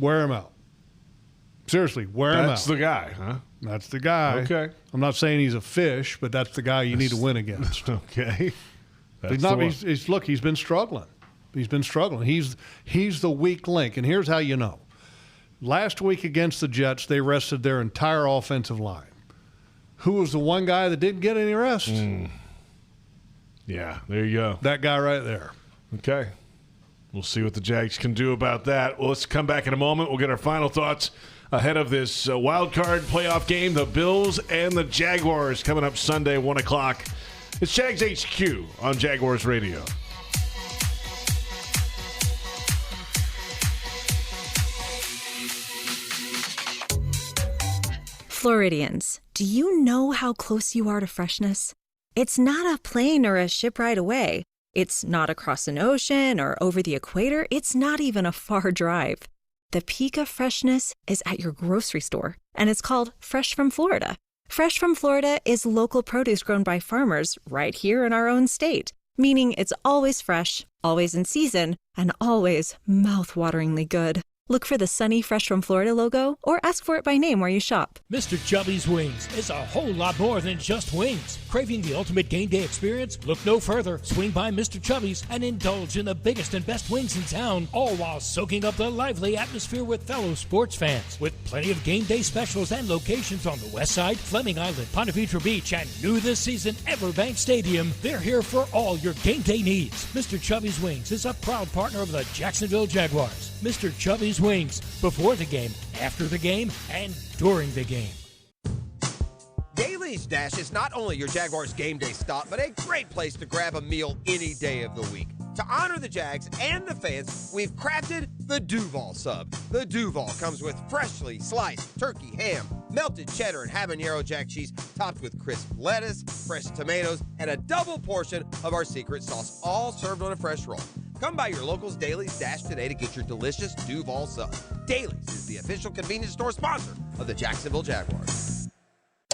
Wear him out. Seriously, wear him out. That's the guy, huh? That's the guy. Okay. I'm not saying he's a fish, but that's the guy you need to win against. Okay. He's been struggling. He's been struggling. He's the weak link, and here's how you know. Last week against the Jets, they rested their entire offensive line. Who was the one guy that didn't get any rest? Yeah, there you go. That guy right there. Okay. We'll see what the Jags can do about that. Well, let's come back in a moment. We'll get our final thoughts ahead of this wild card playoff game, the Bills and the Jaguars, coming up Sunday, 1 o'clock. It's Jags HQ on Jaguars Radio. Floridians, do you know how close you are to freshness? It's not a plane or a ship ride away. It's not across an ocean or over the equator. It's not even a far drive. The peak of freshness is at your grocery store, and it's called Fresh from Florida. Fresh from Florida is local produce grown by farmers right here in our own state, meaning it's always fresh, always in season, and always mouth-wateringly good. Look for the sunny Fresh from Florida logo or ask for it by name where you shop. Mr. Chubby's Wings is a whole lot more than just wings. Craving the ultimate game day experience? Look no further. Swing by Mr. Chubby's and indulge in the biggest and best wings in town, all while soaking up the lively atmosphere with fellow sports fans. With plenty of game day specials and locations on the West Side, Fleming Island, Ponte Vedra Beach, and new this season, Everbank Stadium, they're here for all your game day needs. Mr. Chubby's Wings is a proud partner of the Jacksonville Jaguars. Mr. Chubby's Wings, before the game, after the game, and during the game. Daly's Dash is not only your Jaguars game day stop, but a great place to grab a meal any day of the week. To honor the Jags and the fans, we've crafted the Duval Sub. The Duval comes with freshly sliced turkey, ham, melted cheddar, and habanero jack cheese, topped with crisp lettuce, fresh tomatoes, and a double portion of our secret sauce, all served on a fresh roll. Come by your local's Daly's Dash today to get your delicious Duval Sub. Daly's is the official convenience store sponsor of the Jacksonville Jaguars.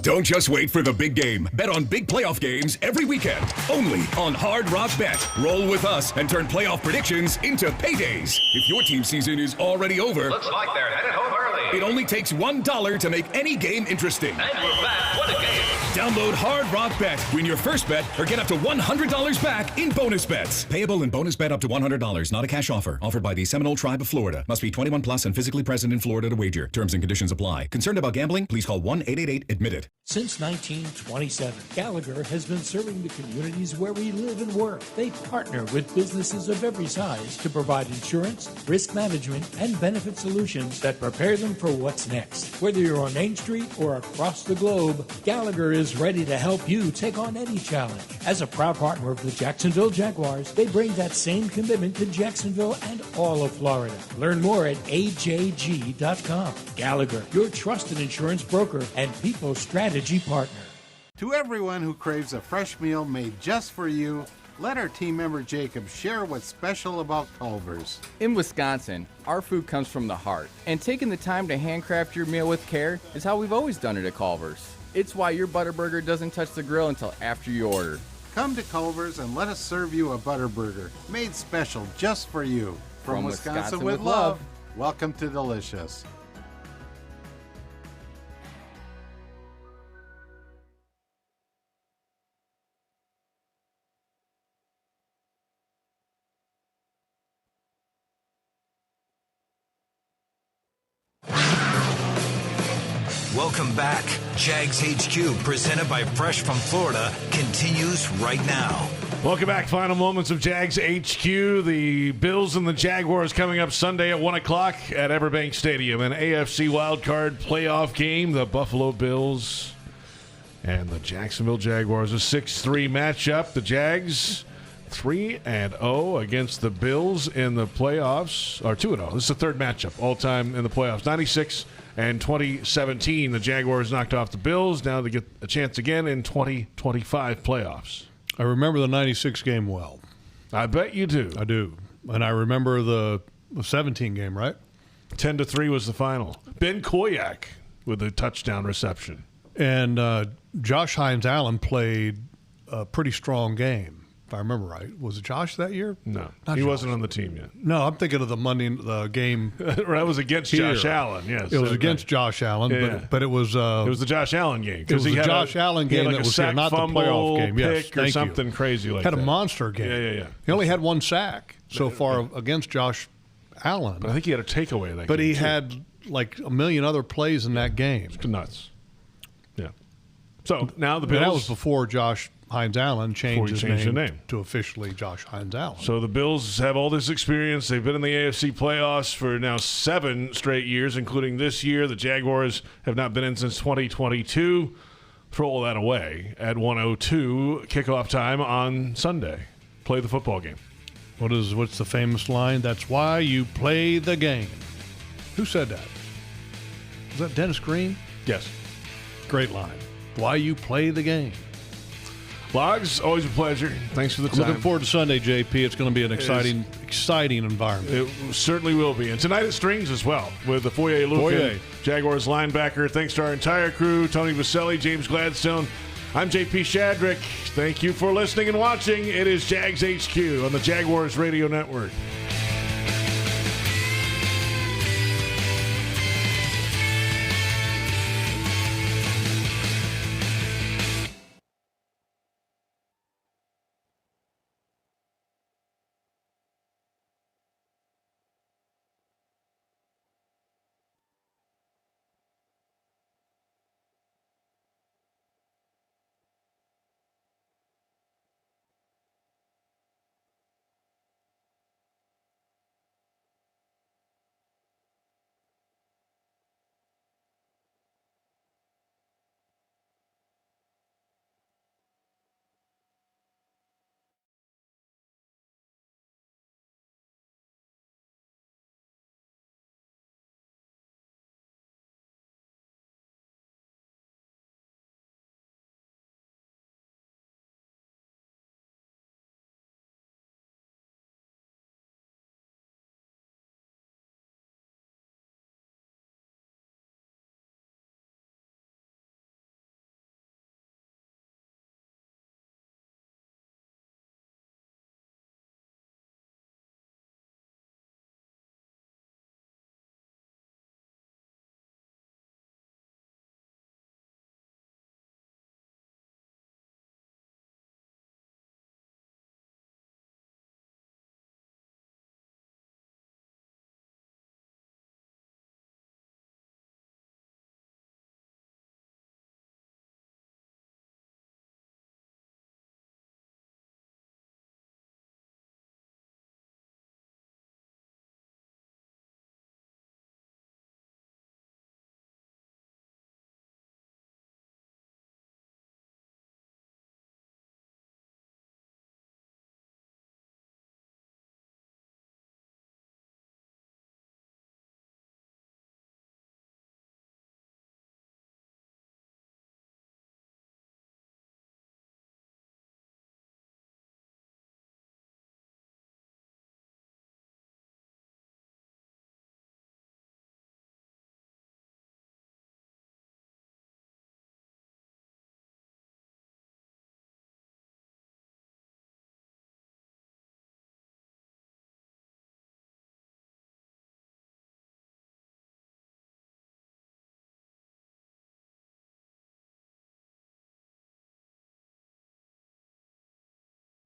Don't just wait for the big game. Bet on big playoff games every weekend, only on Hard Rock Bet. Roll with us and turn playoff predictions into paydays. If your team season is already over, looks like they're headed home early. It only takes $1 to make any game interesting. And we're back. What a game. Download Hard Rock Bet. Win your first bet or get up to $100 back in bonus bets. Payable in bonus bet up to $100. Not a cash offer. Offered by the Seminole Tribe of Florida. Must be 21 plus and physically present in Florida to wager. Terms and conditions apply. Concerned about gambling? Please call 1-888-ADMIT-IT. Since 1927, Gallagher has been serving the communities where we live and work. They partner with businesses of every size to provide insurance, risk management, and benefit solutions that prepare them for what's next. Whether you're on Main Street or across the globe, Gallagher is ready to help you take on any challenge. As a proud partner of the Jacksonville Jaguars, they bring that same commitment to Jacksonville and all of Florida. Learn more at ajg.com. Gallagher, your trusted insurance broker and people strategy partner. To everyone who craves a fresh meal made just for you, let our team member Jacob share what's special about Culver's. In Wisconsin, our food comes from the heart, and taking the time to handcraft your meal with care is how we've always done it at Culver's. It's why your Butterburger doesn't touch the grill until after you order. Come to Culver's and let us serve you a Butterburger, made special just for you. From Wisconsin with love, welcome to Delicious. Welcome back. Jags HQ, presented by Fresh from Florida, continues right now. Welcome back. Final moments of Jags HQ. The Bills and the Jaguars coming up Sunday at 1 o'clock at Everbank Stadium. An AFC Wild Card playoff game. The Buffalo Bills and the Jacksonville Jaguars. A 6-3 matchup. The Jags 3-0 against the Bills in the playoffs, or 2-0. This is the third matchup all time in the playoffs. 96 and 2017, the Jaguars knocked off the Bills. Now they get a chance again in 2025 playoffs. I remember the 96 game well. I bet you do. I do. And I remember the 17 game, right? 10-3 was the final. Ben Koyak with a touchdown reception. And Josh Hines-Allen played a pretty strong game, if I remember right. Was it Josh that year? No, Not he Josh. wasn't on the team yet. No, I'm thinking of the game. That was against here. Josh Allen, yes. It was against Josh Allen, Yeah. but it was... it was the Josh Allen game. It was the Josh Allen game that was here, not the playoff game. Yes, Pick or something crazy like that. that. Had a monster game. Yeah. He only had one sack so far against Josh Allen. But I think he had a takeaway that But game, he too. had like a million other plays in that game. It's nuts. Yeah. So now the Bills. And that was before Josh Hines-Allen changed his changed the name name to officially Josh Hines-Allen. So the Bills have all this experience. They've been in the AFC playoffs for now 7 straight years, including this year. The Jaguars have not been in since 2022. Throw all that away at 1:02 kickoff time on Sunday. Play the football game. What's the famous line? That's why you play the game. Who said that? Was that Dennis Green? Yes. Great line. Why you play the game. Logs, always a pleasure. Thanks for the time. Looking forward to Sunday, JP. It's going to be an exciting environment. It certainly will be. And tonight at Strings as well with the Foyer Lucan, Jaguars linebacker. Thanks to our entire crew, Tony Boselli, James Gladstone. I'm JP Shadrick. Thank you for listening and watching. It is Jags HQ on the Jaguars Radio Network.